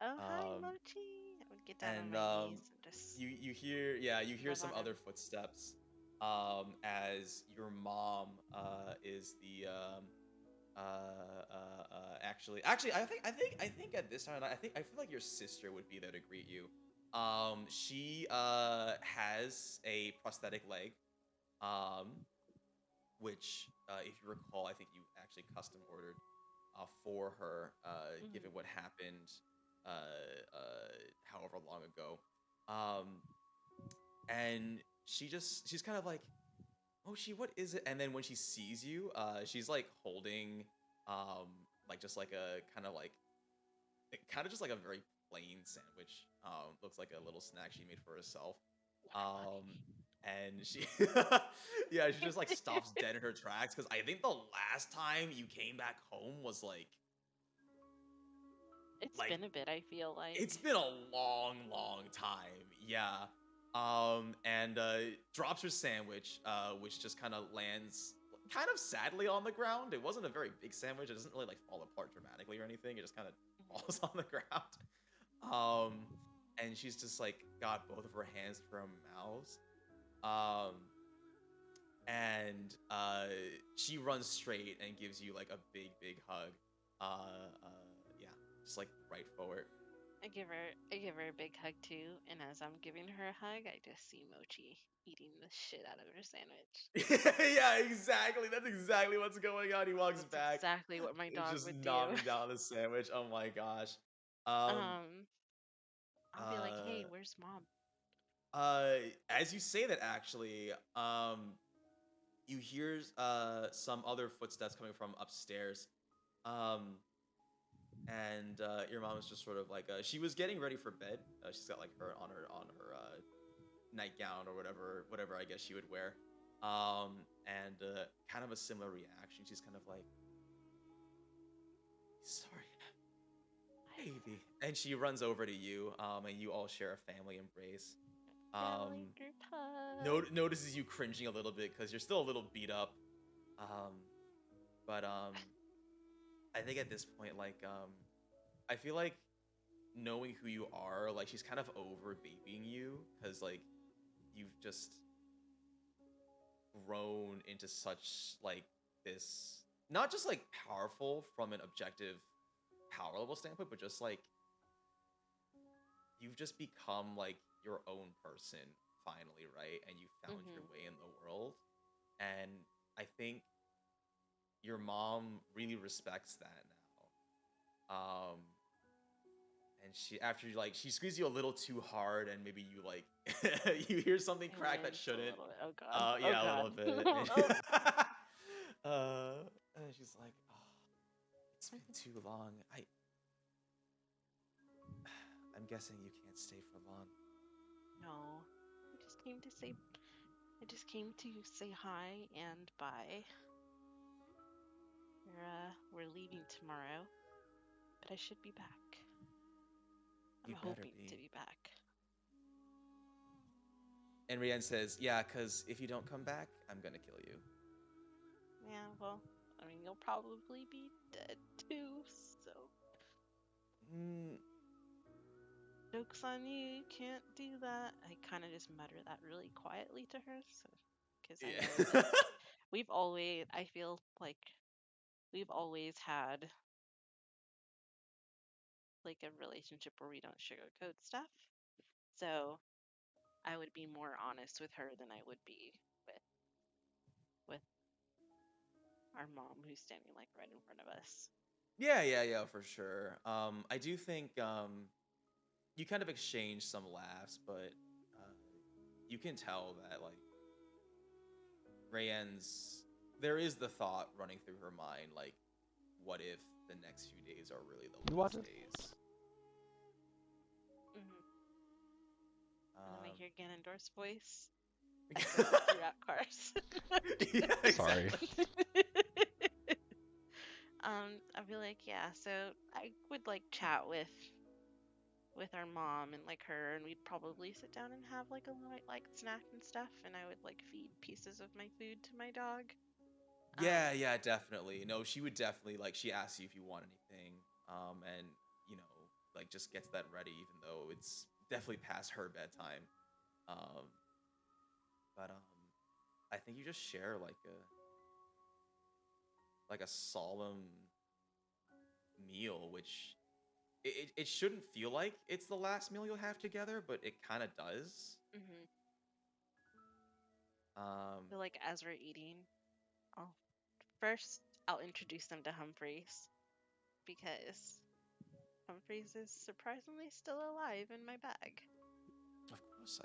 Oh, hi, Mochi. I would get down on And my knees and just you hear love some on him. other footsteps, as your mom is the actually I think at this time I feel like your sister would be there to greet you. She has a prosthetic leg, which if you recall, I think you actually custom ordered for her, given what happened however long ago. And she's kind of like, oh, what is it? And then when she sees you, she's like holding like just like a kind of just like a very plain sandwich. Looks like a little snack she made for herself. And she yeah, she just like stops dead in her tracks, because I think the last time you came back home was like It's been a bit, I feel like. it's been a long time. Yeah. And drops her sandwich, which just kind of lands kind of sadly on the ground. It wasn't a very big sandwich. It doesn't really like fall apart dramatically or anything. It just kind of falls on the ground. And she's just like got both of her hands for her mouth. And she runs straight and gives you like a big hug. Yeah, just like right forward. I give her a big hug too, and as I'm giving her a hug, I just see Mochi eating the shit out of her sandwich. Yeah, exactly. That's exactly what's going on. He walks That's back. exactly what my He's dog just would do. nomming down the sandwich. Oh my gosh. I'll be like, "Hey, where's mom?" As you say that, actually, you hear some other footsteps coming from upstairs. And your mom is just sort of like she was getting ready for bed. She's got like her nightgown or whatever I guess she would wear. And kind of a similar reaction. She's kind of like, sorry, baby. And she runs over to you, and you all share a family embrace. Notices you cringing a little bit because you're still a little beat up. But I think at this point, like, I feel like knowing who you are, like, she's kind of over babying you, because like you've just grown into such like this, not just like powerful from an objective power level standpoint, but just like you've just become like your own person finally, right? And you found your way in the world. And I think your mom really respects that now. And she, after you like, she squeezed you a little too hard, and maybe you like, you hear something crack that shouldn't. Oh god. Yeah, oh a little god. bit. And she's like, oh, it's been too long. I'm guessing you can't stay for long. No. I just came to say hi and bye. We're leaving tomorrow, but I should be back. I'm You better hoping be. to be back. And Rian says, yeah, because if you don't come back, I'm gonna kill you. Yeah, well, I mean, you'll probably be dead too, so. Joke's on you, you can't do that. I kind of just mutter that really quietly to her, so. Because I know that I feel like we've always had like a relationship where we don't sugarcoat stuff. So I would be more honest with her than I would be with our mom who's standing like right in front of us. Yeah, for sure. I do think you kind of exchange some laughs, but you can tell that like Rayanne's, there is the thought running through her mind, like, what if the next few days are really the last days? And then I hear Ganondorf's voice. Throughout cars. Yeah, Sorry. I'd be like, yeah, so I would like chat with our mom and like her, and we'd probably sit down and have like a light like snack and stuff, and I would like feed pieces of my food to my dog. Yeah, definitely. No, she would definitely, like, she asks you if you want anything, and you know, like, just gets that ready, even though it's definitely past her bedtime. But I think you just share like a solemn meal, which it shouldn't feel like it's the last meal you'll have together, but it kind of does. So like as we're eating, I'll introduce them to Humphreys, because Humphreys is surprisingly still alive in my bag. Of course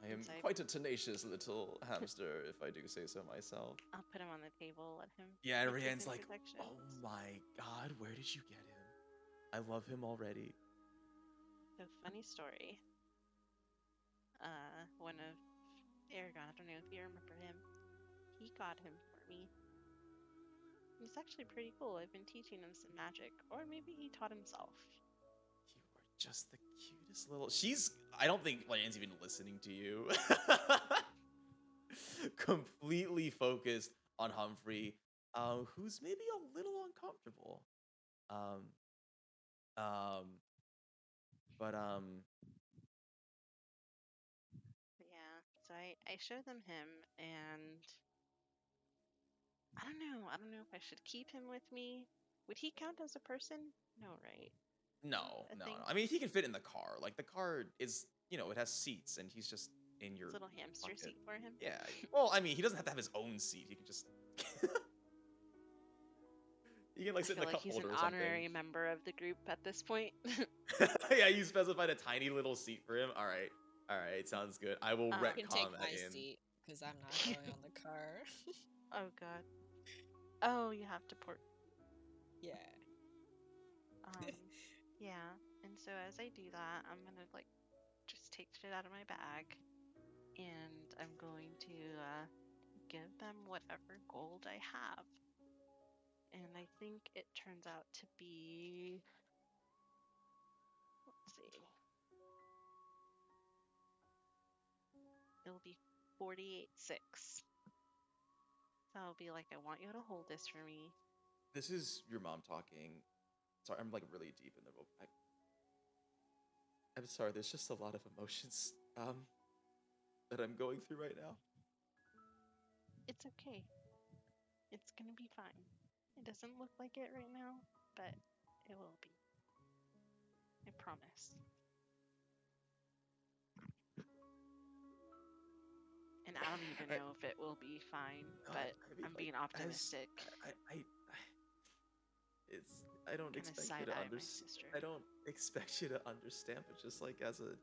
I am quite a tenacious little hamster, if I do say so myself. I'll put him on the table, let him. Yeah, and make his Rianne's like, introductions. oh my god, where did you get him? I love him already. So funny story. One of Aragon, I don't know if you remember him. He got him for me. He's actually pretty cool. I've been teaching him some magic, or maybe he taught himself. You are just the cutest little. I don't think Rianne's even listening to you. Completely focused on Humphrey, who's maybe a little uncomfortable. But Yeah, so I show them him, and I don't know if I should keep him with me. Would he count as a person? No, right? no. I mean, he can fit in the car. Like, the car is, it has seats, and he's just in your Little hamster bucket. seat for him. Yeah. Well, I mean, he doesn't have to have his own seat. He can just. He can like sit in the cup he's holder an or something. honorary member of the group at this point. Yeah, you specified a tiny little seat for him. All right, sounds good. I will You can retcon take that my in. seat because I'm not going on the car. Oh god. Oh, you have to port. Yeah. Yeah. And so as I do that, I'm gonna like just take shit out of my bag, and I'm going to give them whatever gold I have. And I think it turns out to be, let's see, it'll be 48.6. So I'll be like, I want you to hold this for me. This is your mom talking. Sorry, I'm like really deep in the book. I'm sorry, there's just a lot of emotions that I'm going through right now. It's okay. It's gonna be fine. It doesn't look like it right now, but it will be. I promise. And I don't even know if it will be fine, but I'm being optimistic. I don't Kinda expect you side-eye to my understand. sister. I don't expect you to understand, but just like as a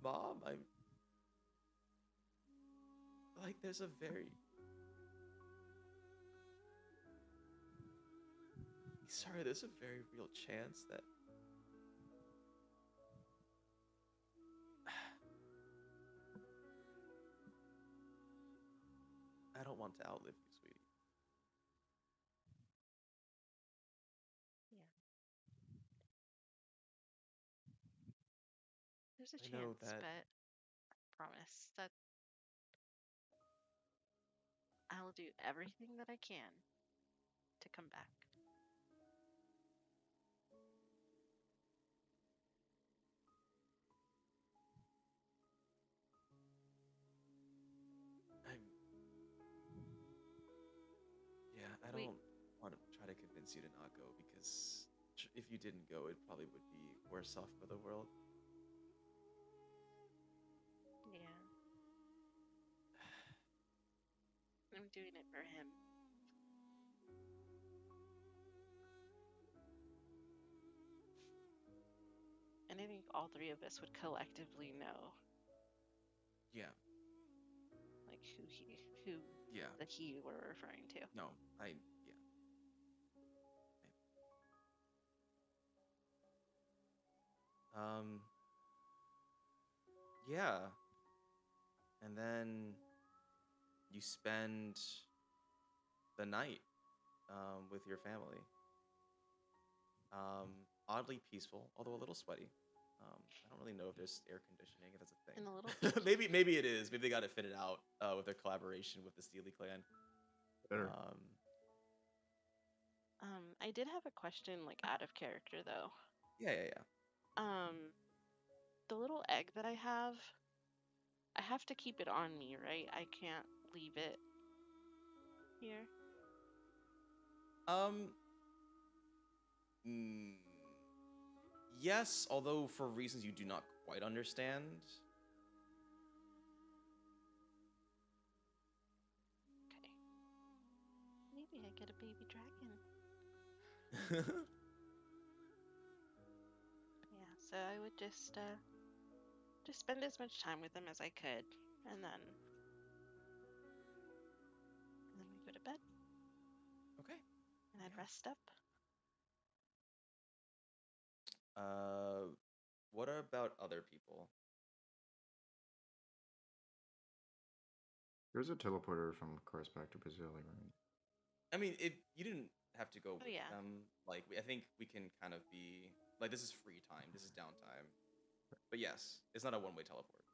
mom, I'm like, there's a very real chance that I don't want to outlive you, sweetie. Yeah. There's a I know chance, that. but I promise that I'll do everything that I can to come back. I Wait. don't want to try to convince you to not go because if you didn't go, it probably would be worse off for the world. Yeah. I'm doing it for him. And I think all three of us would collectively know, Yeah. like, who Yeah. the he we're referring to. No, yeah. And then you spend the night with your family. Oddly peaceful, although a little sweaty. I don't really know if there's air conditioning, if that's a thing. And a little maybe it is. Maybe they got it fitted out with their collaboration with the Steely clan. Better. I did have a question, like, out of character, though. Yeah. The little egg that I have to keep it on me, right? I can't leave it here. Yes, although for reasons you do not quite understand. Okay. Maybe I get a baby dragon. Yeah, so I would just spend as much time with him as I could, and then we go to bed. Okay. And I'd rest up. What about other people? There's a teleporter from course back to Brazil, right? I mean, if you didn't have to go with yeah. them, like I think we can kind of be like, this is free time, this is downtime. But yes, it's not a one-way teleport.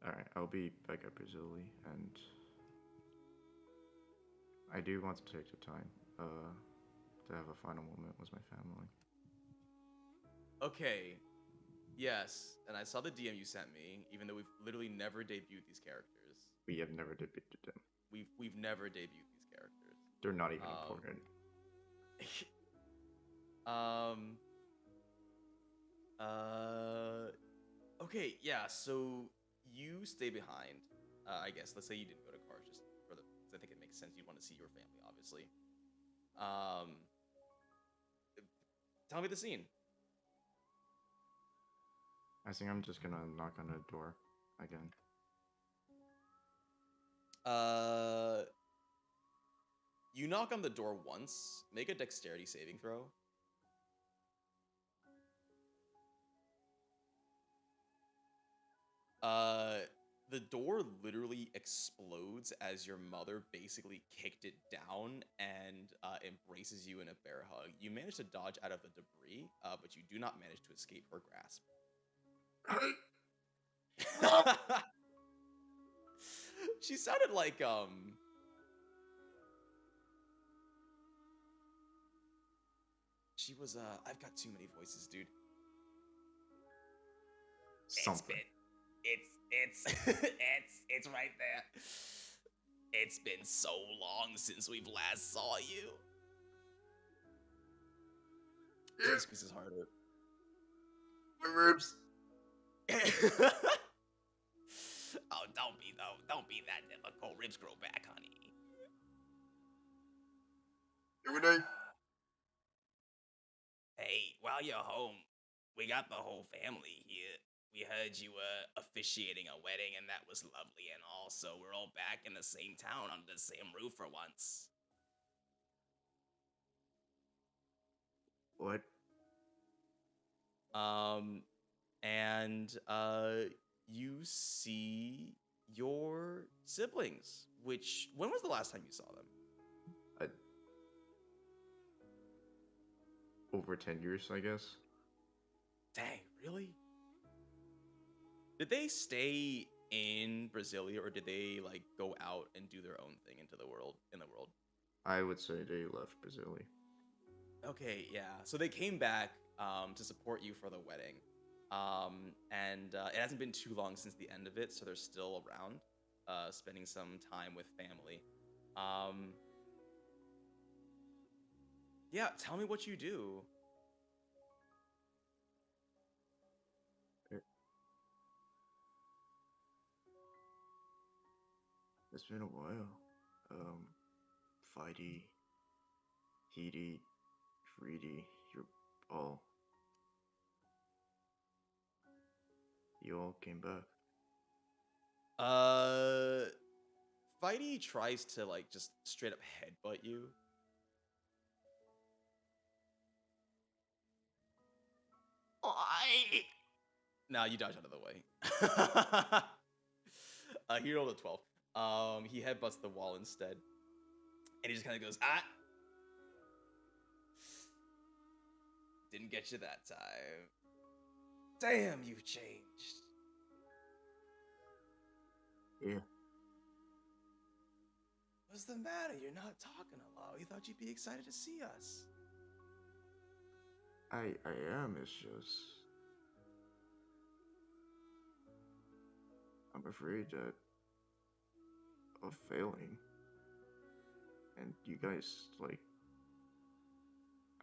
Alright, I'll be back at Brazil, and I do want to take the time to have a final moment with my family. Okay. Yes, and I saw the DM you sent me, even though we've literally never debuted these characters. We have never debuted them. We've never debuted these characters. They're not even important. Okay, yeah, so you stay behind. I guess, let's say you didn't go to Kars, just for because I think it makes sense. You'd want to see your family, obviously. Tell me the scene. I think I'm just gonna knock on the door again. You knock on the door once. Make a dexterity saving throw. The door literally explodes as your mother basically kicked it down and embraces you in a bear hug. You manage to dodge out of the debris, but you do not manage to escape her grasp. She sounded like she was I've got too many voices, dude. Something. it's right there. It's been so long since we've last saw you. He squeezes harder. My ribs. Oh, don't be that difficult. Ribs grow back, honey. Every day. Hey, while you're home, we got the whole family here. We heard you were officiating a wedding, and that was lovely and all. So we're all back in the same town under the same roof for once. What? And you see your siblings. Which when was the last time you saw them? Over 10 years, I guess. Dang, really? Did they stay in Brasilia, or did they like go out and do their own thing into the world? I would say they left Brasilia. Okay, yeah. So they came back to support you for the wedding, and it hasn't been too long since the end of it, so they're still around, spending some time with family. Yeah, tell me what you do. It's been a while. Fighty, heaty, greedy, you all came back. Fighty tries to like just straight up headbutt you. Why? Nah, you dodge out of the way. He rolled a 12. He headbutts the wall instead. And he just kind of goes, ah! Didn't get you that time. Damn, you've changed. Yeah. What's the matter? You're not talking a lot. We thought you'd be excited to see us. I am, it's just... I'm afraid that of failing. And you guys, like,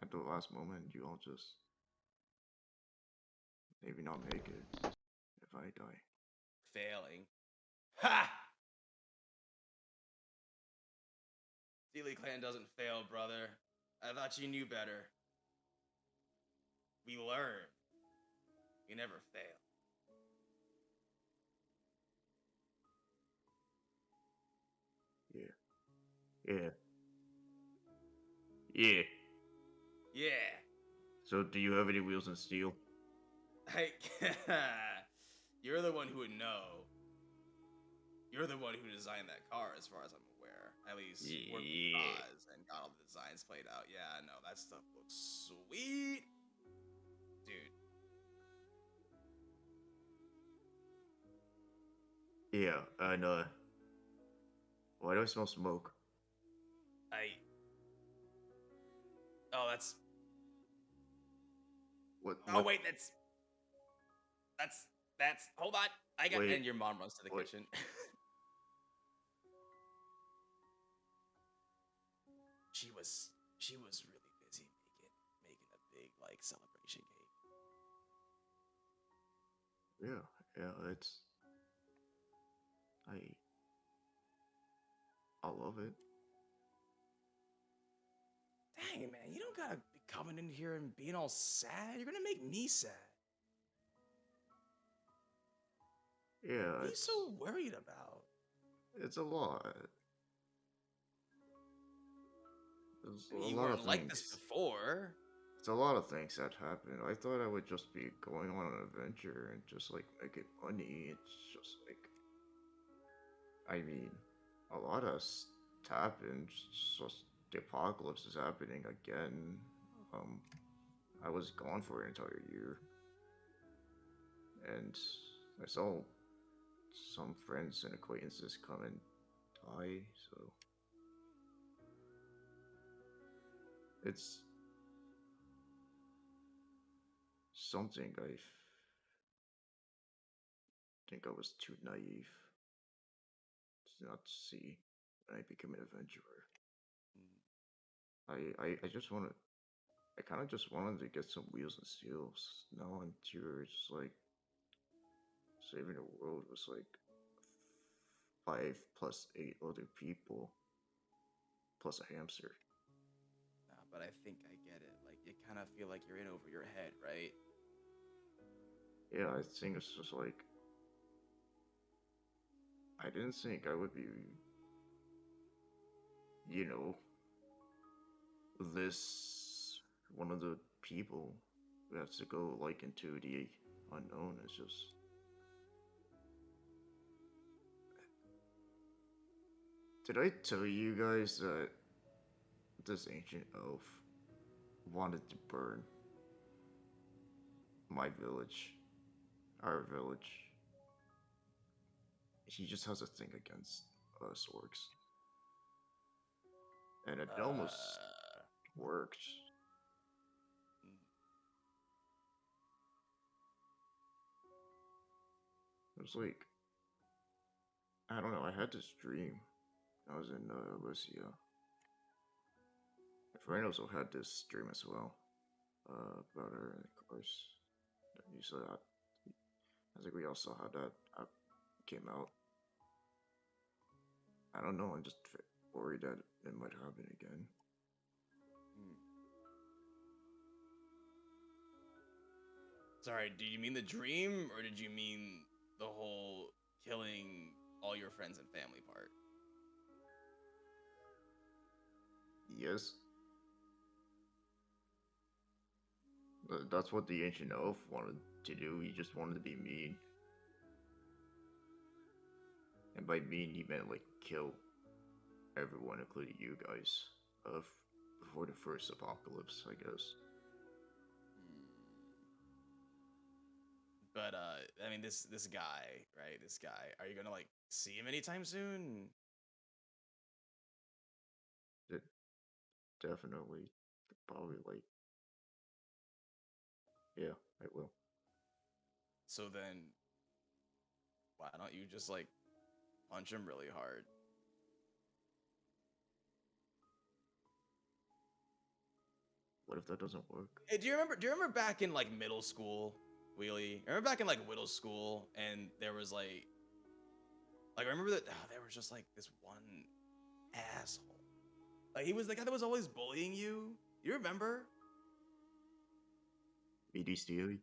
at the last moment, you all just maybe not make it if I die. Failing. Ha! Steely clan doesn't fail, brother. I thought you knew better. We learn. We never fail. Yeah. Yeah. So, do you have any wheels in steel? Hey, you're the one who would know. You're the one who designed that car, as far as I'm aware. At least worked with Oz and got all the designs played out. Yeah, I know. That stuff looks sweet. Dude. Yeah, and why do I smell smoke? Oh, that's... What? Oh, wait, that's... Hold on. I got... Wait. And your mom runs to the kitchen. She was really busy making a big, like, celebration cake. Yeah, it's... I love it. Dang, man, you don't gotta be coming in here and being all sad. You're gonna make me sad. Yeah, What are you so worried about? it's a lot. There's a You lot weren't of like this things. before. It's a lot of things that happen. I thought I would just be going on an adventure and just like making money. It's just like, I mean, a lot of stuff happened. Just the apocalypse is happening again. I was gone for an entire year, and I saw some friends and acquaintances come and die. So it's something I've think I was too naive to not see when I became an adventurer. I just wanted, I kind of just wanted to get some wheels and seals. Now I'm curious, like, saving the world was like 5 + 8 other people, plus a hamster. Nah, but I think I get it. Like, you kind of feel like you're in over your head, right? Yeah, I think it's just like, I didn't think I would be, you know, this one of the people who has to go like into the unknown. It's just, did I tell you guys that this ancient elf wanted to burn my village, our village? He just has a thing against us orcs, and it almost worked. It was like, I don't know, I had this dream. I was in Lucia. My friend also had this dream as well. About her, and of course, you saw that. I think we all saw how that came out. I don't know, I'm just worried that it might happen again. Sorry, did you mean the dream, or did you mean the whole killing all your friends and family part? Yes. That's what the ancient elf wanted to do. He just wanted to be mean. And by mean, he meant like kill everyone, including you guys, before the first apocalypse, I guess. But I mean, this guy, right? This guy, are you gonna like see him anytime soon? Definitely, probably like, yeah, I will. So then, why don't you just like punch him really hard? What if that doesn't work? Hey, do you remember back in like middle school, Wheelie? Remember back in like middle school, and there was like I remember that there was just like this one asshole. Like he was the guy that was always bullying you. You remember? BD Steely?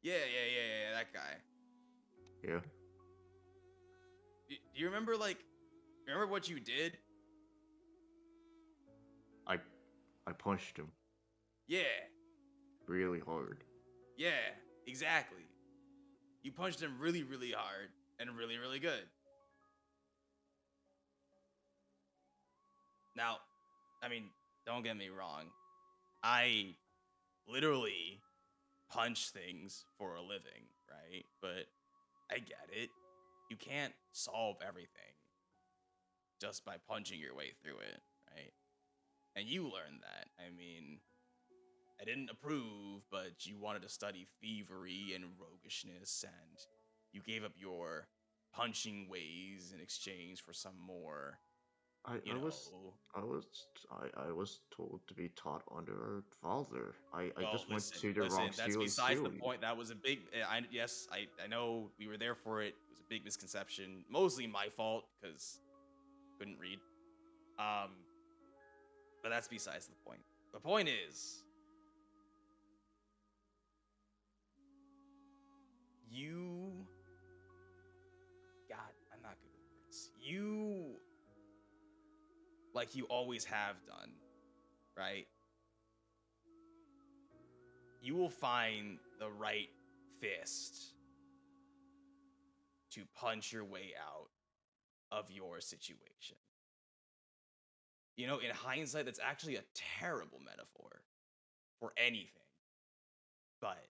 Yeah, that guy. Yeah. Do you remember remember what you did? I punched him Yeah, really hard. yeah, exactly. You punched him really, really hard and really, really good. Now, I mean, don't get me wrong. I literally punch things for a living, right? But I get it. You can't solve everything just by punching your way through it, right? And you learned that. I mean, I didn't approve, but you wanted to study thievery and roguishness, and you gave up your punching ways in exchange for some more, I was told to be taught under our father. I Well, just went listen, to the wrong that's Steel and besides the Steely. point. That was a big. I know we were there for it. It was a big misconception, mostly my fault because couldn't read. But that's besides the point. The point is, you. God, I'm not good with words. You, like you always have done, right? You will find the right fist to punch your way out of your situation. You know, in hindsight, that's actually a terrible metaphor for anything. But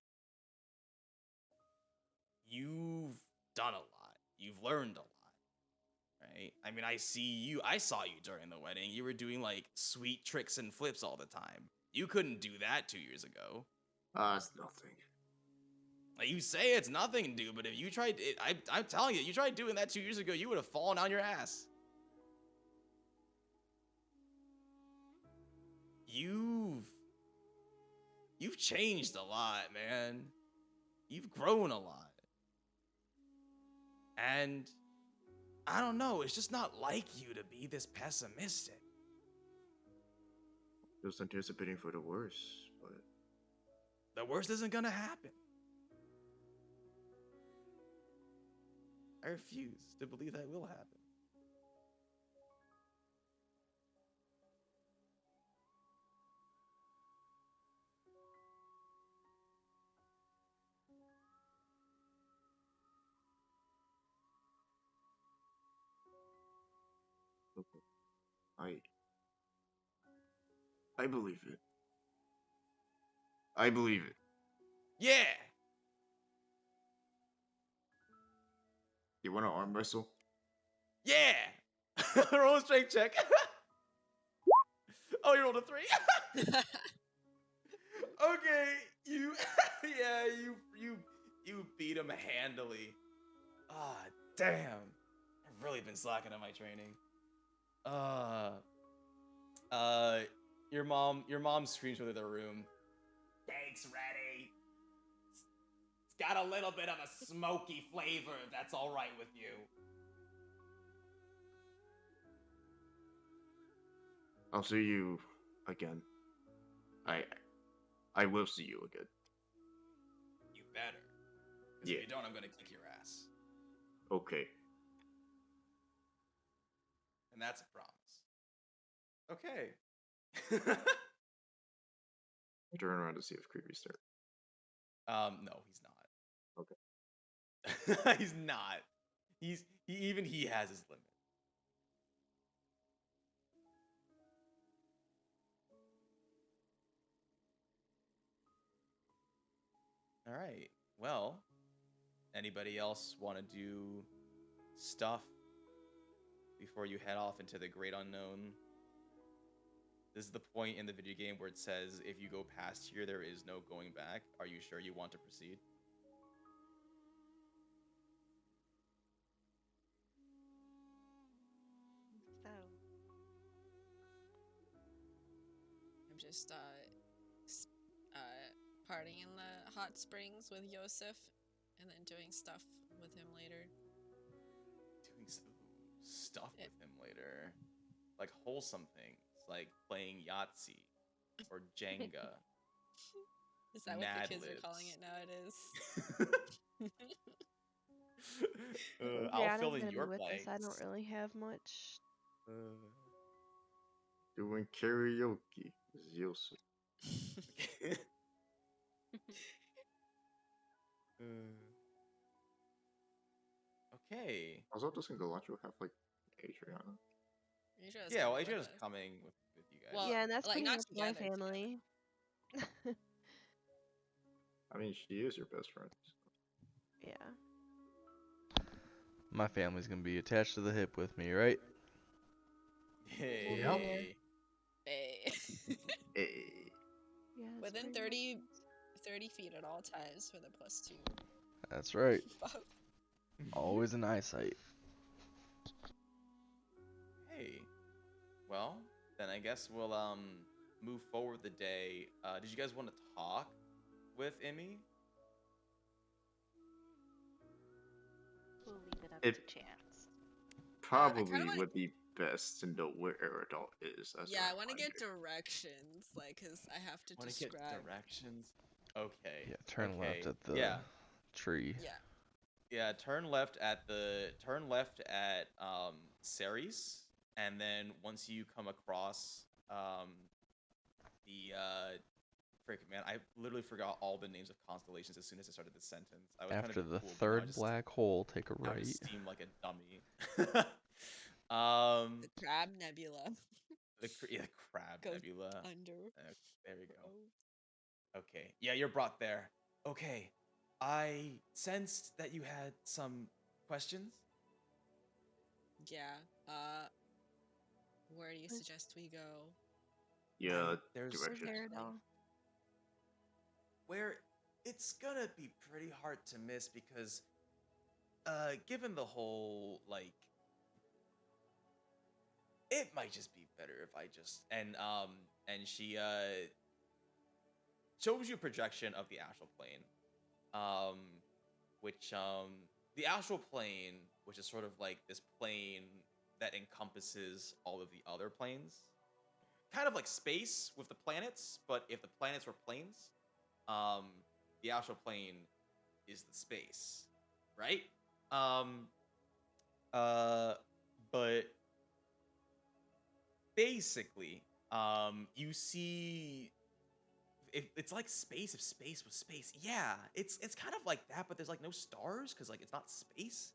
you've done a lot. You've learned a lot, right? I mean, I saw you during the wedding. You were doing like sweet tricks and flips all the time. You couldn't do that 2 years ago. It's nothing. Like, you say it's nothing, dude, but if you tried, I'm telling you, you tried doing that 2 years ago, you would have fallen on your ass. You've changed a lot, man. You've grown a lot. And I don't know, it's just not like you to be this pessimistic. Just anticipating for the worst, but The worst isn't gonna happen. I refuse to believe that will happen. okay. I believe it. I believe it. Yeah! You want to arm wrestle? Yeah! Roll a strength check. Oh, you rolled a 3? Okay, you you beat him handily. Ah, damn. I've really been slacking on my training. Your mom screams through the room. Steak's ready. It's got a little bit of a smoky flavor, if that's all right with you. I'll see you again. I will see you again. You better. 'Cause Yeah. if you don't, I'm gonna kick your ass. Okay. And that's a promise. Okay. I turn around to see if Creepy's there. No, he's not. Okay. He's not. Even he has his limit. All right. Well, anybody else want to do stuff before you head off into the great unknown? This is the point in the video game where it says if you go past here, there is no going back. Are you sure you want to proceed? So, I'm just partying in the hot springs with Yosef, and then doing stuff with him later. Doing stuff Yeah. with him later. Like wholesome things, like playing Yahtzee or Jenga. Is that what Mad the kids are calling Libs. it nowadays? I'll Brianna's fill in gonna be your with us. I don't blanks. really have much. Doing karaoke with Yosef. Okay. Also, doesn't Galadriel have like Adriana? Adria's Yeah, well, coming with Adriana's us. coming with you guys. Well, Yeah, and that's like, pretty not much my together, family. I mean, she is your best friend. Yeah. My family's gonna be attached to the hip with me, right? Hey. Yep. Hey. Hey. Yeah. it's Within pretty 30 feet at all times for the +2 That's right. buff. Always in eyesight. Hey. Well, then I guess we'll move forward the day. Did you guys want to talk with Emmy? we'll leave it up It- to chance. Probably wanna- would be best to know where Eridol is. That's Yeah, what I want to find get it. directions, like, cause I have to Want to get describe. directions? Okay. Yeah, turn left okay. at the Yeah. tree. Yeah. Yeah, turn left at Ceres, and then once you come across the frick, man, I literally forgot all the names of constellations as soon as I started this sentence. I was trying to After be the cool, but now I third just- black hole, take a now I right. just seem like a dummy. The Crab Nebula. the Crab Go Nebula. Under. There we go. Okay. Yeah, you're brought there. Okay. I sensed that you had some questions. Yeah. Where do you suggest we go? Yeah, There's Where's directions. Eridol? where it's gonna be pretty hard to miss because, given the whole like, it might just be better if I just and she shows you a projection of the astral plane, um, which the astral plane, which is sort of like this plane that encompasses all of the other planes, kind of like space with the planets, but if the planets were planes, um, the astral plane is the space, right? Um, uh, but basically, you see, if it's like space, if space was space, yeah, it's kind of like that, but there's like no stars because like it's not space.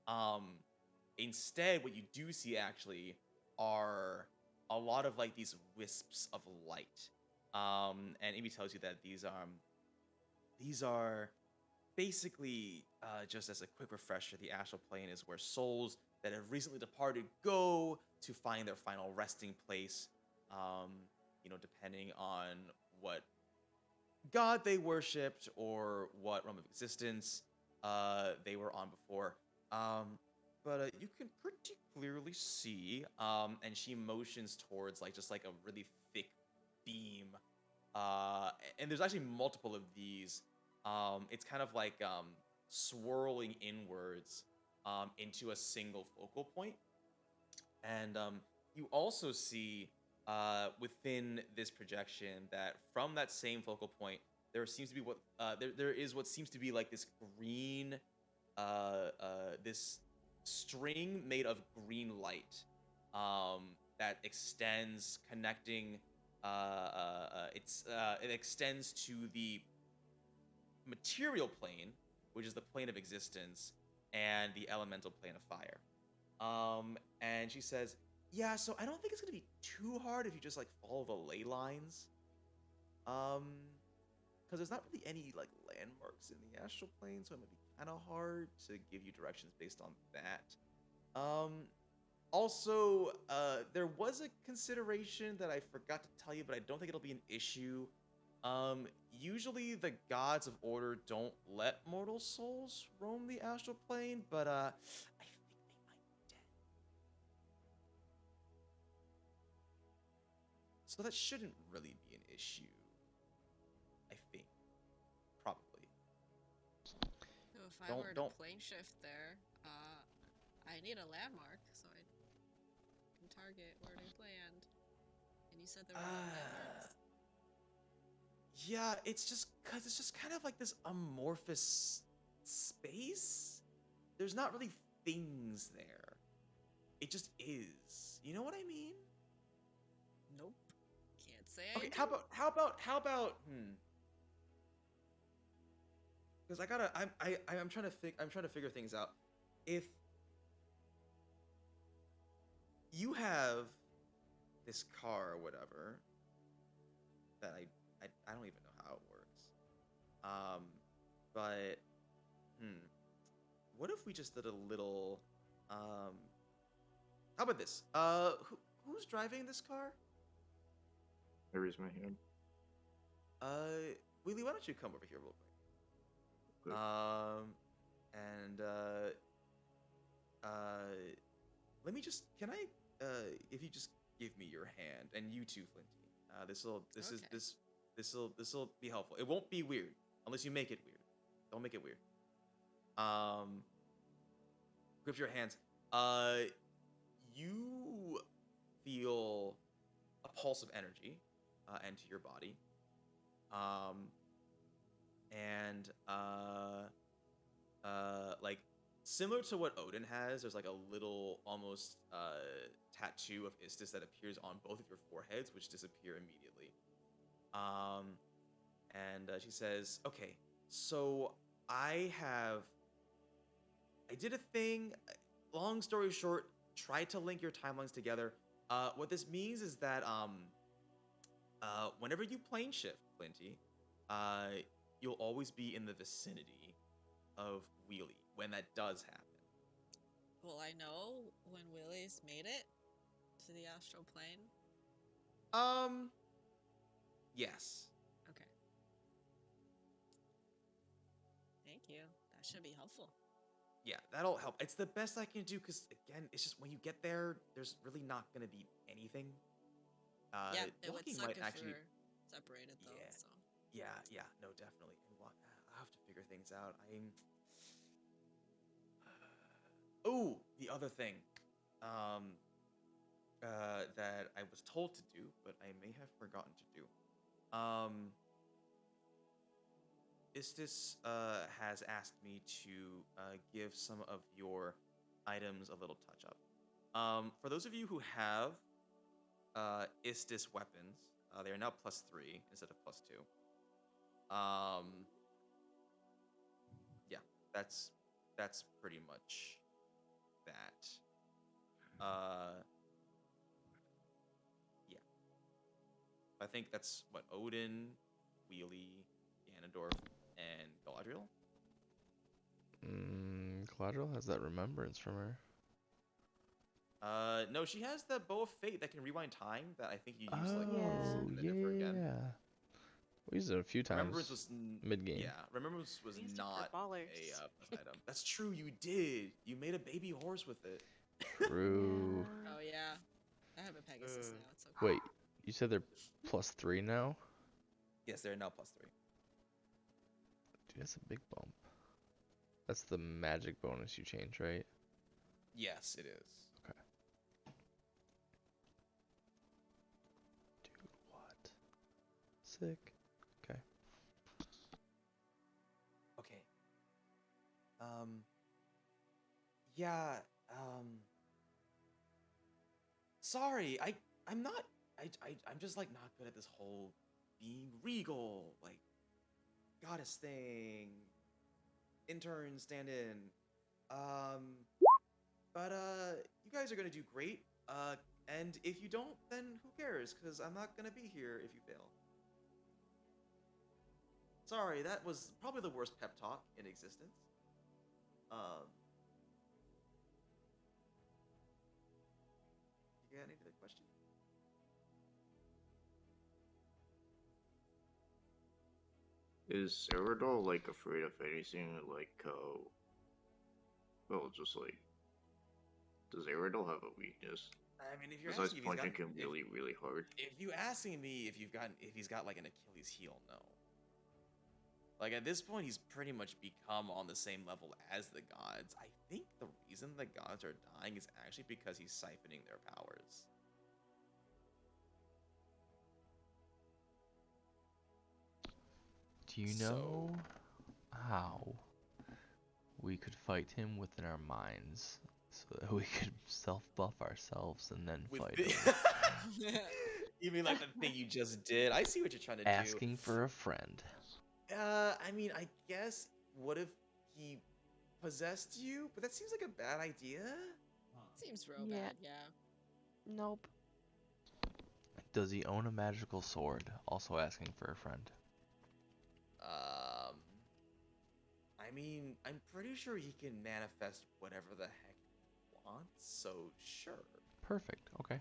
Um, Instead, what you do see actually are a lot of like these wisps of light. And Amy tells you that these are basically, just as a quick refresher, the astral plane is where souls that have recently departed go to find their final resting place. Um, Depending on what god they worshipped or what realm of existence they were on before. But you can pretty clearly see, and she motions towards like just like a really thick beam, and there's actually multiple of these. It's kind of like swirling inwards into a single focal point, and you also see within this projection that from that same focal point there seems to be there is what seems to be like this green this string made of green light that extends connecting it extends to the material plane, which is the plane of existence, and the elemental plane of fire. And she says, yeah, so I don't think it's gonna be too hard if you just like follow the ley lines. Because there's not really any like landmarks in the astral plane, so it might be kind of hard to give you directions based on that. Also, there was a consideration that I forgot to tell you, but I don't think it'll be an issue. Usually the gods of order don't let mortal souls roam the astral plane, but I think they might be dead. So that shouldn't really be an issue. I think. Probably. So if I were to don't plane shift there, I need a landmark so I can target where to land. And you said there were no landmarks. Yeah, it's just because it's just kind of like this amorphous space. There's not really things there. It just is. You know what I mean? Nope. Can't say Okay, I do. how about because I'm trying to figure things out. If you have this car or whatever that I don't even know how it works. But what if we just did a little how about this? Who's driving this car? I raise my hand. Wheelie, why don't you come over here real quick? Good. And let me just can I if you just give me your hand, and you too, Flinty. This'll be helpful. It won't be weird unless you make it weird. Don't make it weird. Grip your hands. You feel a pulse of energy enter your body. And like similar to what Odin has, there's like a little almost tattoo of Istis that appears on both of your foreheads, which disappear immediately. And she says, "Okay, so I did a thing. Long story short, tried to link your timelines together. What this means is that whenever you plane shift, Flinty, you'll always be in the vicinity of Wheelie when that does happen." Will I know when Willie's made it to the astral plane? Yes. Okay. should be helpful. Yeah, that'll help. It's the best I can do because again, it's just when you get there, there's really not gonna be anything. Yeah, it would Walking suck might if actually. we're separated though. Yeah. So Yeah, no, definitely. And I have to figure things out. Oh, the other thing, that I was told to do, but I may have forgotten to do. Istis has asked me to give some of your items a little touch up. For those of you who have Istis weapons, they are now +3 instead of +2. Yeah, that's pretty much that. Yeah, I think that's what Odin, Wheelie, Ganondorf, and Galadriel. Galadriel has that remembrance from her. No, she has the Bow of Fate that can rewind time that I think you use Oh, like Yeah. once and then never again. yeah. We used it a few Remembrance times was mid-game. Yeah, Remembrance was We used it for not ballers. a plus item. That's true, you did. You made a baby horse with it. True. Yeah. oh yeah, I have a Pegasus now. It's okay. Wait, you said they're +3 now? Yes, they're now +3. Dude, that's a big bump. That's the magic bonus you change, right? Yes, it is. Okay. Dude, what? Sick. Okay. Okay. Yeah, sorry, I'm not I'm just like not good at this whole being regal, like goddess thing, intern stand in. But you guys are gonna do great. And if you don't, then who cares? Cause I'm not gonna be here if you fail. Sorry, that was probably the worst pep talk in existence. You got any other question? Is Eridol like afraid of anything like well, just like, does Eridol have a weakness? I mean, if you're Besides asking punching him really, really hard. if you asking me if he's got like an Achilles heel, no. Like at this point, he's pretty much become on the same level as the gods. I think the reason the gods are dying is actually because he's siphoning their powers. Do you know how we could fight him within our minds so that we could self-buff ourselves and then With fight the- him? You mean like the thing you just did? I see what you're trying to Asking for a friend. do. I mean, I guess what if he possessed you? But that seems like a bad idea. Seems real Yeah. bad. Yeah. Nope. Does he own a magical sword? Also asking for a friend. I mean, I'm pretty sure he can manifest whatever the heck he wants, so sure. Perfect. Okay.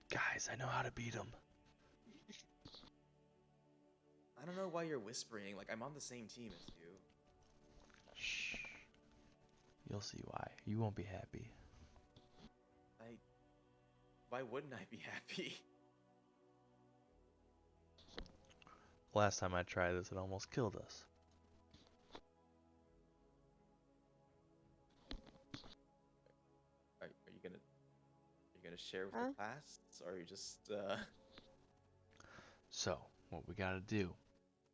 Guys, I know how to beat him. I don't know why you're whispering. Like, I'm on the same team as you. Shh. You'll see why. You won't be happy. Why wouldn't I be happy? Last time I tried this, it almost killed us. Are you gonna share with Huh? the class, or are you just So, what we gotta do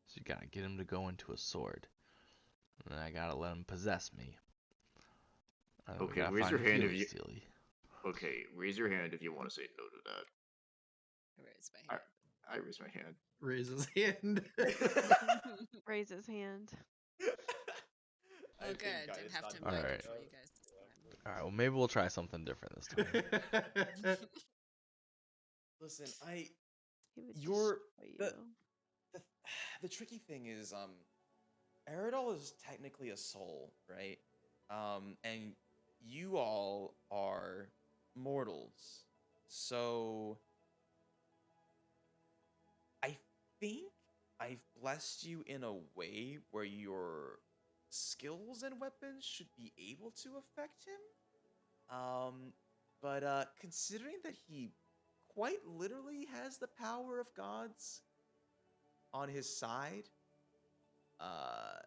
is you gotta get him to go into a sword. And then I gotta let him possess me. And then we Okay, gotta raise find your a hand if healer you- Steely. Okay, raise your hand if you want to say no to that. I raise my hand. I raise my hand. Raise his hand. Raise his hand. I Oh, think good. guidance Didn't have not to in beg Alright. mind. for you guys this time. Alright, well maybe we'll try something different this time. Listen, He would You're- destroy the- you. the tricky thing is, Eridol is technically a soul, right? And you all are mortals, so I think I've blessed you in a way where your skills and weapons should be able to affect him. But considering that he quite literally has the power of gods on his side, uh,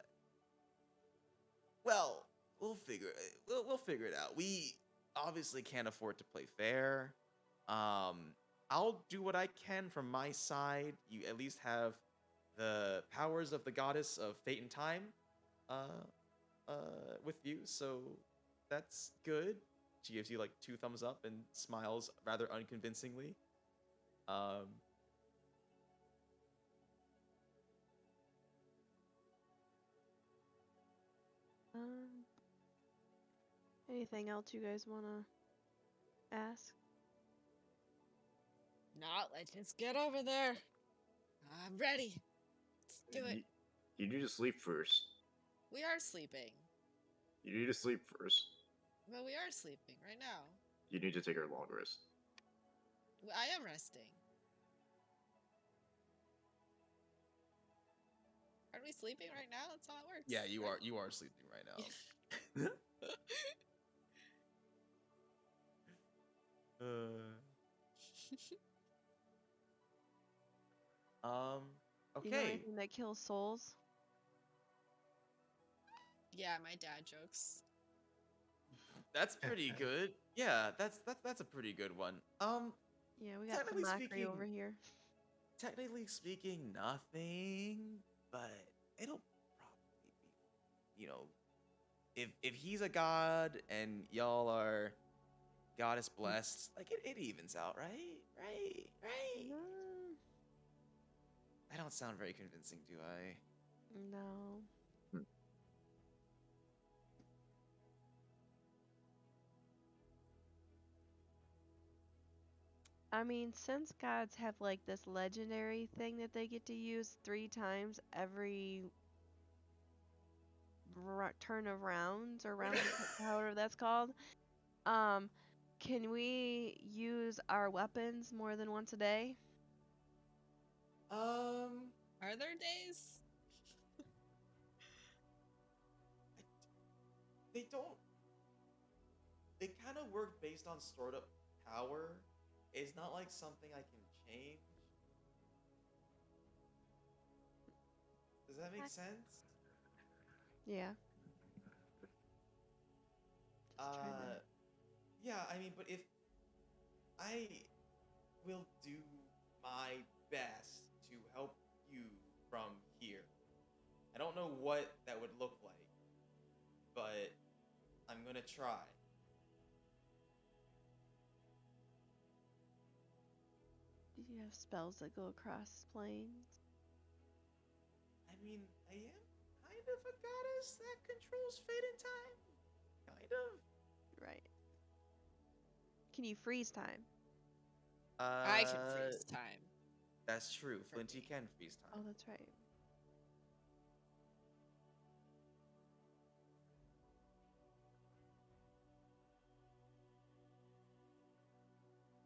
well, we'll figure it out. We obviously can't afford to play fair. I'll do what I can from my side. You at least have the powers of the goddess of fate and time, uh, with you, so that's good. She gives you like 2 thumbs up and smiles rather unconvincingly. Um, Um, anything else you guys want to ask? Not, let's just get over there. I'm ready. Let's do it. You need to sleep first. We are sleeping. You need to sleep first. Well, we are sleeping right now. You need to take a long rest. I am resting. Aren't we sleeping right now? That's how it works. yeah, you right? are sleeping right now. Do you know Okay. anything that kills souls? Yeah, my dad jokes. That's pretty good. Yeah, that's a pretty good one. Yeah, we got some Technically mockery speaking- over here. Technically speaking, nothing, but it'll probably be, if he's a god and y'all are goddess blessed, like it evens out, right? Right? Mm, I don't sound very convincing, do I? no. I mean, since gods have like this legendary thing that they get to use 3 times every turn of rounds or rounds, however that's called, can we use our weapons more than once a day? Are there days? They don't. They kind of work based on stored up power. It's not like something I can change. Does that make What? sense? Yeah. Just trying to. Yeah, I mean, but if I will do my best to help you from here. I don't know what that would look like, but I'm gonna try. Do you have spells that go across planes? I mean, I am kind of a goddess that controls fate and time. Kind of. Right. Can you freeze time? I can freeze time. That's true. For Flinty me. can freeze Oh, time. that's right.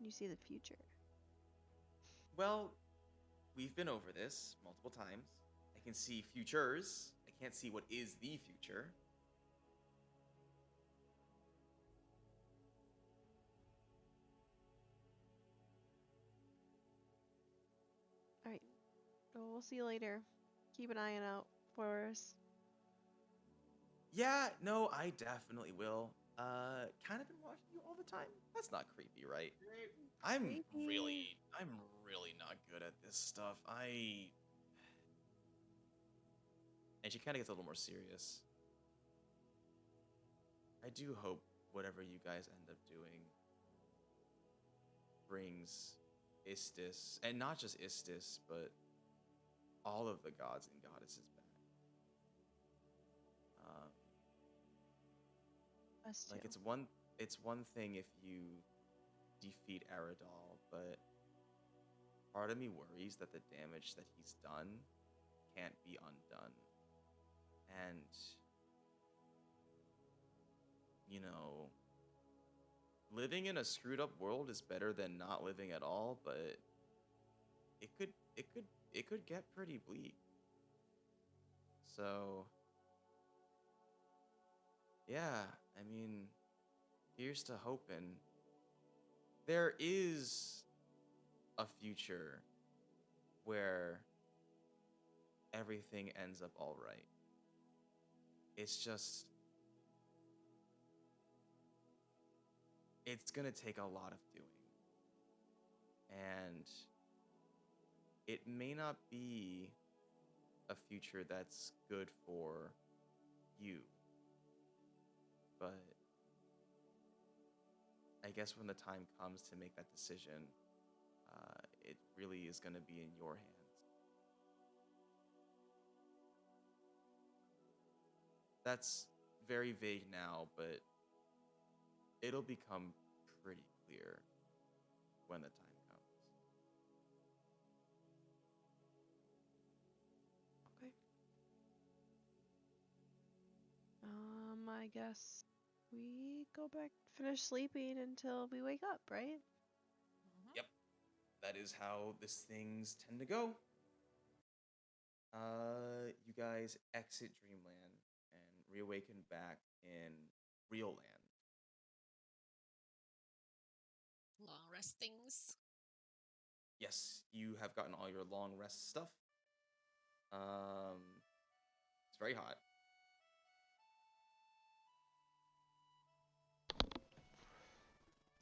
You see the future. Well, we've been over this multiple times. I can see futures. I can't see what is the future. All right. Well, we'll see you later. Keep an eye out for us. Yeah, no, I definitely will. Kind of been watching you all the time. That's not creepy, right? I'm Creepy. really not good at this stuff. And she kind of gets a little more serious. I do hope whatever you guys end up doing brings Istis, and not just Istis, but all of the gods and goddesses back. Us too. Like it's one thing if you defeat Aradal, but part of me worries that the damage that he's done can't be undone. And living in a screwed up world is better than not living at all, but it could it could get pretty bleak. So, yeah, I mean, here's to hoping. There is a future where everything ends up all right. It's just, it's gonna take a lot of doing. And it may not be a future that's good for you. But I guess when the time comes to make that decision, it really is going to be in your hands. That's very vague now, but it'll become pretty clear when the time comes. Okay. I guess we go back, finish sleeping until we wake up, right? Yep, that is how these things tend to go. You guys exit Dreamland and reawaken back in real land. Long restings. Yes, you have gotten all your long rest stuff. It's very hot.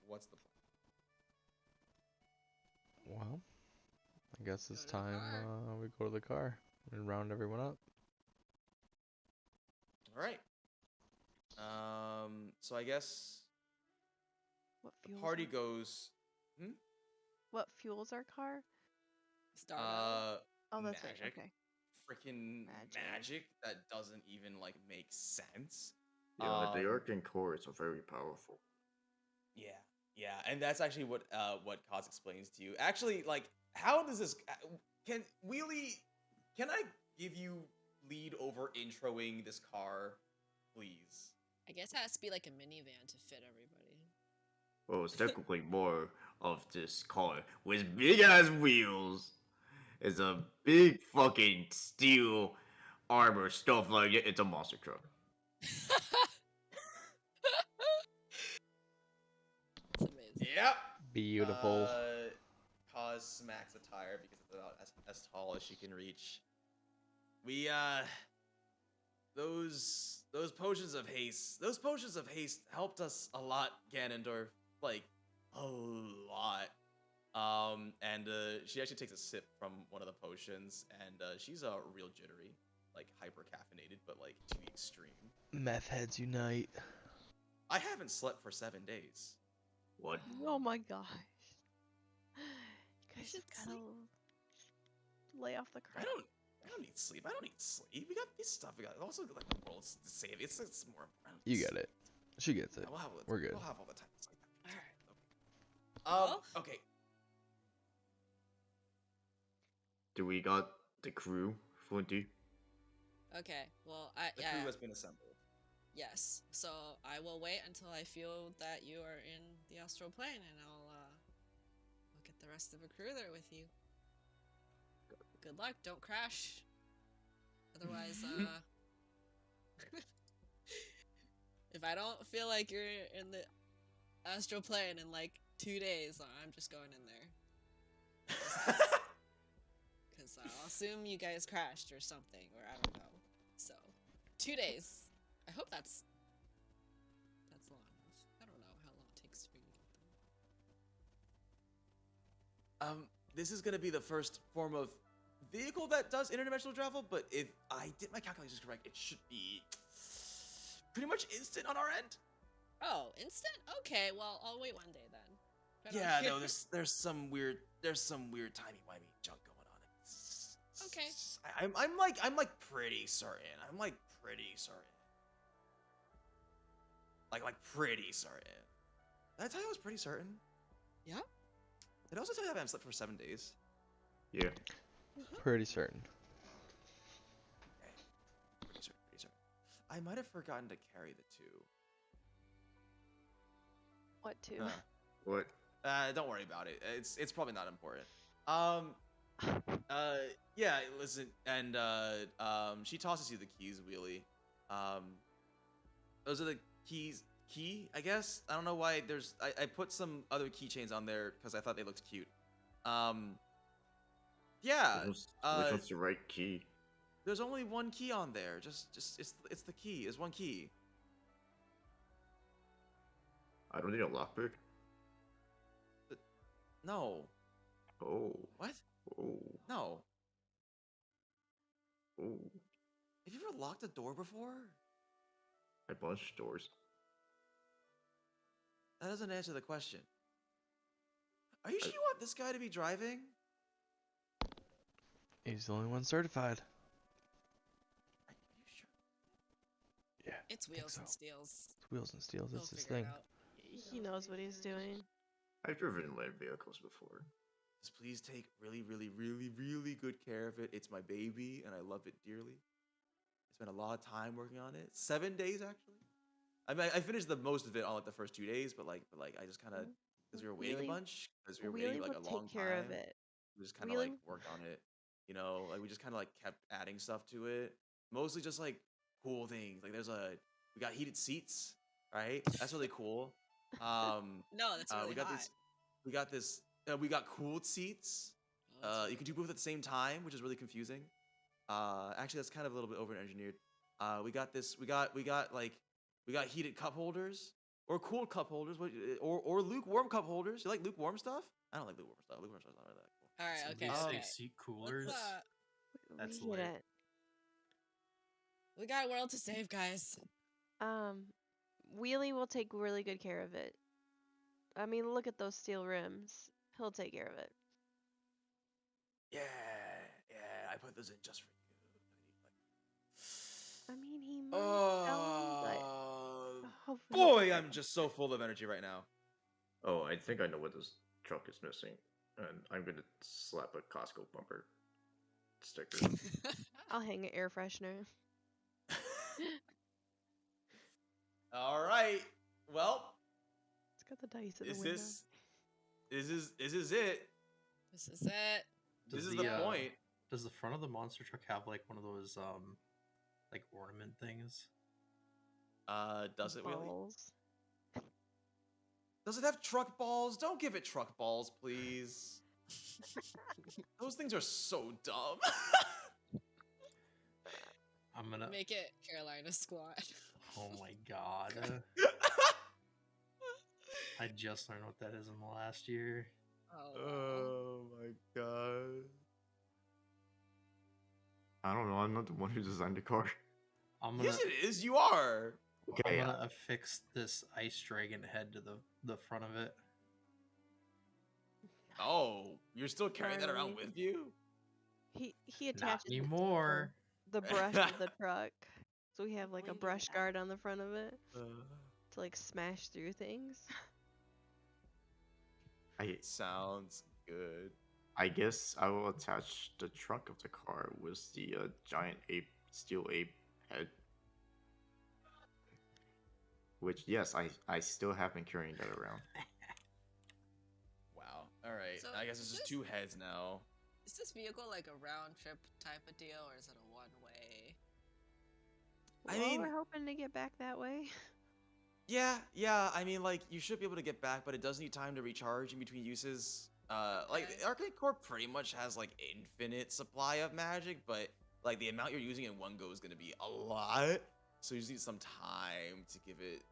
What's the plan? Well, I guess it's Go to the time car. we go to the car and round everyone up. All right. So I guess What the fuels party our, goes. What fuels our car? Start Oh, that's Magic. right. Okay. Freaking Magic. magic that doesn't even like make sense. Yeah, the arcane cores are very powerful. Yeah, and that's actually what Kaz explains to you. Actually, like, how does this? Can I give you lead over introing this car, please? I guess it has to be like a minivan to fit everybody. Well, it's technically more of this car with big ass wheels. It's a big fucking steel armor stuff like it. It's a monster truck. It's amazing. Yep. Beautiful. Kaz smacks a tire because it's about as tall as she can reach. We those potions of haste. Those potions of haste helped us a lot, Ganondorf. Like a lot. And she actually takes a sip from one of the potions, and she's real jittery, like hyper caffeinated, but like to the extreme. Meth heads unite. I haven't slept for 7 days. What? Oh my gosh. You guys should just gotta lay off the I crap. don't need sleep. I don't need sleep. We got this stuff. We got also like the world's to save. It's more important. You get it. She gets it. We'll have, We're good. We'll have all the time. It's like that. All right. Well, Okay. Do we got the crew, Flinty? Okay. Well, The crew has been assembled. yes. So I will wait until I feel that you are in the astral plane, and I'll get the rest of the crew there with you. Good luck. Don't crash. Otherwise, if I don't feel like you're in the astral plane in like 2 days, I'm just going in there. Because I'll assume you guys crashed or something, or I don't know. So, 2 days. I hope that's long enough. I don't know how long it takes for you to get there. This is gonna be the first form of vehicle that does interdimensional travel, but if I did my calculations correct, it should be pretty much instant on our end. Oh, instant? Okay, well, I'll wait 1 day then. If I don't Yeah, hear- no, there's some weird timey-wimey junk going on. Okay. I'm like pretty certain. I'm like pretty certain. Like pretty certain. Did I tell you I was pretty certain? Yeah? Did I also tell you I haven't slept for 7 days? Yeah. Pretty certain. Okay. Pretty certain. I might have forgotten to carry the 2. What to? Huh. What? Don't worry about it. It's probably not important. Yeah, listen, and she tosses you the keys, Wheelie. Those are the keys. I guess. I don't know why. I put some other keychains on there because I thought they looked cute. Yeah. Which one's the right key? There's only one key on there. Just it's the key. It's one key. I don't need a lockpick. No. Oh. What? Oh. No. Oh. Have you ever locked a door before? I punched doors. That doesn't answer the question. Are you sure you want this guy to be driving? He's the only one certified. Are you sure? Yeah. It's think wheels and so. steels. It's wheels and steels. He'll That's his figure it thing. out. He knows what he's doing. I've driven land vehicles before. Just please take really, really, really, really good care of it. It's my baby, and I love it dearly. I spent a lot of time working on it. 7 days, actually. I mean, I finished the most of it on like the first 2 days, but I just kind of, because we were waiting a bunch, because we were waiting Wheelie like will a long take care time. of it. We just kind of like Wheelie- worked on it, you know, like we just kind of like kept adding stuff to it. Mostly just like cool things. Like we got heated seats, right? That's really cool. No, that's really we got hot. we got cooled seats. Oh, that's You can do both at the same time, which is really confusing. Actually, that's kind of a little bit over engineered. We got heated cup holders or cooled cup holders, or lukewarm cup holders. You like lukewarm stuff? I don't like lukewarm stuff. Lukewarm stuff's not really that cool. All right, So okay, these okay. say seat coolers. Let's, That's we lit. get it. we got a world to save, guys. Wheelie will take really good care of it. I mean, look at those steel rims. He'll take care of it. Yeah, I put those in just for you. I mean, he might tell me, but hopefully he'll Boy, take I'm care just so full of energy right now. Oh, I think I know what this truck is missing. And I'm gonna slap a Costco bumper sticker. of it. I'll hang an air freshener. All right. Well, It's got the dice in the is window. this it? This is it. This Does is the point. Does the front of the monster truck have like one of those like ornament things? Does it really? Balls. Does it have truck balls? Don't give it truck balls, please. Those things are so dumb. I'm gonna. Make it Carolina Squad. Oh my god. I just learned what that is in the last year. Oh, my god. I don't know, I'm not the one who designed the car. I'm gonna. Yes, it is. You are. Okay, I'm gonna affix this ice dragon head to the front of it. Oh, you're still carrying that around Sorry. with you? He Not attaches it to anymore. the brush of the truck. So we have like a When you brush add- guard on the front of it to like smash through things. Sounds good. I guess I will attach the trunk of the car with the giant steel ape head. Which, yes, I still have been carrying that around. Wow. All right. So I guess it's is just this- 2 heads now. Is this vehicle like a round trip type of deal, or is it a one-way? I Well, mean- we're hoping to get back that way. Yeah. I mean, like, you should be able to get back, but it does need time to recharge in between uses. Like, Okay. the Arcade Core pretty much has, like, infinite supply of magic, but, like, the amount you're using in one go is going to be a lot. So you just need some time to give it,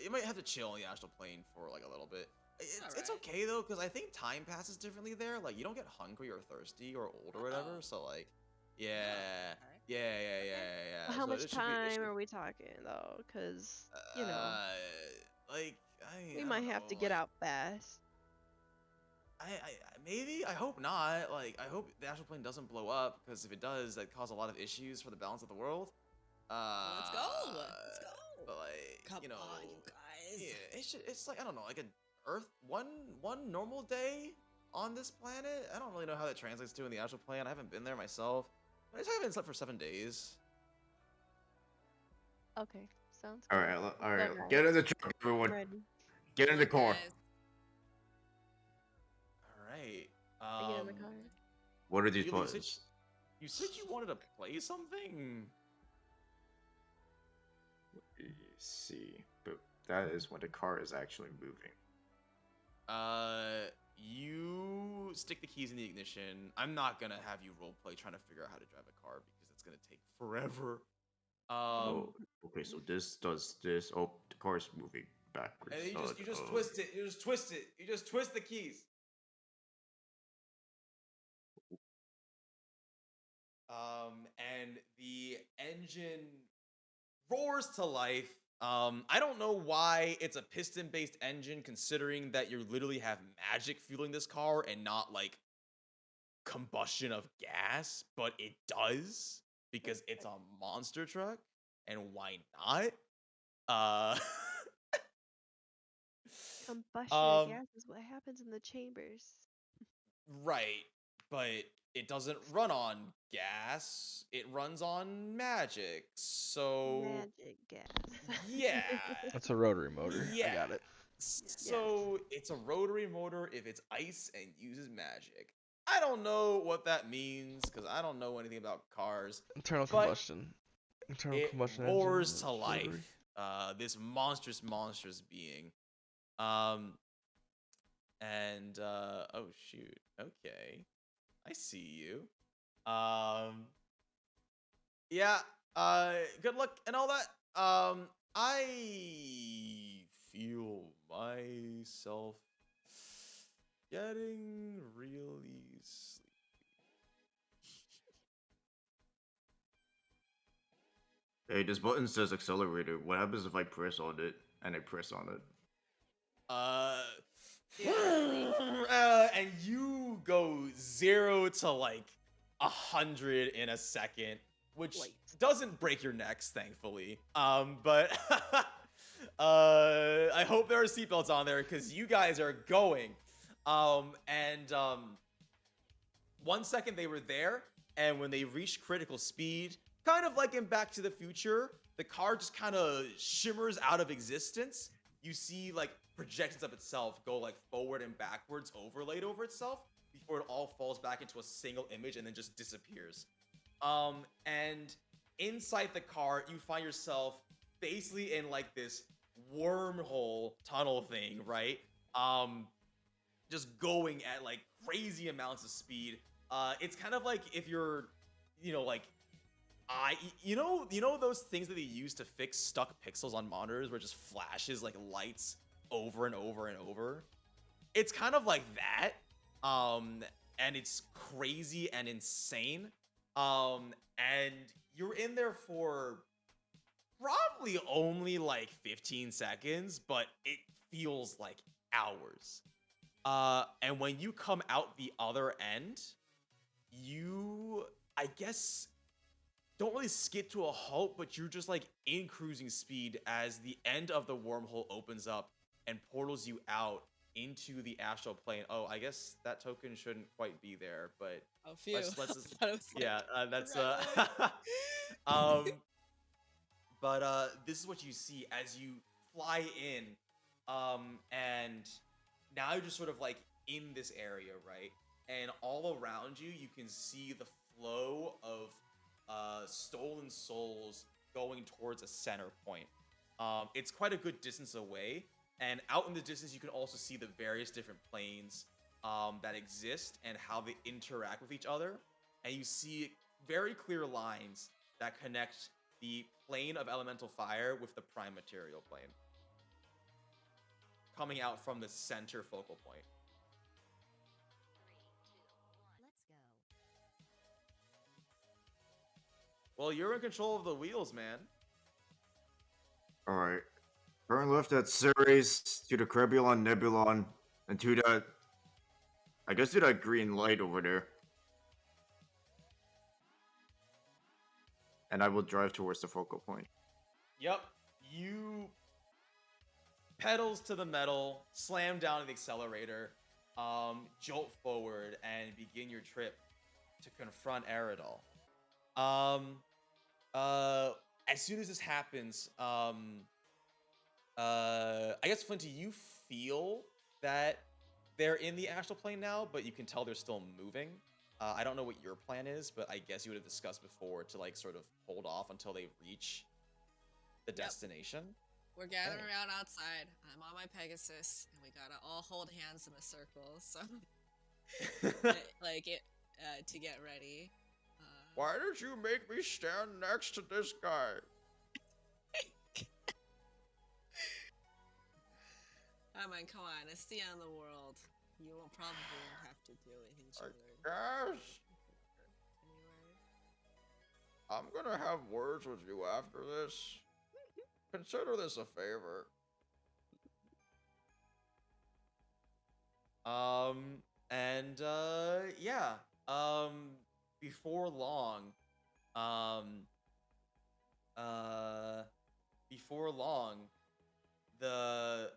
you might have to chill on the astral plane for, like, a little bit. It's Alright. okay, though, because I think time passes differently there. Like, you don't get hungry or thirsty or old or whatever, Uh-oh. so, like, yeah. Alright. Yeah. How So much it should be- it time should- are we talking though? Because you know like I mean, we I might don't have know, to get like, out fast. maybe. I hope not. Like, I hope the astral plane doesn't blow up, because if it does, that cause a lot of issues for the balance of the world. Let's go. Let's go. But like, Come you know, on, you guys. yeah, it's like, I don't know, like an Earth one normal day on this planet. I don't really know how that translates to in the astral plane. I haven't been there myself. But I just haven't slept for 7 days. Okay, sounds good. Alright, Done, get in the truck, I'm everyone. ready. Get in the car. Guys, All right. I get in the car. What are these Really, buttons? you said you wanted to play something? Let's see, but that is when the car is actually moving. You stick the keys in the ignition. I'm not gonna have you roleplay trying to figure out how to drive a car because it's gonna take forever. Oh, okay, so this does this. Oh, the car is moving backwards. And then you just Oh, twist it. You just twist it. You just twist the keys. And the engine roars to life. I don't know why it's a piston-based engine, considering that you literally have magic fueling this car and not like combustion of gas, but it does because it's a monster truck, and why not? Uh, Combustion of um, gas is what happens in the chambers. right, but it doesn't run on gas. It runs on magic. So Magic gas. yeah, That's a rotary motor. I yeah. got it. So it's a rotary motor if it's ice and uses magic. I don't know what that means because I don't know anything about cars. Internal But combustion. Internal it combustion roars engine. to Rotary. life. This monstrous being. Oh shoot. Okay. I see you. Yeah, good luck and all that. I feel myself getting really sleepy. hey, this button says accelerator. What happens if I press on it and I press on it? And you go 0 to like 100 in a second, which doesn't break your necks, thankfully. But I hope there are seatbelts on there because you guys are going. 1 second they were there, and when they reached critical speed, kind of like in Back to the Future, the car just kind of shimmers out of existence. You see like projections of itself go like forward and backwards, overlaid over itself, before it all falls back into a single image and then just disappears. And inside the car, you find yourself basically in like this wormhole tunnel thing, right? Just going at like crazy amounts of speed. It's kind of like if you're, like you know those things that they use to fix stuck pixels on monitors where it just flashes like lights over and over and over. It's kind of like that. And it's crazy and insane. And you're in there for probably only like 15 seconds, but it feels like hours. And when you come out the other end, you, I guess, don't really skid to a halt, but you're just like in cruising speed as the end of the wormhole opens up and portals you out into the astral plane. Oh, I guess that token shouldn't quite be there, but Oh, phew. let's I thought it was like, yeah, that's right but this is what you see as you fly in, and now you're just sort of like in this area, right? And all around you, you can see the flow of stolen souls going towards a center point. It's quite a good distance away, and out in the distance, you can also see the various different planes that exist and how they interact with each other. And you see very clear lines that connect the plane of elemental fire with the prime material plane, coming out from the center focal point. Well, you're in control of the wheels, man. Alright. Turn left at Ceres to the Crebulon Nebulon and to that, I guess, to that green light over there. And I will drive towards the focal point. Yep. You pedals to the metal, slam down the accelerator, jolt forward, and begin your trip to confront Aerodol. As soon as this happens, I guess, Flinty, you feel that they're in the astral plane now, but you can tell they're still moving. I don't know what your plan is, but I guess you would have discussed before to like sort of hold off until they reach the destination. We're gathering around outside. I'm on my Pegasus, and we gotta all hold hands in a circle. So, to get ready. Why did you make me stand next to this guy? I mean, come on, it's the end of the world. You will probably have to deal with each other. Yes. Anyway. I'm gonna have words with you after this. Consider this a favor. Before long, the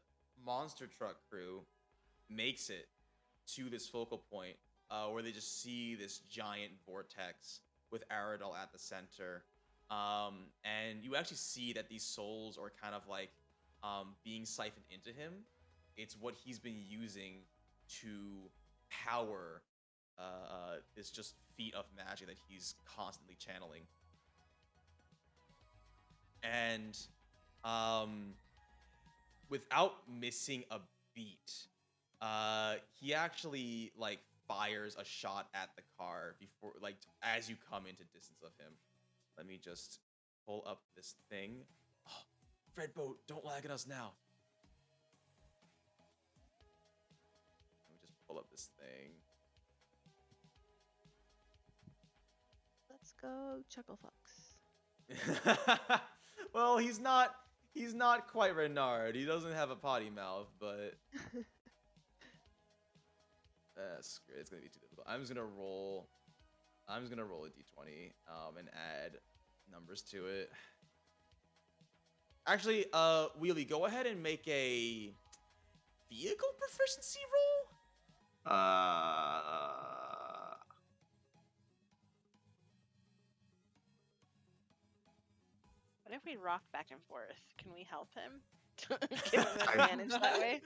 monster truck crew makes it to this focal point, where they just see this giant vortex with Aradol at the center. And you actually see that these souls are kind of like being siphoned into him. It's what he's been using to power this just feat of magic that he's constantly channeling. And without missing a beat, he actually like fires a shot at the car before, like, as you come into distance of him. Let me just pull up this thing. Oh, Fred Boat, don't lag at us now. Let me just pull up this thing. Let's go, Chucklefox. Well, he's not quite Renard. He doesn't have a potty mouth, but that's great. It's gonna be too difficult. I'm just gonna roll a d20 and add numbers to it. Actually, Wheelie, go ahead and make a vehicle proficiency roll. What if we rock back and forth? Can we help him? Give him advantage that way?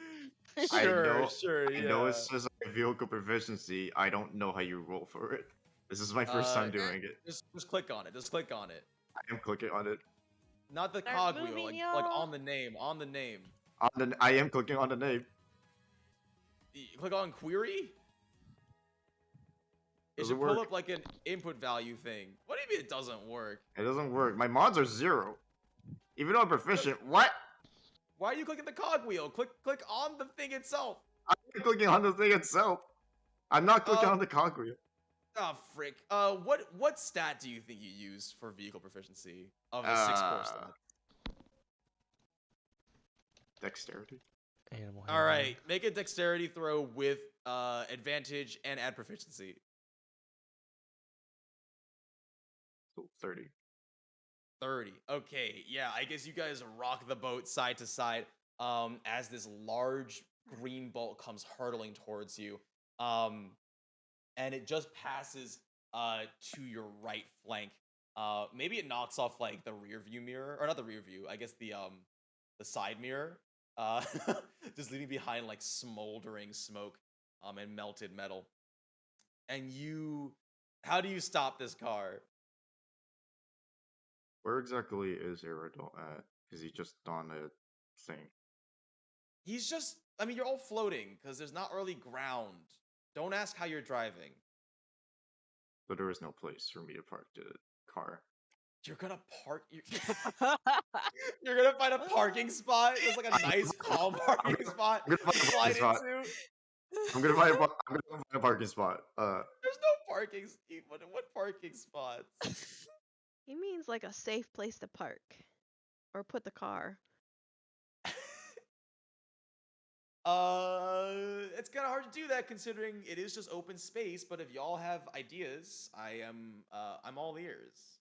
Sure. I know it says vehicle proficiency. I don't know how you roll for it. This is my first time doing it. Just click on it. Just click on it. I am clicking on it. Not the Start cogwheel, moving, like y'all. on the name. On the name. I am clicking on the name. Click on query. It Doesn't should pull work. up like an input value thing. What do you mean it doesn't work? It doesn't work. My mods are 0. Even though I'm proficient. What? Why are you clicking the cogwheel? Click on the thing itself. I'm clicking on the thing itself. I'm not clicking on the cogwheel. Oh frick. What stat do you think you use for vehicle proficiency of the 6 core stat? Dexterity. Animal All right, make a dexterity throw with advantage and add proficiency. So 30. 30. Okay, yeah, I guess you guys rock the boat side to side as this large green bolt comes hurtling towards you. And it just passes to your right flank. Maybe it knocks off like the rear view mirror, or not the rear view, I guess the side mirror. Just leaving behind like smoldering smoke and melted metal. And how do you stop this car? Where exactly is Aradol at? Is he just on a thing? He's just, I mean, you're all floating because there's not really ground. Don't ask how you're driving. But there is no place for me to park the car. You're gonna park. You're gonna find a parking spot. There's like a nice calm parking spot. I'm gonna find a parking spot. Into. I'm gonna find a parking spot. There's no parking. What parking spots? He means like a safe place to park or put the car. It's kind of hard to do that considering it is just open space. But if y'all have ideas, I'm all ears.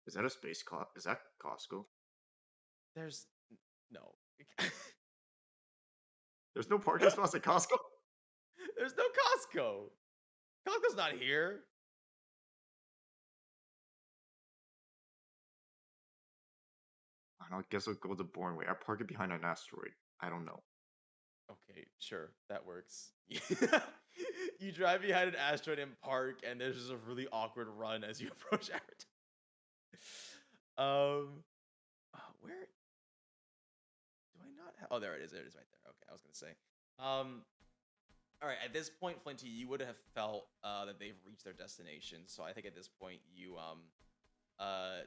Is that a space Is that Costco? There's no. There's no parking spots at Costco. There's no Costco. Costco's not here. I guess I'll go the boring way. I park it behind an asteroid. I don't know. Okay, sure, that works. You drive behind an asteroid in park, and there's just a really awkward run as you approach Avatar. Where do I not have? Oh, there it is. There it is, right there. Okay, I was gonna say. All right. At this point, Flinty, you would have felt that they've reached their destination. So I think at this point you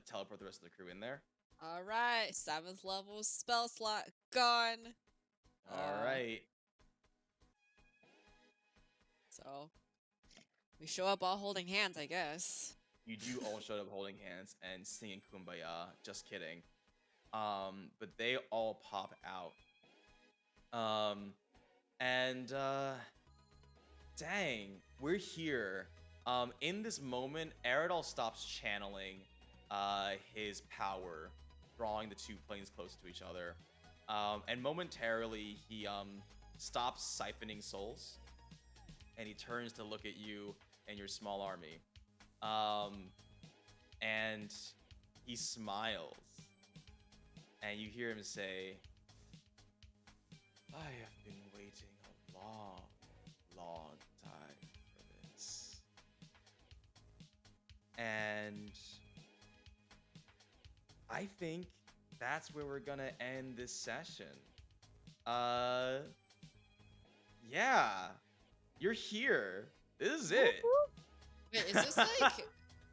teleport the rest of the crew in there. All right, 7th level spell slot gone. All right. So we show up all holding hands, I guess. You do all show up holding hands and singing Kumbaya. Just kidding. But they all pop out. Dang, we're here. In this moment, Aerodol stops channeling his power, drawing the two planes closer to each other. And momentarily, he stops siphoning souls, and he turns to look at you and your small army. And he smiles, and you hear him say, I have been waiting a long time for this. And I think that's where we're gonna end this session. Yeah, you're here. This is it. Wait, is this like,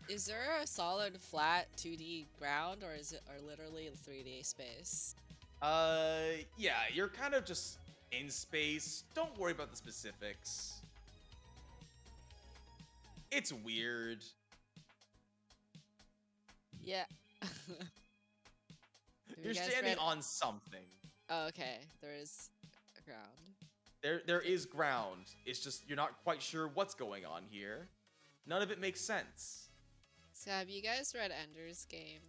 is there a solid flat 2D ground, or is it literally 3D space? Yeah, you're kind of just in space. Don't worry about the specifics. It's weird. Yeah. You're standing on something. Oh, okay. There is a ground. There is ground. It's just you're not quite sure what's going on here. None of it makes sense. So have you guys read Ender's Game?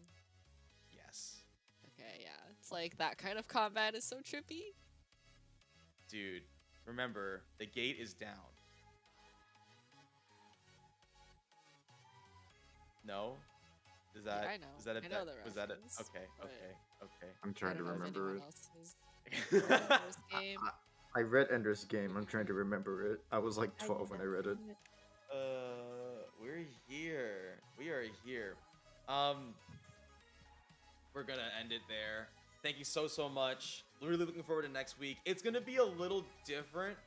Yes. Okay, yeah. It's like that kind of combat is so trippy. Dude, remember, the gate is down. No? Is that I know. is that a I know the was that it? reference, Okay, but okay. I'm trying to remember it. Ender's Game. I read Ender's Game. I'm trying to remember it. I was like 12 when I read it. We're here. We are here. We're gonna end it there. Thank you so much. Really looking forward to next week. It's gonna be a little different,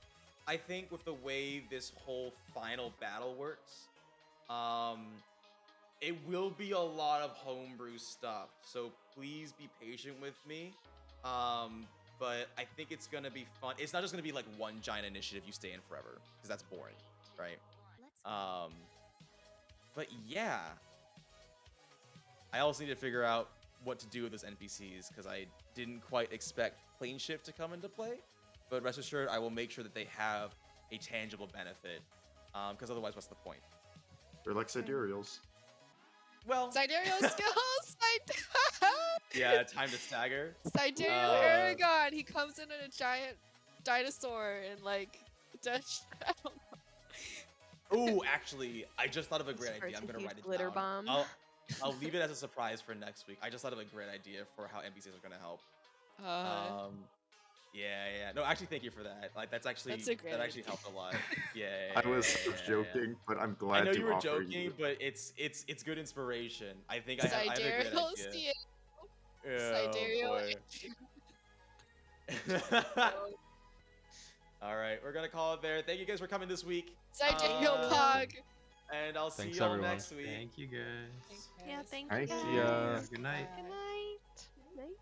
I think, with the way this whole final battle works. It will be a lot of homebrew stuff, so please be patient with me. But I think it's gonna be fun. It's not just gonna be like one giant initiative you stay in forever, because that's boring, right? But yeah, I also need to figure out what to do with those NPCs, because I didn't quite expect plane shift to come into play. But rest assured, I will make sure that they have a tangible benefit, because otherwise, what's the point? They're like Sidereals. Well, Sidereal skills! yeah, time to stagger. Sidereal Aragon! He comes in a giant dinosaur and like does I don't know. Ooh, actually, I just thought of a great idea. I'm gonna write it glitter down. bomb. I'll leave it as a surprise for next week. I just thought of a great idea for how NPCs are gonna help. Yeah. No, actually, thank you for that. Like, that actually helped a lot. Yeah. I was joking, but I'm glad I know to you were offer joking, you. but it's good inspiration. I think I have a great Sidereal idea. Steel. Yeah, Sidereal. boy. All right, we're gonna call it there. Thank you guys for coming this week. Sidereal Pog. And I'll see Thanks, y'all everyone. next week. Thank you guys. Yeah, thank Thank you. you. Guys. Good night. Good night. Night.